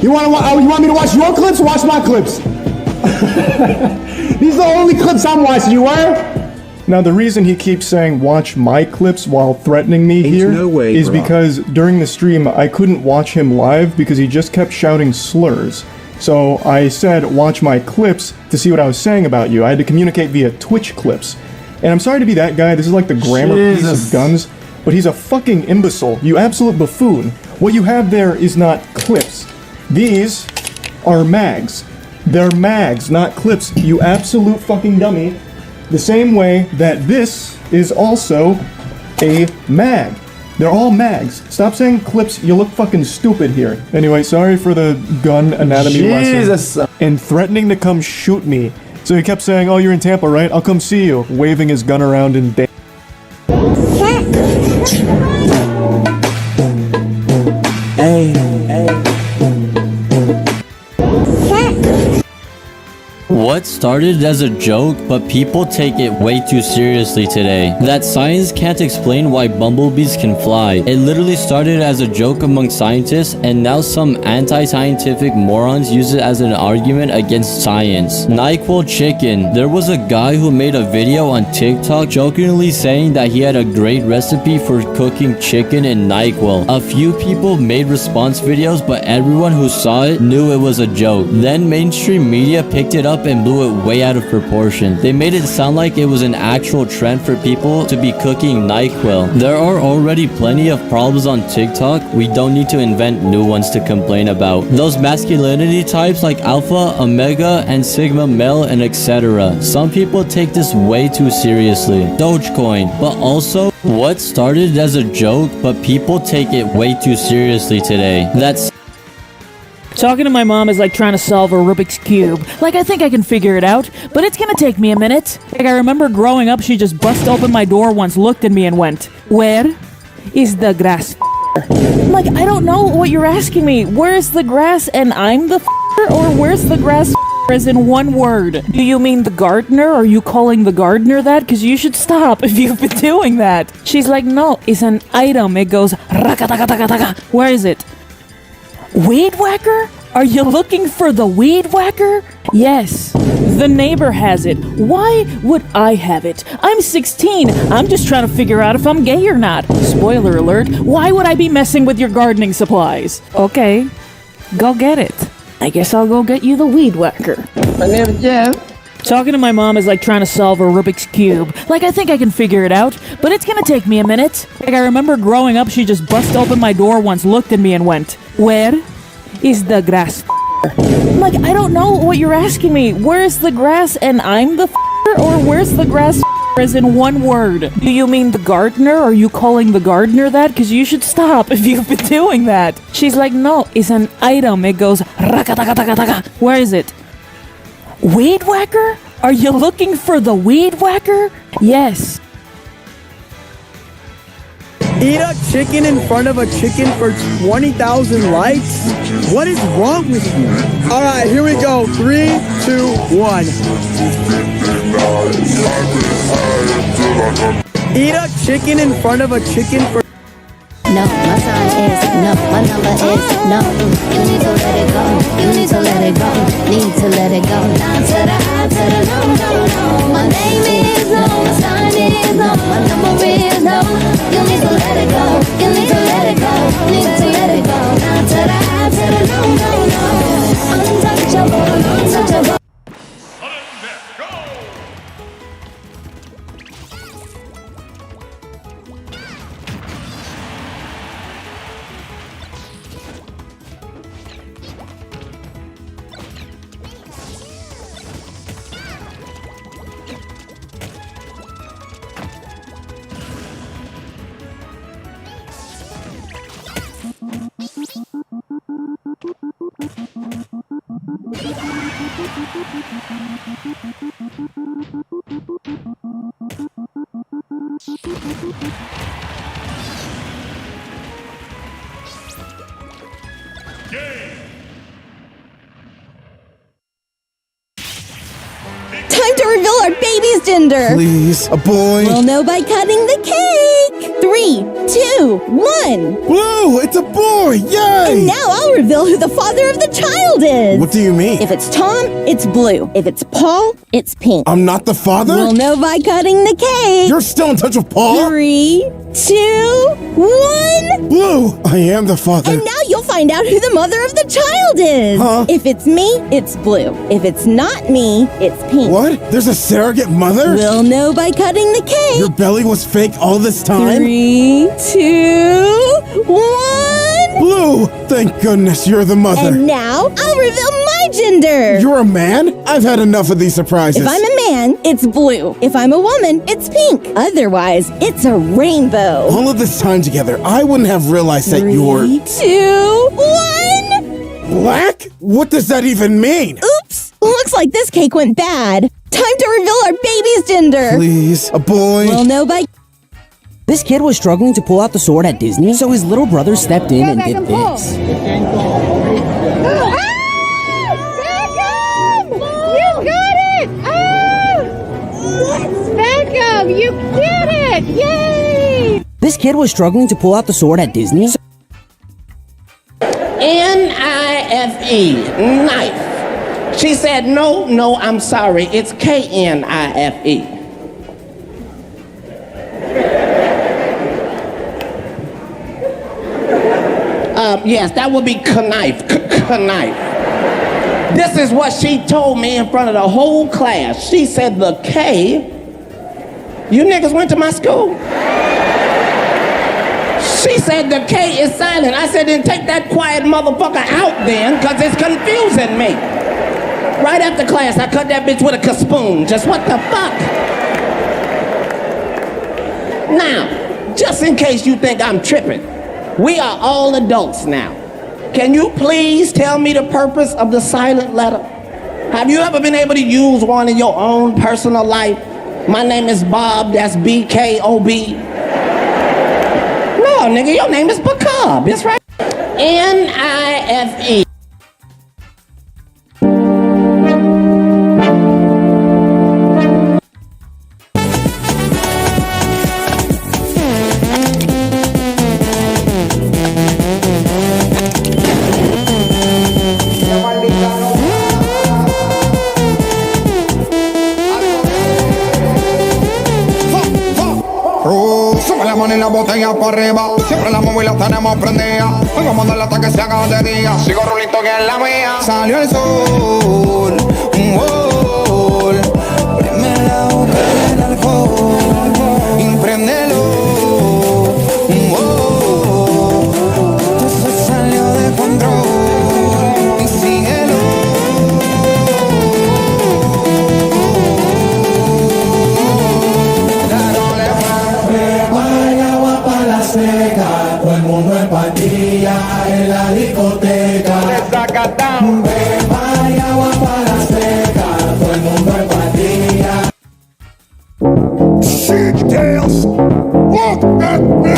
You want me to watch your clips? Watch my clips. These are the only clips I'm watching. You were? Now, the reason he keeps saying watch my clips while threatening me here is because during the stream, I couldn't watch him live because he just kept shouting slurs. So I said, watch my clips to see what I was saying about you. I had to communicate via Twitch clips. And I'm sorry to be that guy. This is like the grammar piece of guns. But he's a fucking imbecile. You absolute buffoon. What you have there is not clips. These are mags. They're mags, not clips. You absolute fucking dummy. The same way that this is also a mag. They're all mags. Stop saying clips. You look fucking stupid here. Anyway, sorry for the gun anatomy lesson. And threatening to come shoot me. So he kept saying, oh, you're in Tampa, right? I'll come see you. Waving his gun around and What started as a joke, but people take it way too seriously today. That science can't explain why bumblebees can fly. It literally started as a joke among scientists, and now some anti-scientific morons use it as an argument against science. NyQuil chicken. There was a guy who made a video on TikTok jokingly saying that he had a great recipe for cooking chicken in NyQuil. A few people made response videos, but everyone who saw it knew it was a joke. Then mainstream media picked it up and blew it way out of proportion. They made it sound like it was an actual trend for people to be cooking NyQuil. There are already plenty of problems on TikTok. We don't need to invent new ones to complain about. Those masculinity types like alpha, omega, and sigma male, and etc. Some people take this way too seriously. Dogecoin. But also, what started as a joke, but people take it way too seriously today. That's Talking to my mom is like trying to solve a Rubik's Cube. Like, I think I can figure it out, but it's gonna take me a minute. Like, I remember growing up, she just bust open my door once, looked at me, and went, "Where is the grass I'm like, I don't know what you're asking me. Where's the grass and I'm the or where's the grass as in one word? Do you mean the gardener? Are you calling the gardener that? Because you should stop if you've been doing that. She's like, no, it's an item. It goes, raka-taka-taka-taka. Where is it? Weed whacker? Are you looking for the weed whacker? Yes, the neighbor has it. Why would I have it? I'm 16. I'm just trying to figure out if I'm gay or not. Spoiler alert. Why would I be messing with your gardening supplies? Okay, go get it. I guess I'll go get you the weed whacker. My name is Jeff. Talking to my mom is like trying to solve a Rubik's Cube. Like, I think I can figure it out, but it's gonna take me a minute. Like, I remember growing up, she just bust open my door once, looked at me, and went, "Where Is the grass Like, I don't know what you're asking me. Where's the grass and I'm the or where's the grass as in one word? Do you mean the gardener? Are you calling the gardener that? Because you should stop if you've been doing that. She's like, no, it's an item. It goes raka-taka-taka-taka. Where is it? Weed whacker? Are you looking for the weed whacker? Yes. Eat a chicken in front of a chicken for 20,000 likes? What is wrong with you? All right, here we go. 3, 2, 1. Eat a chicken in front of a chicken for... No, my sign is no, my number is no. You need to let it go, you need to let it go, need to let it go. Down to the high, to the low, no, no. My name is no, my sign is no, my number is no. You need to let it go, you need to let it go, need to let it go. Down to the high, to the low, no, no. Untouchable, untouchable. Time to reveal our baby's gender. Please, a boy. We'll know by cutting the cake. 3, 2, 1. Blue, it's a boy. Yay! And now I'll reveal who the father of the child is. What do you mean? If it's Tom, it's blue. If it's Paul, it's pink. I'm not the father? We'll know by cutting the cake. You're still in touch with Paul? 3, 2, 1. Blue, I am the father. And now you'll find out who the mother of the child is. Huh? If it's me, it's blue. If it's not me, it's pink. What? There's a surrogate mother? We'll know by cutting the cake. Your belly was fake all this time? 3, 2, 1. Blue, thank goodness you're the mother. And now I'll reveal my gender. You're a man? I've had enough of these surprises. If I'm a man, it's blue. If I'm a woman, it's pink. Otherwise, it's a rainbow. All of this time together, I wouldn't have realized that you're... 3, 2, 1. Black? What does that even mean? Oops! Looks like this cake went bad. Time to reveal our baby's gender. Please, a boy. We'll know by... This kid was struggling to pull out the sword at Disney, so his little brother stepped in and did this. You get it! Yay! This kid was struggling to pull out the sword at Disney. N-I-F-E, knife. She said, no, I'm sorry. It's K-N-I-F-E. Yes, that would be knife. Knife. This is what she told me in front of the whole class. She said the K... You niggas went to my school? She said the K is silent. I said, then take that quiet motherfucker out then, because it's confusing me. Right after class, I cut that bitch with a spoon. Just what the fuck? Now, just in case you think I'm tripping, we are all adults now. Can you please tell me the purpose of the silent letter? Have you ever been able to use one in your own personal life? My name is Bob, that's B-K-O-B. No, nigga, your name is Bacab, that's right. N-I-F-E. La botella para arriba, siempre la móvil la tenemos prendida. Vengo a mandarle hasta que se haga de día. Sigo rulito que es la mía. Salió el sol, un gol. Prende la boca del alcohol y préndelo, un gol. Esto se salió de control. desacatado. Beba y agua para secar, todo el mundo en patilla. Seagulls, look at me.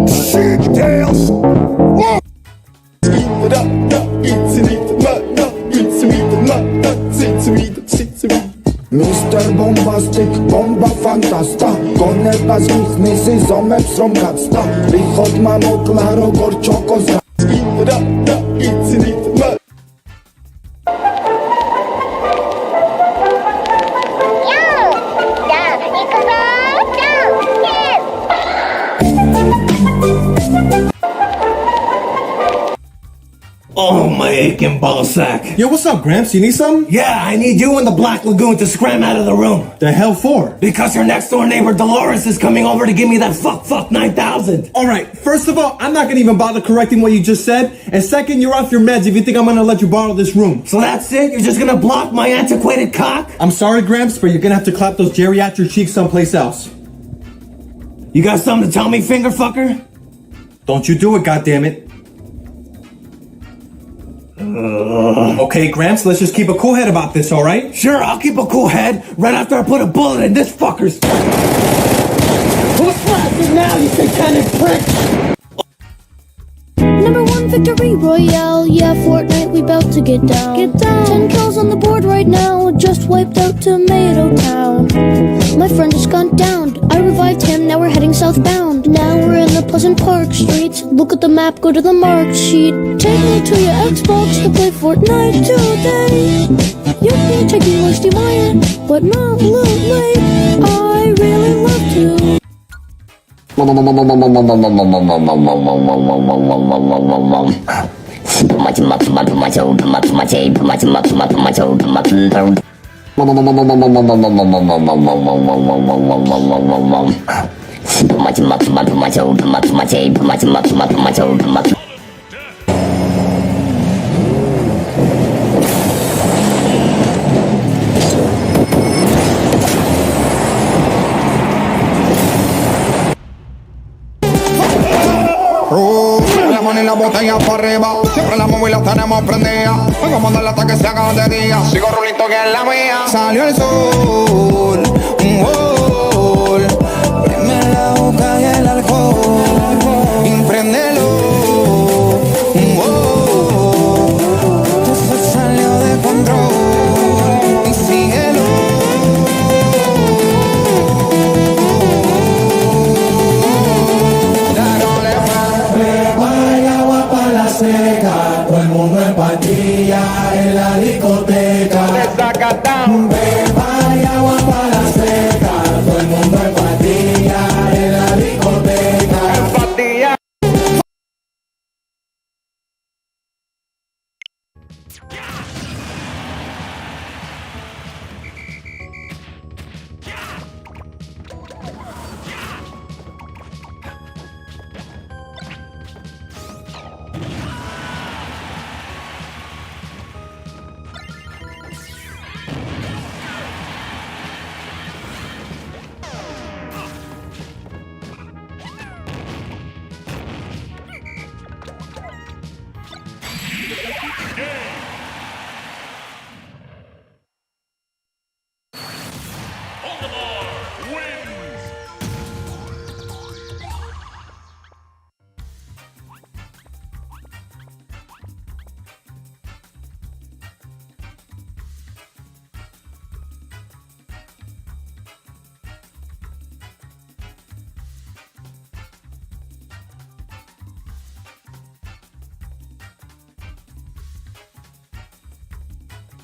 Seagulls, look. Mr. Bombastic, bomba fantasta. Con el basquis, Mrs. Omeps from Katsta. Východ mamo klaro, gorčoko za. Oh, my aching ball sack. Yo, what's up, Gramps? You need something? Yeah, I need you and the Black Lagoon to scram out of the room. The hell for? Because your next door neighbor Dolores is coming over to give me that fuck 9,000. Alright, first of all, I'm not gonna even bother correcting what you just said. And second, you're off your meds if you think I'm gonna let you borrow this room. So that's it? You're just gonna block my antiquated cock? I'm sorry, Gramps, but you're gonna have to clap those geriatric cheeks someplace else. You got something to tell me, finger fucker? Don't you do it, goddammit. Okay, Gramps, let's just keep a cool head about this, alright? Sure, I'll keep a cool head right after I put a bullet in this fucker's. Who's laughing now, you satanic prick? Number 1 victory royale, yeah, Fortnite, we bout to get down. 10 kills on the board right now, just wiped out Tomato Town. My friend just gone down, I revived him, now we're heading southbound. Now we're in the Pleasant Park streets, look at the map, go to the mark sheet. Take me to your Xbox to play Fortnite today. You can check your Steam iron, but not loot late. I really love to. La mano y la botella para arriba, siempre la móvil la tenemos prendida. Vengo a mandarle hasta que se haga de día. Sigo rulito que es la mía. Salió el sol, un gol. Prende la boca y el alcohol. Impréndelo, un gol. Esto se salió de control. Y síguelo. Seca, todo el mundo en patilla en la discoteca. Desacatado. Beba y agua para la seca, todo el mundo en patilla en la discoteca. En patilla.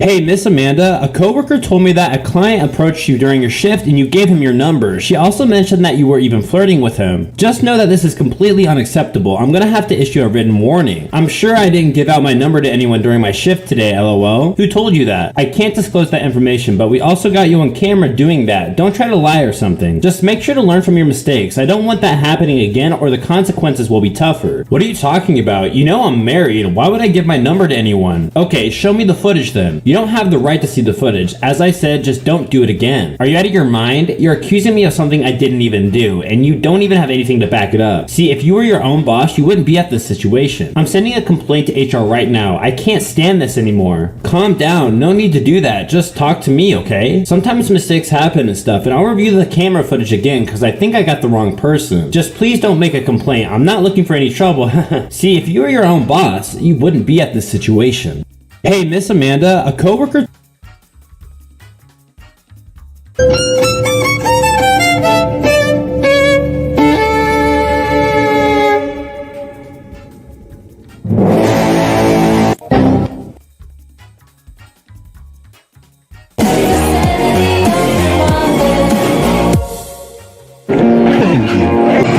Hey, Miss Amanda, a coworker told me that a client approached you during your shift and you gave him your number. She also mentioned that you were even flirting with him. Just know that this is completely unacceptable. I'm gonna have to issue a written warning. I'm sure I didn't give out my number to anyone during my shift today, LOL. Who told you that? I can't disclose that information, but we also got you on camera doing that. Don't try to lie or something. Just make sure to learn from your mistakes. I don't want that happening again or the consequences will be tougher. What are you talking about? You know I'm married. Why would I give my number to anyone? Okay, show me the footage then. You don't have the right to see the footage. As I said, just don't do it again. Are you out of your mind? You're accusing me of something I didn't even do, and you don't even have anything to back it up. See, if you were your own boss, you wouldn't be at this situation. I'm sending a complaint to HR right now. I can't stand this anymore. Calm down. No need to do that. Just talk to me, okay? Sometimes mistakes happen and stuff, and I'll review the camera footage again because I think I got the wrong person. Just please don't make a complaint. I'm not looking for any trouble. See, if you were your own boss, you wouldn't be at this situation. Hey, Miss Amanda, a coworker...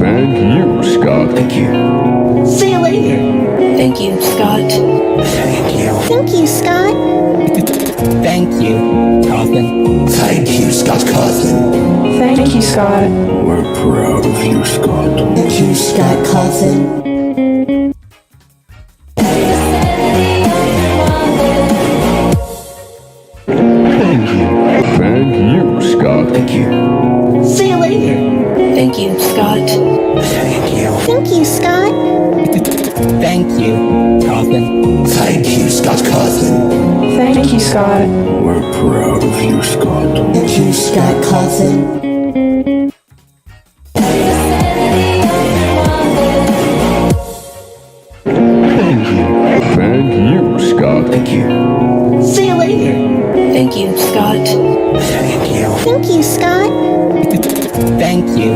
Thank you, Scott. Thank you. See you later. Thank you, Scott. Thank you. Thank you, Scott. Thank you, Cousin. Thank you, Scott Cousin. Thank you, Scott. We're proud of you, Scott. Thank you, Scott cousin. Thank you. Thank you, Scott. Thank you. See you later. Thank you, Scott. Thank you. Thank you, Scott. Thank you, Cousin. Thank you, Scott Cousin. Thank you, Scott. We're proud of you, Scott. Thank you, Scott cousin. Thank you. Thank you, Scott. Thank you. See you later. Thank you, Scott. Thank you. Thank you, Scott. Thank you,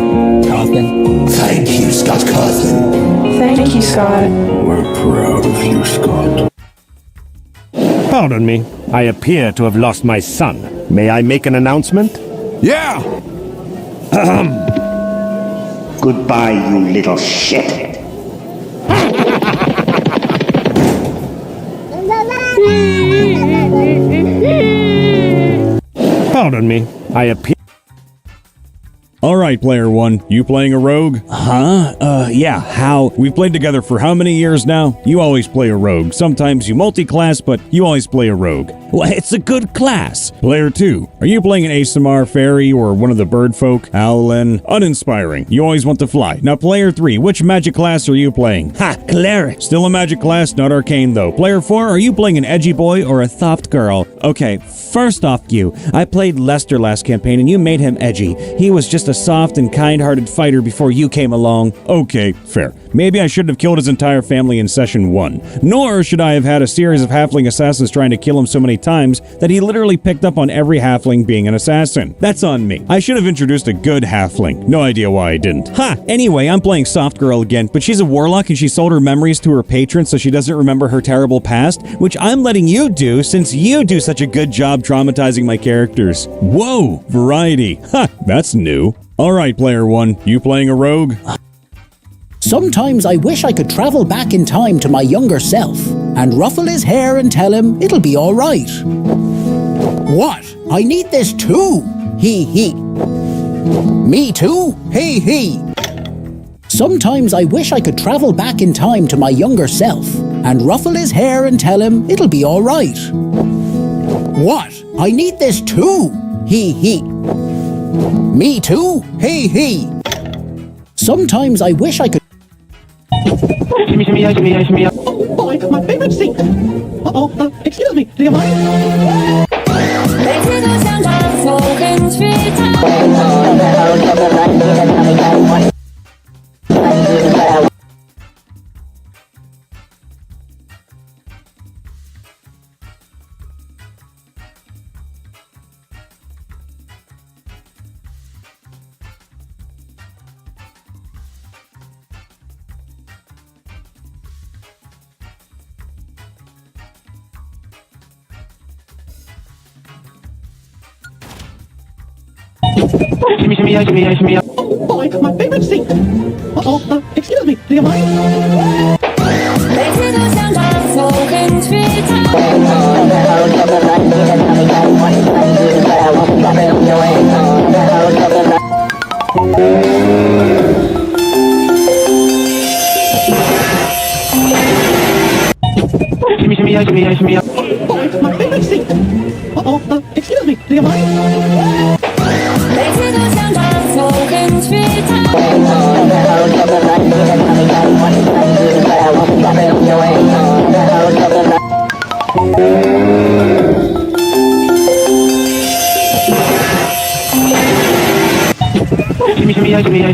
Cousin. Thank you, Scott Cousin. Thank you, Scott. We're proud of you, Scott. Pardon me. I appear to have lost my son. May I make an announcement? Yeah! Goodbye, you little shit. Pardon me. I appear... Alright, player one, you playing a rogue? Huh? Yeah, how? We've played together for how many years now? You always play a rogue. Sometimes you multi-class, but you always play a rogue. Well, it's a good class. Player two, are you playing an ASMR fairy or one of the bird folk? Owlin? Uninspiring. You always want to fly. Now, player three, which magic class are you playing? Ha! Cleric. Still a magic class, not arcane though. Player four, are you playing an edgy boy or a thoft girl? Okay, first off you. I played Lester last campaign and you made him edgy. He was just a soft and kind-hearted fighter before you came along. Okay, fair. Maybe I shouldn't have killed his entire family in session 1. Nor should I have had a series of halfling assassins trying to kill him so many times that he literally picked up on every halfling being an assassin. That's on me. I should have introduced a good halfling. No idea why I didn't. Ha! Anyway, I'm playing Soft Girl again, but she's a warlock and she sold her memories to her patron so she doesn't remember her terrible past, which I'm letting you do since you do such a good job traumatizing my characters. Whoa! Variety. Ha! That's new. Alright, player one, you playing a rogue? Sometimes I wish I could travel back in time to my younger self and ruffle his hair and tell him it'll be alright. What? I need this too! He. Me too? He. Sometimes I wish I could travel back in time to my younger self and ruffle his hair and tell him it'll be alright. What? I need this too! He. Me too? He. Sometimes I wish I could... Shimmy. Oh boy, my favorite seat. Excuse me, do you mind? Shimmy. Oh boy, my favorite seat. Excuse me, do you mind? Shimmy. it's my favorite seat. Uh-oh, excuse me, do you mind?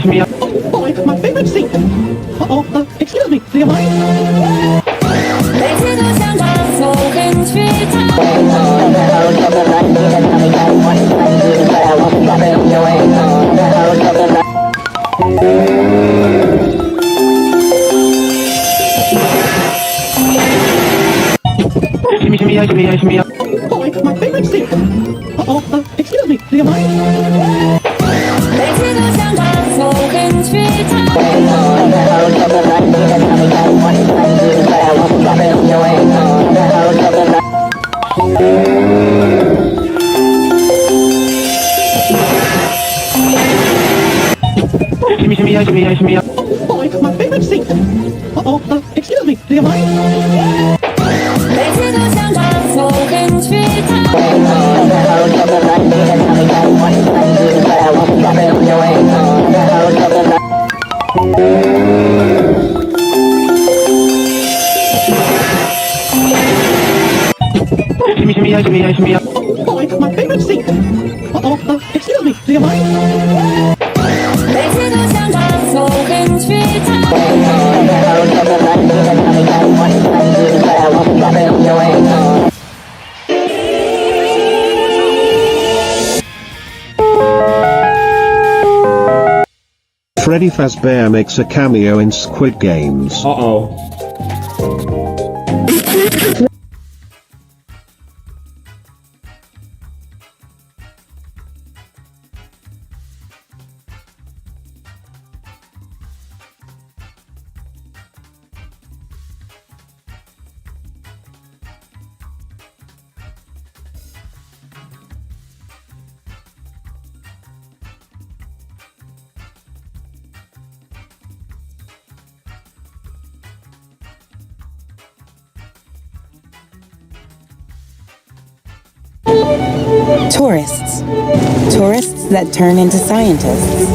Shimmy. Oh, it's my favorite seat. Uh-oh, excuse me, do you mind? Shimmy. Oh, it's my favorite seat. Uh-oh, excuse me, do you mind? Shimmy. Oh, it's my favorite seat. Uh-oh, excuse me, do you mind? Shimmy. Oh, it's my favorite seat. Uh-oh, excuse me, do you mind? Freddy Fazbear makes a cameo in Squid Games. Uh-oh. Tourists. Tourists that turn into scientists.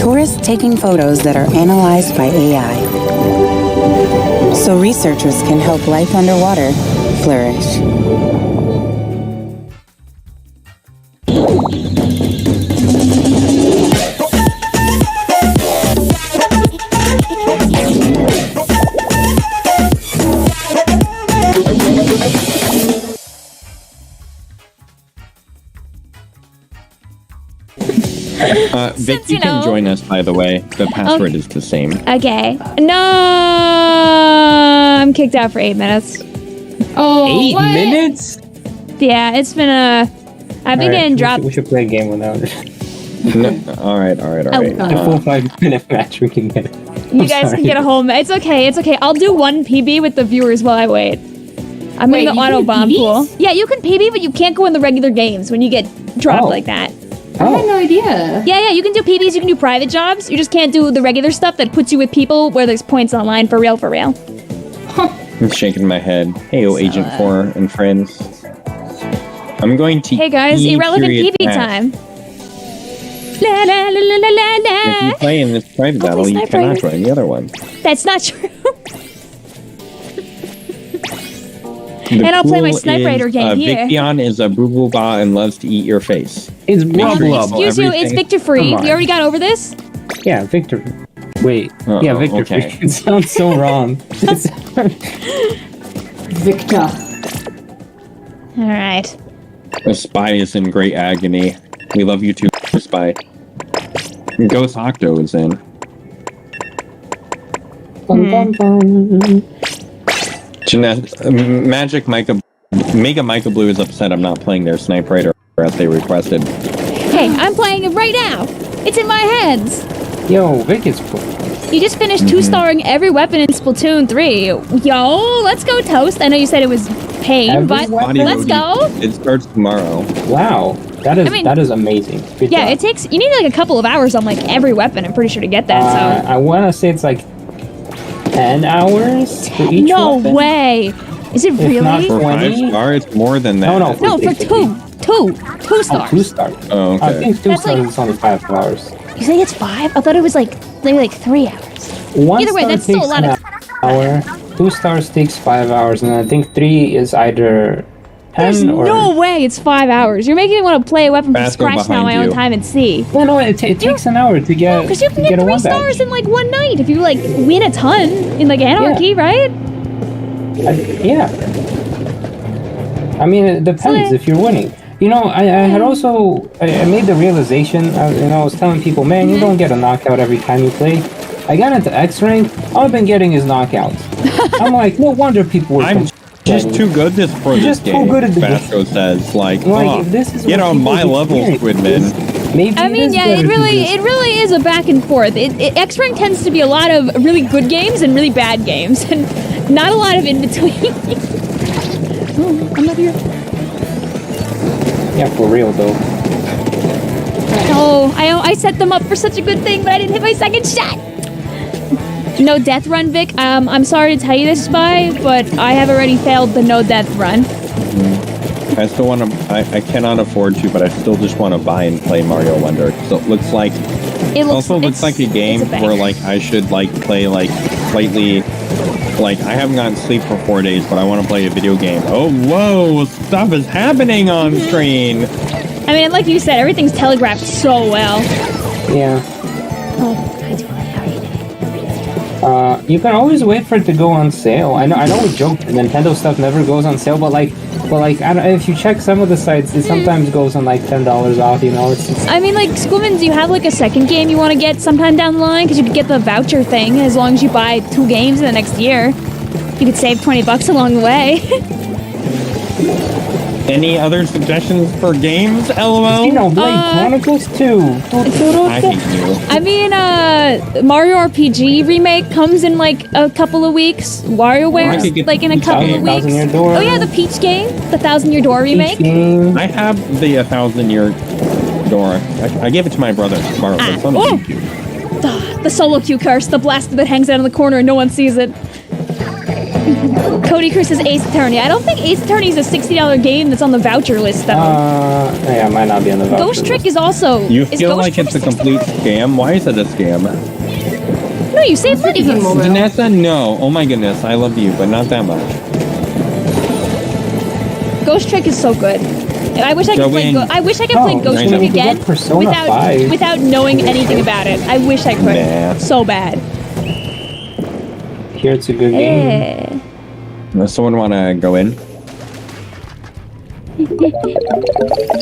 Tourists taking photos that are analyzed by AI. So researchers can help life underwater flourish. Vic, you can join us, by the way. The password is the same. Okay. No, I'm kicked out for 8 minutes. Oh, 8 minutes? Yeah, it's been I've been getting dropped. We should play a game without it. No, all right. A full 5-minute match we can get. You guys can get a whole. It's okay. I'll do one PB with the viewers while I wait. I'm in the auto bomb pool. Yeah, you can PB, but you can't go in the regular games when you get dropped like that. I had no idea. Yeah, you can do PBs, you can do private jobs. You just can't do the regular stuff that puts you with people where there's points online for real. I'm shaking my head. Heyo, Agent 4 and friends. I'm going to. Hey guys, irrelevant PB time. La la la la la la. If you play in this private battle, you cannot join the other one. That's not true. And I'll play my Snipe Rider game here. Vickion is a boo ba and loves to eat your face. It's blub. Excuse you, it's Victor Free. We already got over this? Yeah, Victor. Wait. Yeah, Victor Free. It sounds so wrong. Victor. Alright. The spy is in great agony. We love you too, spy. Ghost Octo is in. Magic Mega Micah Blue is upset I'm not playing their Snipe Rider as they requested. Hey, I'm playing it right now. It's in my hands. Yo, Vic is cool. You just finished 2-starring every weapon in Splatoon 3. Yo, let's go, Toast. I know you said it was pain, but let's go. It starts tomorrow. Wow. That is amazing. Good job. It takes, you need like a couple of hours on like every weapon, I'm pretty sure, to get that, so. I want to say it's like 10 hours for each weapon. No way. Is it really? For 5-star, it's more than that. No, for two stars. 2 stars. Oh, okay. I think 2 That's stars like- is only 5 hours. You think it's 5? I thought it was like maybe like 3 hours. 1 Either way, star that's still a takes lot an of. hour. 2 stars takes 5 hours, and I think 3 is either 10 There's or. no way it's 5 hours. You're making me want to play a weapon from Basco scratch now on behind my own you. time and see. No, it takes an hour to get. Because you can to get a 3 1 badge. stars in like one night if you like win a ton in like Anarchy, right? Yeah. I mean, it depends if you're winning. You know, I had also I made the realization. I was telling people, man, you don't get a knockout every time you play. I got into X rank. All I've been getting is knockouts. I'm like, no wonder people were. I'm just too good for this Just too game. good at the Basco says, like, if this is get what on people my level, experience, Squidman. Maybe I mean, yeah, it really is a back and forth. X rank tends to be a lot of really good games and really bad games, and not a lot of in between. Oh, I'm not here. Yeah, for real though. Oh, I set them up for such a good thing, but I didn't hit my second shot. No death run, Vic. I'm sorry to tell you this, Spy, but I have already failed the no death run. I still want to. I cannot afford to, but I still just want to buy and play Mario Wonder. So it looks like. Looks like a game where like I should like play like slightly. Like I haven't gotten sleep for 4 days, but I want to play a video game. Oh, whoa! Stuff is happening on screen. I mean, like you said, everything's telegraphed so well. Yeah. Oh, You can always wait for it to go on sale. I know we joke Nintendo stuff never goes on sale, but like I don't, if you check some of the sites, it sometimes goes on like $10 off. You know, it's I mean, like, Squidman, do you have like a second game you want to get sometime down the line? Because you could get the voucher thing as long as you buy 2 games in the next year. You could save $20 along the way. Any other suggestions for games? LOL. Xenoblade Chronicles 2. I hate you. I mean, Mario RPG remake comes in like a couple of weeks. WarioWare, like in a couple of weeks. Oh yeah, the Peach game, the 1,000-Year Door remake. I have the 1,000-Year Door. I gave it to my brother. Borrowed it. It's on the GameCube. The solo queue curse, the blaster that hangs out in the corner and no one sees it. Cody Cruz says Ace Attorney. I don't think Ace Attorney is a $60 game that's on the voucher list, though. Yeah, it might not be on the voucher Ghost Trick is also. You feel like it's a complete scam? Why is it a scam? No, you save money. Vanessa, no. Oh my goodness, I love you, but not that much. Ghost Trick is so good. I wish I could play. I wish I could play Ghost Trick again without knowing anything about it. I wish I could so bad. Here it's a good game. Does someone want to go in?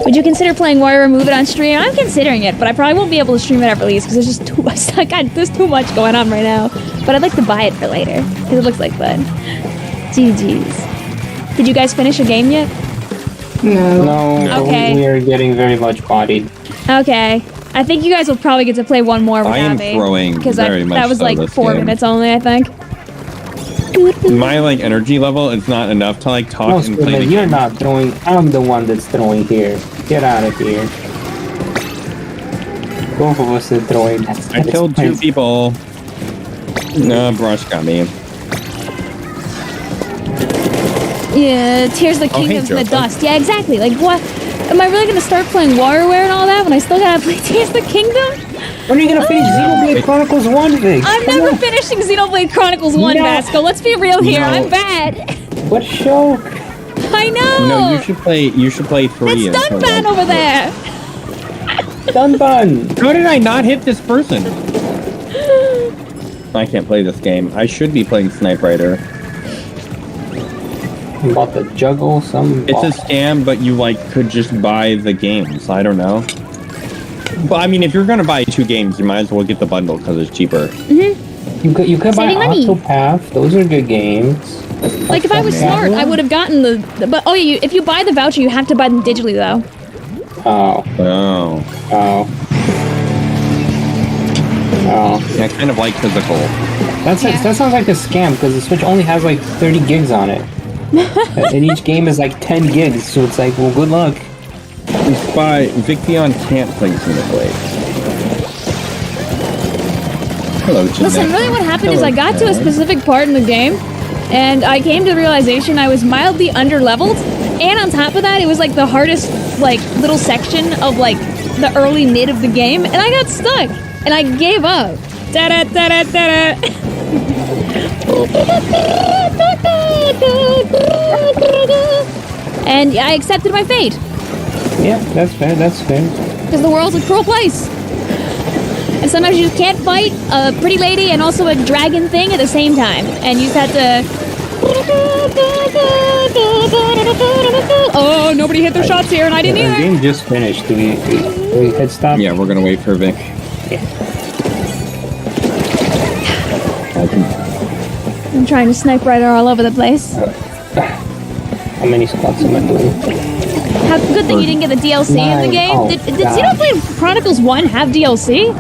Would you consider playing WarioWare Move It on stream? I'm considering it, but I probably won't be able to stream it at release because there's just too much. God, there's too much going on right now. But I'd like to buy it for later because it looks like fun. GG's. Did you guys finish a game yet? No. Okay. We are getting very much bodied. Okay. I think you guys will probably get to play one more I am without me. throwing very much that was so like this 4 game. minutes only, I think. My like energy level is not enough to like talk No, and play the Squidman, you're not throwing. I'm the one that's throwing here. Get out of here. Both of us are throwing. I killed 2 people. No, Brush got me. Yeah, Tears of the Oh, hey, Kingdoms in the Joseph. dust. Yeah, exactly. Like, what? Am I really gonna start playing WarioWare and all that when I still gotta play Tears of the Kingdom? When are you gonna finish Xenoblade Chronicles 1, Vic? I'm never finishing Xenoblade Chronicles 1, Vasco. Let's be real here. No. I'm bad. What show? I know. No, you should play 3. It's Dunban over there. Dunban. How did I not hit this person? I can't play this game. I should be playing Snipe Rider. I'm about to juggle some. It's a scam, but you like could just buy the games. I don't know. But I mean, if you're gonna buy 2 games, you might as well get the bundle because it's cheaper. Mm-hmm. You could buy Saving money. Octopath. Those are good games. Like, if I was smart, I would have gotten the but, oh, yeah, if you buy the voucher, you have to buy them digitally, though. Oh. I kind of like physical. That sounds like a scam because the Switch only has like 30 gigs on it. And each game is like 10 gigs, so it's like, well, good luck. Spy, Victian can't play Xenoblade. Hello, Jeanette. Listen, really what happened is I got to a specific part in the game, And I came to the realization I was mildly under-leveled, and on top of that, it was like the hardest, like, little section of, like, the early mid of the game, and I got stuck, and I gave up. Da-da-da-da-da-da. And I accepted my fate. Yeah, that's fair, that's fair. Because the world's a cruel place. And sometimes you just can't fight a pretty lady and also a dragon thing at the same time. And you just have to... Oh, nobody hit their shots here, and I didn't The either. game just finished. Do we hit stop? Yeah, we're gonna wait for Vic. I'm trying to snipe right all over the place. How many squats am I doing? How good that you didn't get the DLC in the 9. game. Oh, Did God. Xenoblade Chronicles 1 have DLC?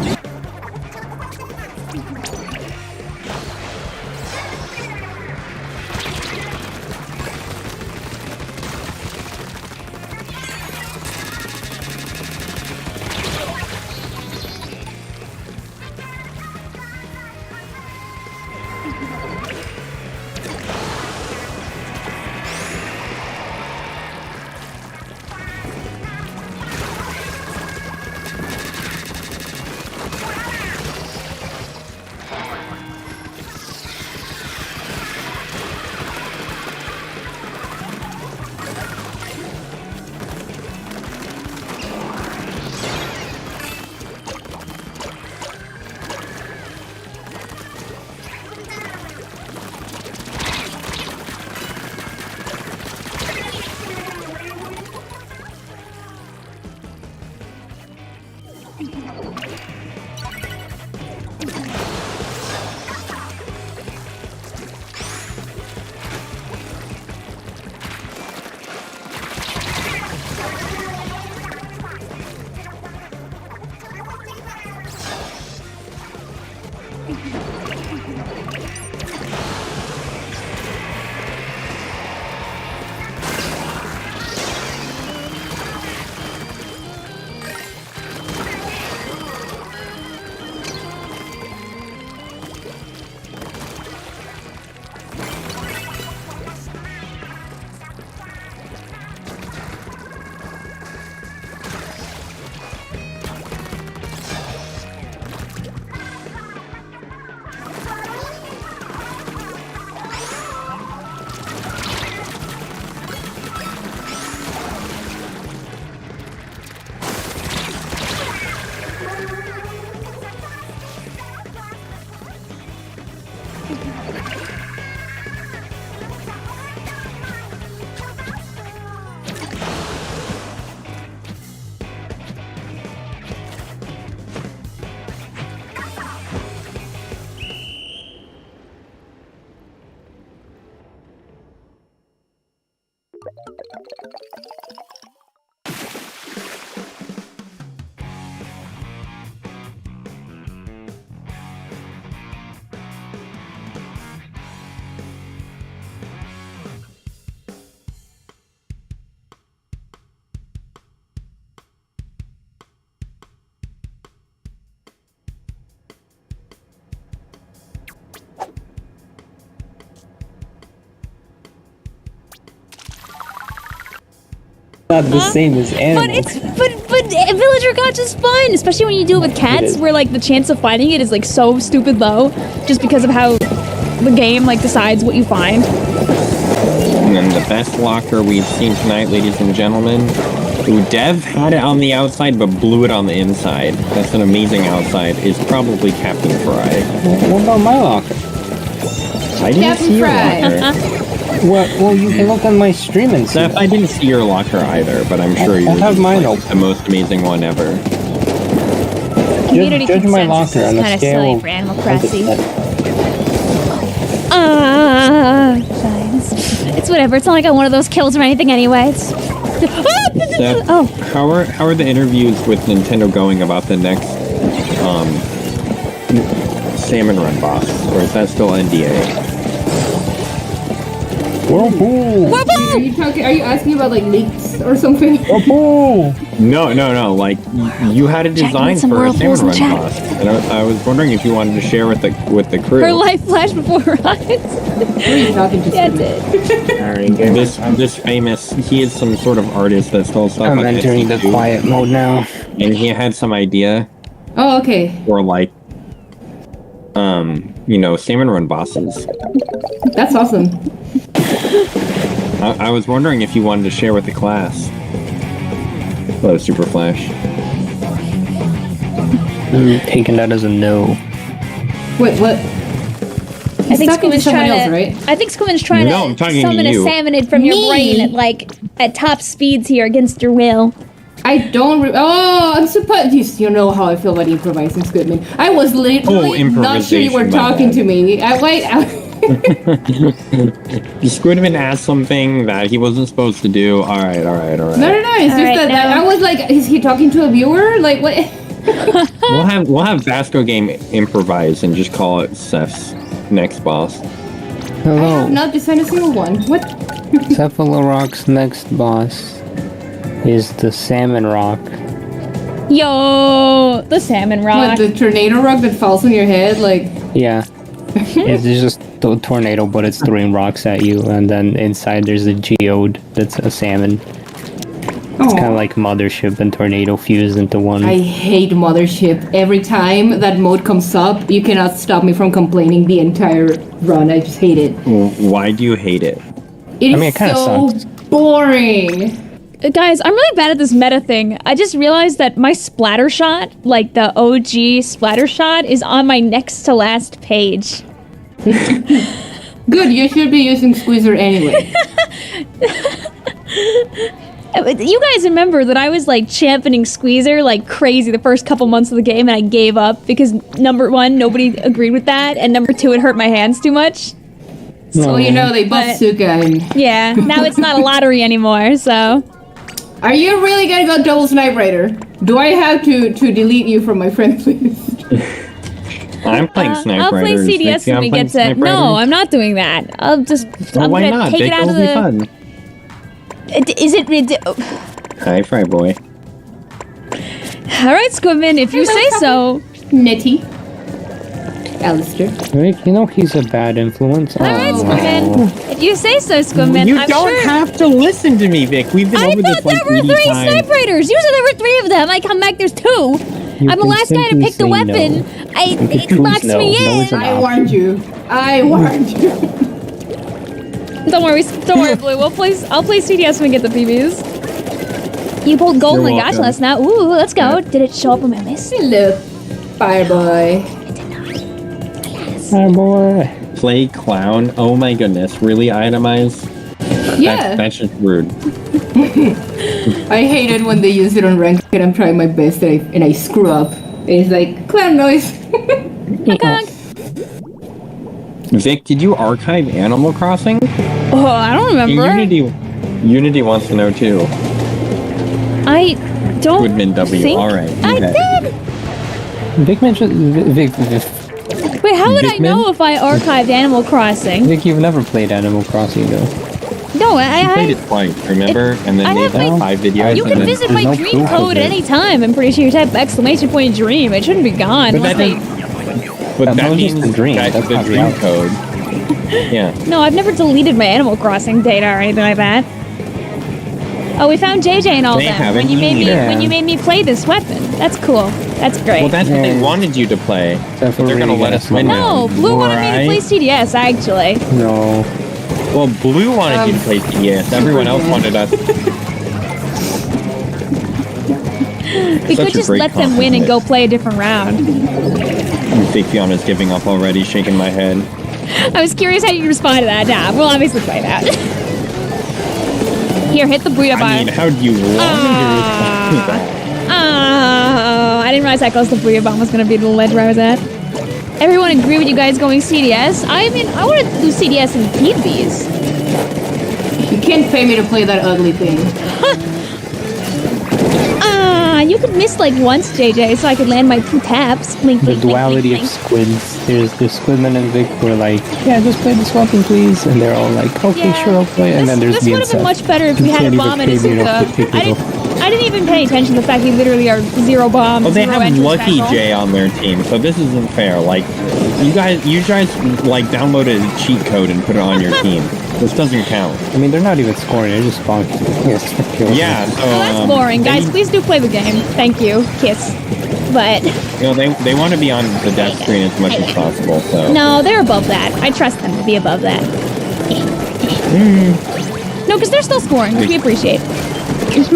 Not the same as animals. But villager gotcha is fun, especially when you do it with cats, where like the chance of finding it is like so stupid low, just because of how the game like decides what you find. And then the best locker we've seen tonight, ladies and gentlemen. Ooh, Dev had it on the outside, but blew it on the inside. That's an amazing outside. Is probably Captain Fry. What about my locker? I didn't see your locker. What? Well, you can look on my stream and see. Steph, I didn't see your locker either, but I'm sure you have mine like the most amazing one ever. Community Judge my consensus locker on is a kind of scale silly of for Animal Crossing. It's whatever. It's not like I wanted those kills or anything anyway. It's... Steph, how are the interviews with Nintendo going about the next Salmon Run boss, or is that still NDA? Whirlpool! Are you asking about like leaks or something? Whirlpool! No. Like you had a design some for a whirlpools salmon in run chat. boss, and I was wondering if you wanted to share with the crew. Her life flashed before her eyes. Who are you talking to? Yeah, it did. This famous, he is some sort of artist that sells stuff. I'm on entering the Etsy, too. quiet mode now. And he had some idea Oh, okay. for like, salmon run bosses. That's awesome. I was wondering if you wanted to share with the class. Hello, Super Flash. I'm taking that as a no. Wait, what? I think talking to Squidman's someone trying else, to. right? I think Squidman's trying No, I'm to talking to summon a you. salmonid from your brain at top speeds here against your will. I don't. I'm surprised. You know how I feel about improvising, Squidman. I was literally not sure you were improvisation, my talking bad. to me. Squidman asked something that he wasn't supposed to do. All right. No. It's just Alright, that I was like, is he talking to a viewer? Like what? We'll have Vasco Game improvise and just call it Seth's next boss. I Hello. have not designed a single one. What? Cephalorock's next boss is the Salmon Rock. Yo, the salmon rock. What? The tornado rock that falls on your head? Like. Yeah. It's just a tornado, but it's throwing rocks at you, and then inside there's a geode that's a salmon. It's kind of like Mothership and Tornado fused into one. I hate Mothership. Every time that mode comes up, you cannot stop me from complaining the entire run. I just hate it. Why do you hate it? It is so boring. Guys, I'm really bad at this meta thing. I just realized that my splatter shot, like the OG splatter shot, is on my next to last page. Good, you should be using Squeezer anyway. You guys remember that I was like championing Squeezer like crazy the first couple months of the game, and I gave up because number one, nobody agreed with that, and number two, it hurt my hands too much. So you know they bought Suka and... Yeah, now it's not a lottery anymore, so... Are you really gonna go double snipe raider? Do I have to delete you from my friends list? I'm playing Snipe I'll play Riders. CDS Vixie, when I'm we playing get to... Snipe No, Riders. I'm not doing that. I'm Why gonna not? take it Big out of will be the... fun. Is it... Hi, Fry Boy. Alright, Squidman, if you say so. Nettie. Alistair. Rick, you know he's a bad influence. Alright, Squidman. If you say so, Squidman, You I'm don't sure... have to listen to me, Vic. We've been I over thought this like there were 80 three times. snipe raiders. Usually there were three of them. I come back, there's two. You I'm the can last guy to simply pick the say weapon. no. It choose locks no. me No in. is an I warned you. I warned you. Don't worry, Blue. I'll play CDS when we get the PBs. You pulled gold You're in the gacha welcome. last night. Ooh, let's go. Did it show up on my list? Hello, Fireboy. Oh boy. Play clown. Oh my goodness. Really itemize? Yeah. That's just rude. I hate it when they use it on ranked and I'm trying my best and I screw up. And it's like, clown noise. Vic, did you archive Animal Crossing? Oh, I don't remember. Unity wants to know too. I don't Woodman W. think All right. I okay. did. Vic mentioned Vic. Wait, how would I Dickman? know if I archived Animal Crossing? Vic, you've never played Animal Crossing though. No, She played it twice, remember? And then I made have like my- 5 videos. You and can then- visit my no dream proof of code at it. any time. I'm pretty sure you type exclamation point dream. It shouldn't be gone. But unless that But That that was means just a dream. that's That's the not dream reality. code. Yeah. No, I've never deleted my Animal Crossing data or anything like that. Oh, we found JJ and all They that haven't when you made me either. play this weapon. That's cool. That's great. Well, that's what they wanted you to play. But they're gonna let us win no, now. Blue wanted me to play CDS actually. No. Well, Blue wanted you to play TS. Everyone else wanted us. We Such could a just great let them win and compliment. go play a different round. Fionna's giving up already, shaking my head. I was curious how you respond to that. Nah, we'll obviously play that. Here, hit the Buddha bar. I mean, how do you want me to respond to that? I didn't realize that close the Booyah Bomb was going to be the ledge where I was at. Everyone agree with you guys going CDS? I mean, I want to do CDS and keep these. You can't pay me to play that ugly thing. You could miss like once, JJ, so I could land my 2 taps. Blink, The blink, blink, duality blink, of blink. squids. There's the Squidman and Vic who are like, yeah, just play this weapon, please. And they're all like, okay, Yeah. sure, I'll play. And then there's This me would and have been Seth. much better if You we had a can't even bomb and a pay me enough to Zuka. pick it up. I I didn't even pay attention to the fact they literally are 0 bombs. Well, they zero have entrance Lucky battle. J on their team, so this isn't fair. Like, you guys like downloaded a cheat code and put it on your team. This doesn't count. I mean, they're not even scoring; they're just bonking. Yeah, so Well, that's boring, guys. Please do play the game. Thank you. Kiss. But you know, they want to be on the death screen as much as possible. So no, they're above that. I trust them to be above that. No, because they're still scoring, which we appreciate. Bye-bye.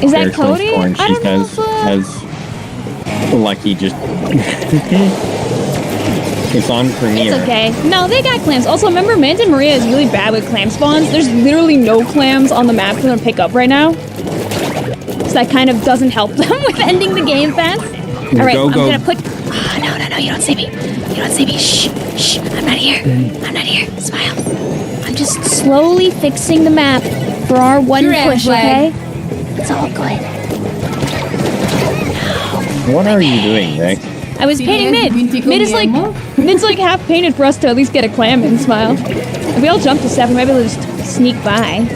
Is that they're still Cody? scoring. I She don't know. has Lucky just. It's on Premiere. It's okay. No, they got clams. Also, remember, Manta and Maria is really bad with clam spawns. There's literally no clams on the map for them to pick up right now. So that kind of doesn't help them with ending the game fast. All right, I'm gonna put... Oh, no, you don't see me. You don't see me. Shh, shh, I'm not here. I'm not here. Smile. I'm just slowly fixing the map for our one push, okay? It's all good. What are you doing, Nick? I was painting mid. Mid's like half painted for us to at least get a clam in. Smile. If we all jump to 7, maybe we'll just sneak by.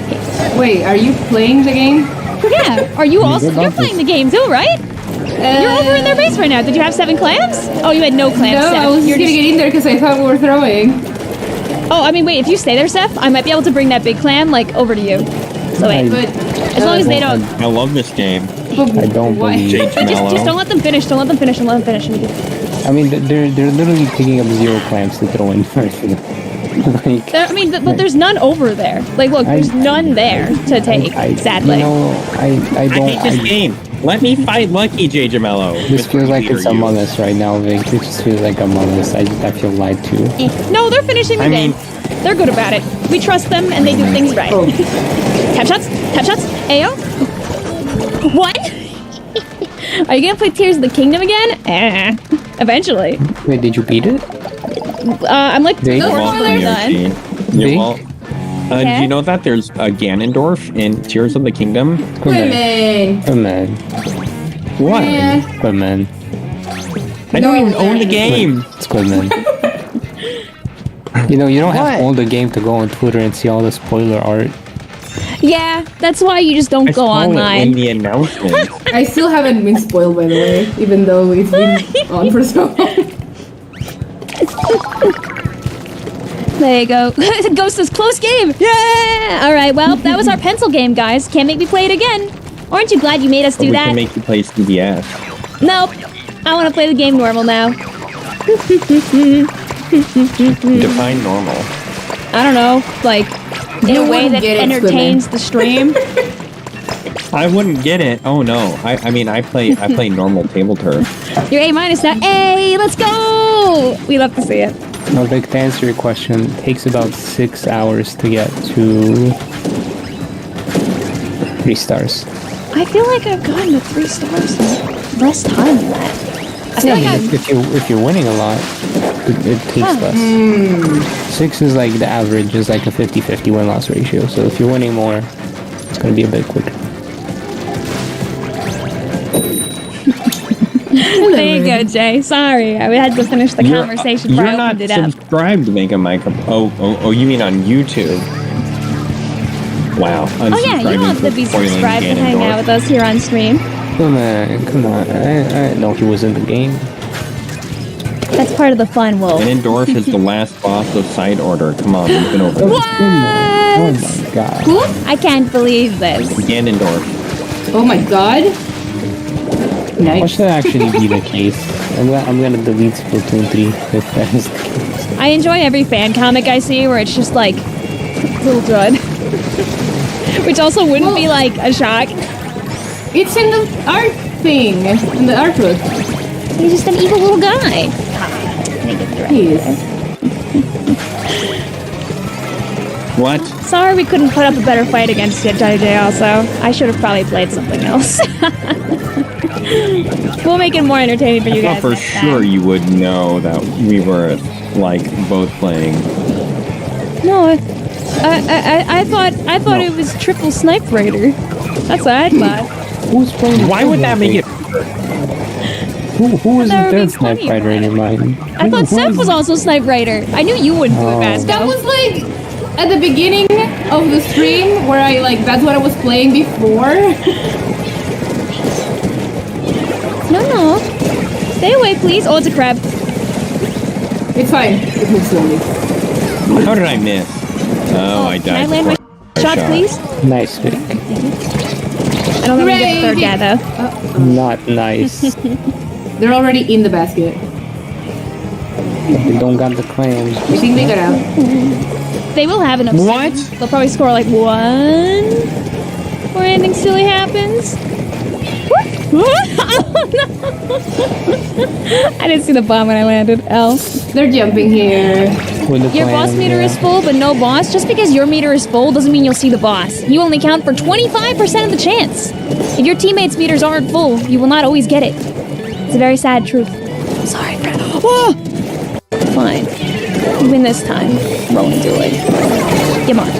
Wait, are you playing the game? Yeah. Are you also? You're playing the game too, right? You're over in their base right now. Did you have 7 clams? Oh, you had no clams. No, Steph. I was You're just gonna get in there because I thought we were throwing. Oh, I mean, wait. If you stay there, Steph, I might be able to bring that big clam like over to you. So wait. As long as they don't. I love this game. I don't believe. Just don't let them finish. Don't let them finish. Don't let them finish. I mean, they're literally picking up 0 clams to throw in first. Like, But there's none over there. Like, look, there's none there to take. Sadly. You know, I don't. I hate this game. Let me fight Lucky J. Jamello. This feels like it's Among Us right now, Vic. It just feels like Among Us. I feel lied to. No, they're finishing the game. They're good about it. We trust them, and they do things right. Tap shots. Tap shots. Ayo. What? Are you gonna play Tears of the Kingdom again? Eventually. Wait, did you beat it? I'm like You're 4 welcome, done. You're welcome. Do you know that there's a Ganondorf in Tears of the Kingdom? Women. Women. What? Women. I don't even own the game. It's women. You know, you don't have to own the game to go on Twitter and see all the spoiler art. Yeah, that's why you just don't go online. In the announcement. I still haven't been spoiled, by the way, even though it's been on for so long. There you go. Ghost is close game. Yeah. All right. Well, that was our pencil game, guys. Can't make me play it again. Aren't you glad you made us do we that? can make you play CBS. Nope. I want to play the game normal now. Define normal. I don't know, like in a way that entertains the stream. I wouldn't get it. Oh no. I mean I play normal table turf. You're A- now. Hey, let's go! We love to see it. No, Vic, to answer your question, it takes about 6 hours to get to 3 stars. I feel like I've gotten to 3 stars less time than that. I feel like I've... if you're winning a lot, it takes less. 6 is like the average, is like a 50-50 win-loss ratio. So if you're winning more, it's going to be a bit quicker. There you go, Jay. Sorry, I had to finish the conversation before I opened it You're up. not subscribed to Make a Mic. Oh, you mean on YouTube? Wow. Oh yeah, you don't have to be subscribed to hang out with us here on stream. Come on. I know he was in the game. That's part of the fun, Wolf. Ganondorf is the last boss of Side Order. Come on, we've been over What? Oh my god. Who? I can't believe this. Ganondorf. Oh my god. Nice. What should actually be the case? I'm gonna delete Splatoon 3 if that is the case. I enjoy every fan comic I see where it's just like Little Judd. Which also wouldn't be like a shock. It's in the art thing, in the artwork. He's just an evil little guy. What? Sorry we couldn't put up a better fight against you, JJ, also. I should have probably played something else. We'll make it more entertaining for you I guys. thought for sure you would know that we were like both playing. No, I thought it was triple snipe raider. That's what I thought. Who's playing? Why would that make it? Who was the third snipe rider in your mind? I thought Seth was also snipe raider. I knew you wouldn't do it, Vasco. That was like at the beginning of the stream where I like that's what I was playing before. No. Stay away, please. Oh, it's a crab. It's fine. It moves slowly. How did I miss? Oh, I died. Can I land my shots, please? Nice, Vic. I don't think we get the third guy though. Not nice. They're already in the basket. They don't got the clams. I think they got out. They will have enough. What? They'll probably score like 1 before anything silly happens. Oh no! I didn't see the bomb when I landed. L. They're jumping here. Your boss meter is full, but no boss. Just because your meter is full doesn't mean you'll see the boss. You only count for 25% of the chance. If your teammates' meters aren't full, you will not always get it. It's a very sad truth. Sorry, Fred. Oh! Fine. You win this time. Rolling Dueling. Come on.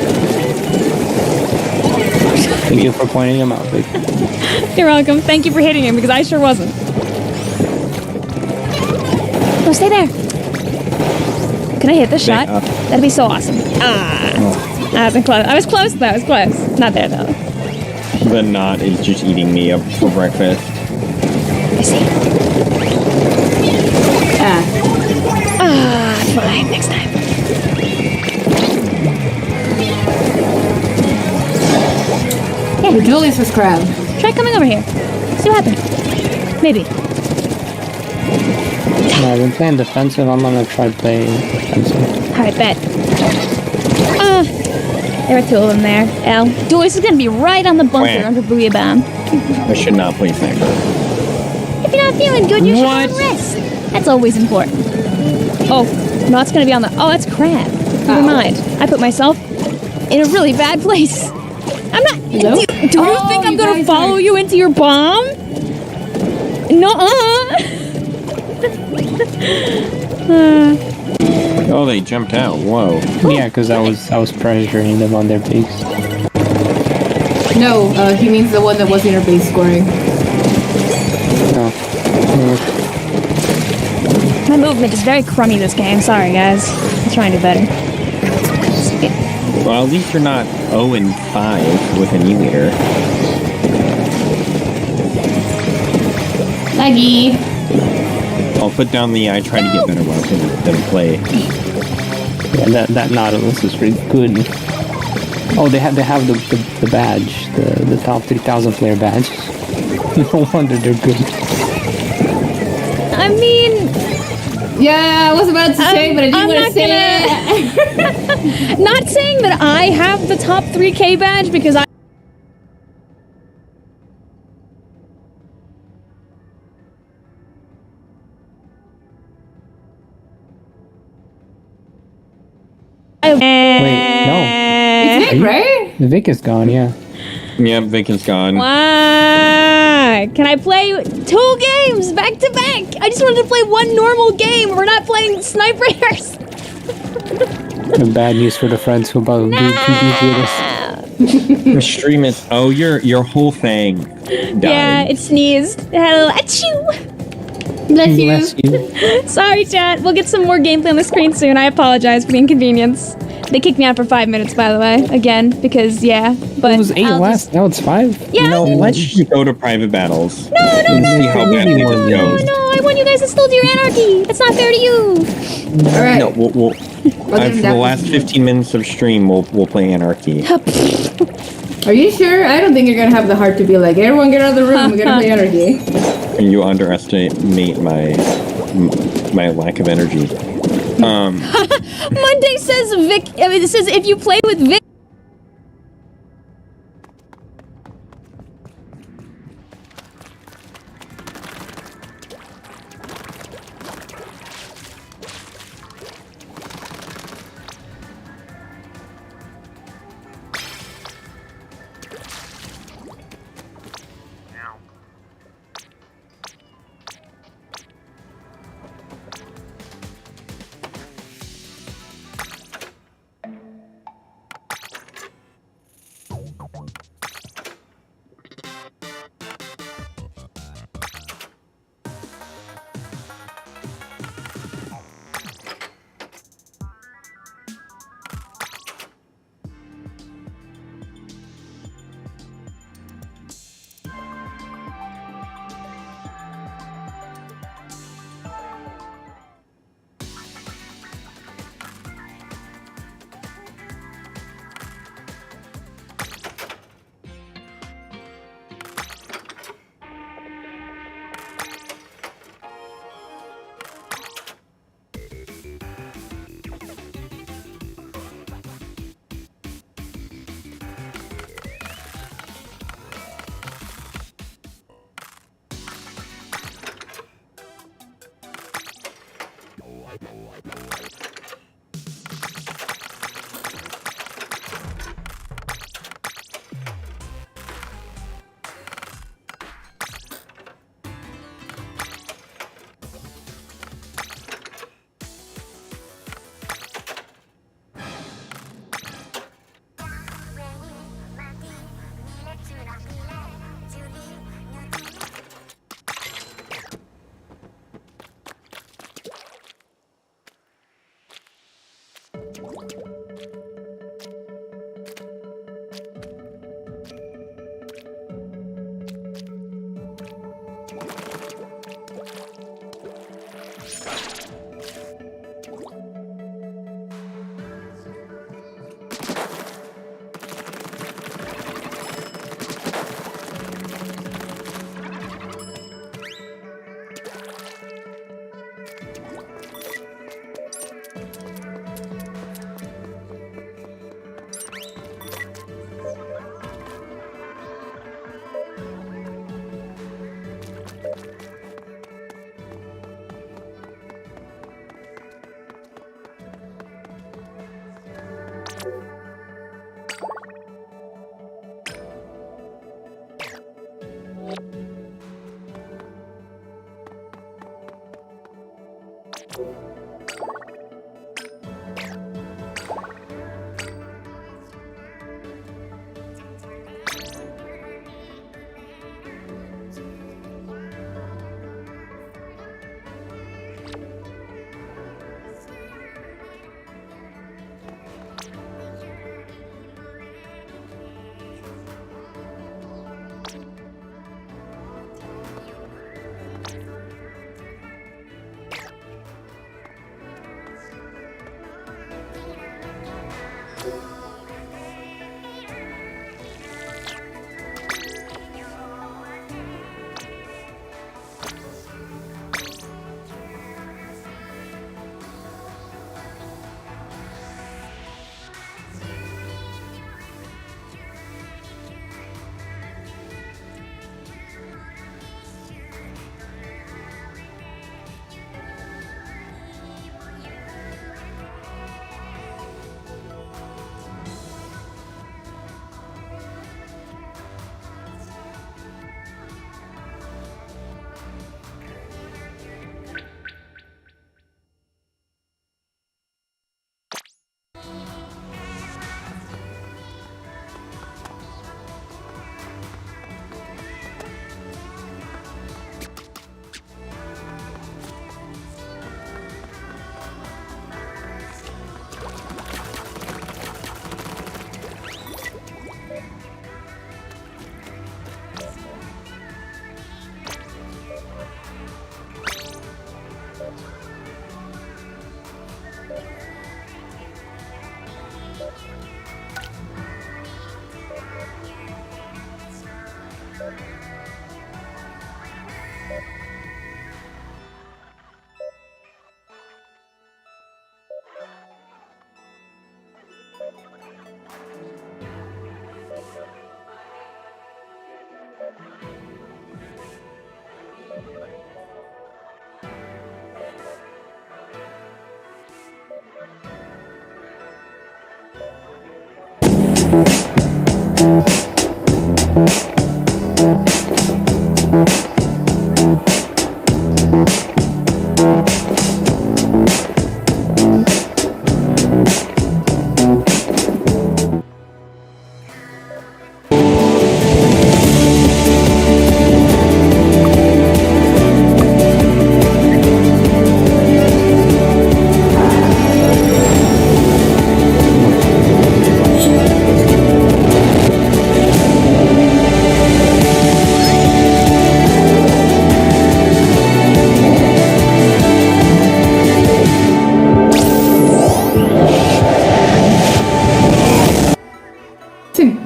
Thank you for pointing him out, Vic. You're welcome. Thank you for hitting him, because I sure wasn't. Oh, stay there. Can I hit this shot? That'd be so awesome. I wasn't close. I was close, though. I was close. Not there, though. The knot is just eating me up for breakfast. I see. Fine. Next time. Yeah. Julius was crab. Try coming over here. See what happens. Maybe. I've been playing defensive. I'm gonna try playing defensive. Alright, bet. There are two of them there. L. Julius is gonna be right on the bunker under Booyah Bomb. I should not play sniper. If you're not feeling good, you should rest. That's always important. Oh, no, it's gonna be on the. Oh, that's crab. Never mind. I put myself in a really bad place. I'm not. Hello? Do you think I'm gonna follow you into your bomb? Oh, they jumped out. Whoa. Yeah, because I was pressuring them on their base. No, he means the one that was in our base scoring. My movement is very crummy this game. Sorry, guys. I'm trying to do better. Well, at least you're not 0-5 with an E-meter. Laggy. I'll put down the I try to get better weapon than play. Yeah, that Nautilus is pretty good. Oh, they have the badge, the top 3,000 player badge. No wonder they're good. I mean, yeah, I was about to say, but I didn't want to say it. Not saying that I have the top 3K badge because I. Wait, no. It's Vic, right? Vic is gone, yeah. Yeah, Vic is gone. Why? Can I play 2 games back to back? I just wanted to play 1 normal game. We're not playing snipers. Bad news for the friends who about The stream is. Oh, your whole thing died. Yeah, it sneezed. Hello, achoo. Bless you. Sorry, chat. We'll get some more gameplay on the screen soon. I apologize for the inconvenience. They kicked me out for 5 minutes, by the way. Again, because, yeah. But it was 8 last. Now it's 5. Yeah. You know, let's just go to private battles. No. See how badly this goes. No, I want you guys to still do your anarchy. That's not fair to you. All right. No, we'll for the last 15 minutes of stream, we'll play anarchy. Are you sure? I don't think you're gonna have the heart to be like, everyone get out of the room. We're gonna play anarchy. And you underestimate my lack of energy. Monday says Vic. I mean, it says if you play with Vic.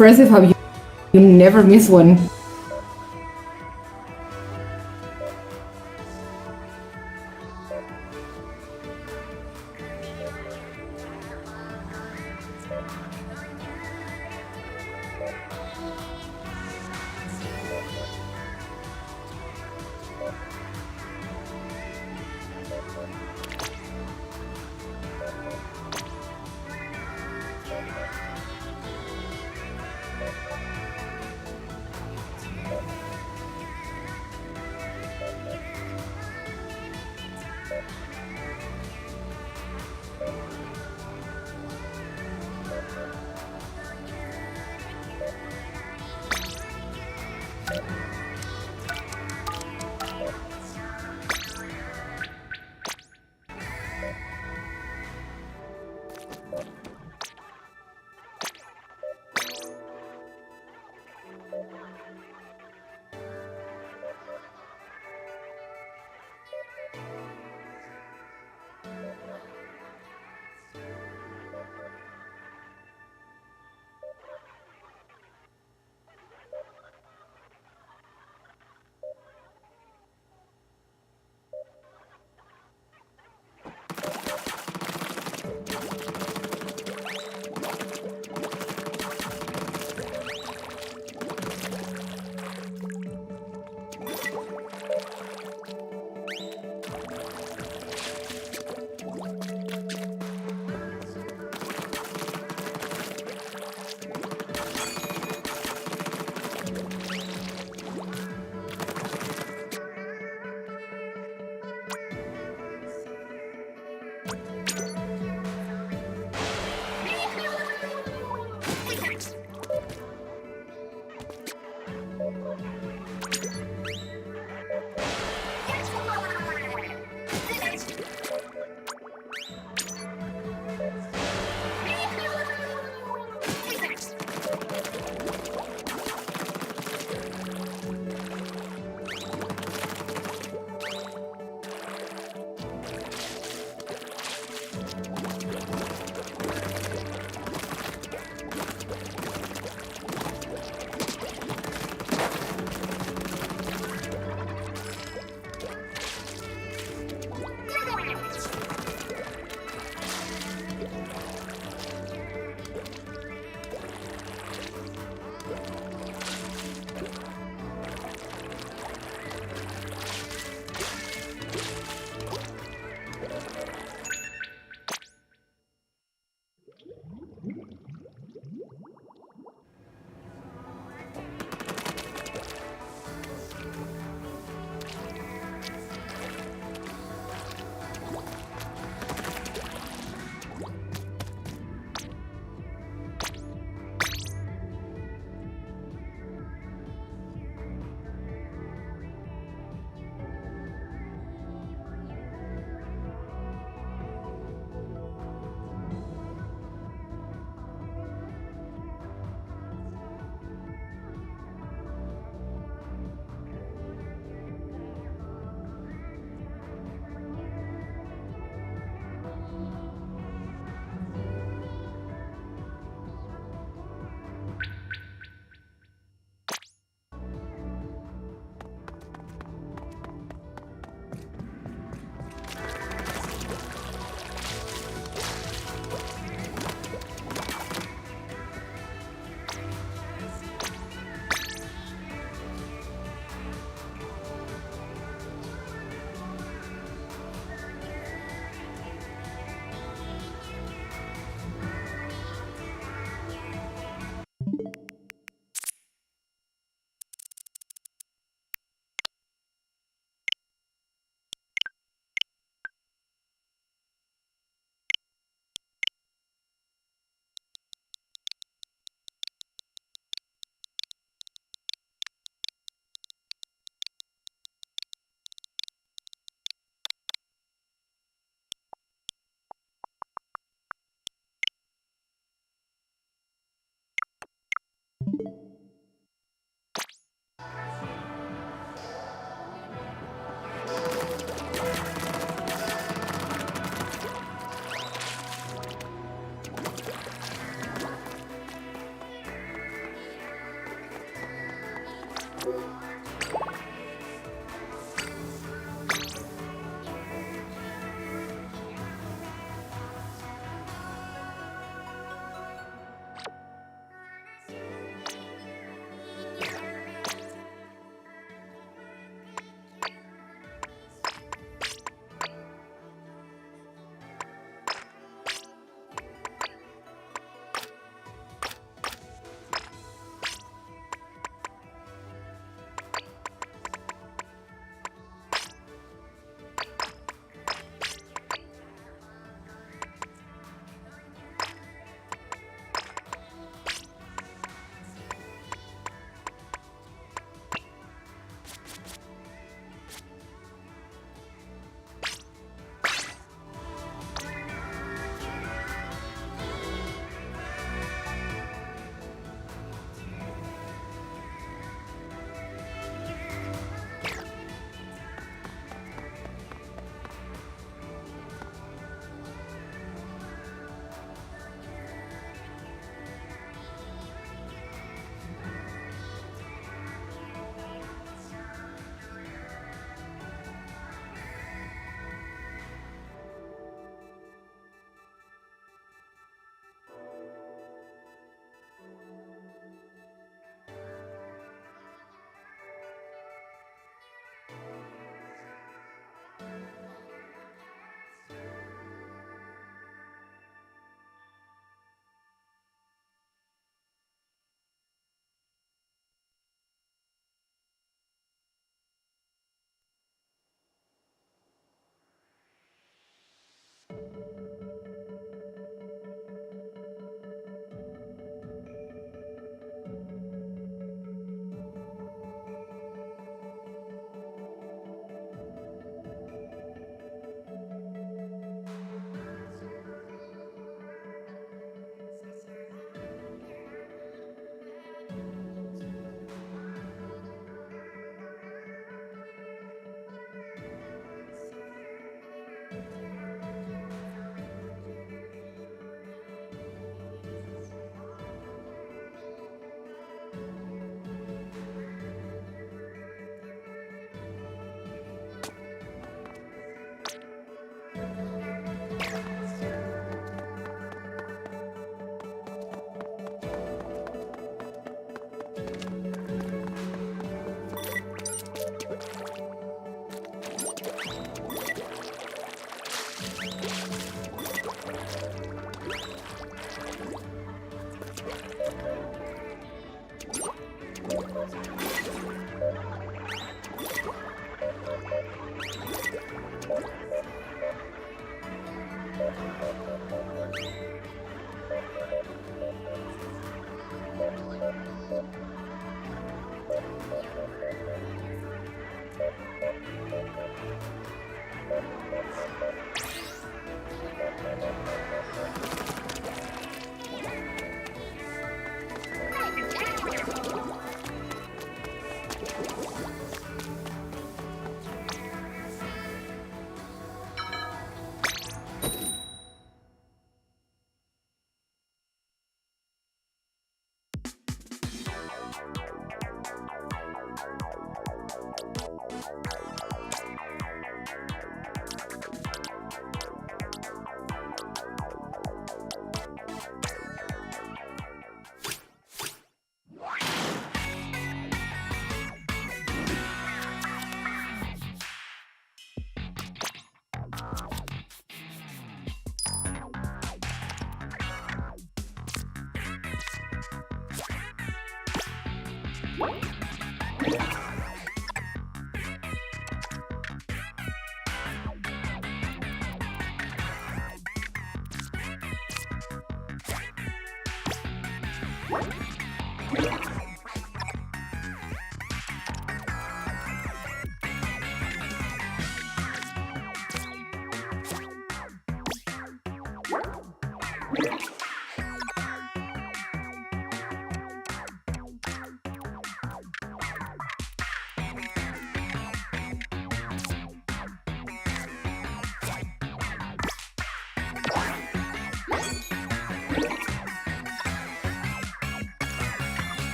Impressive how you never miss one.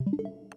You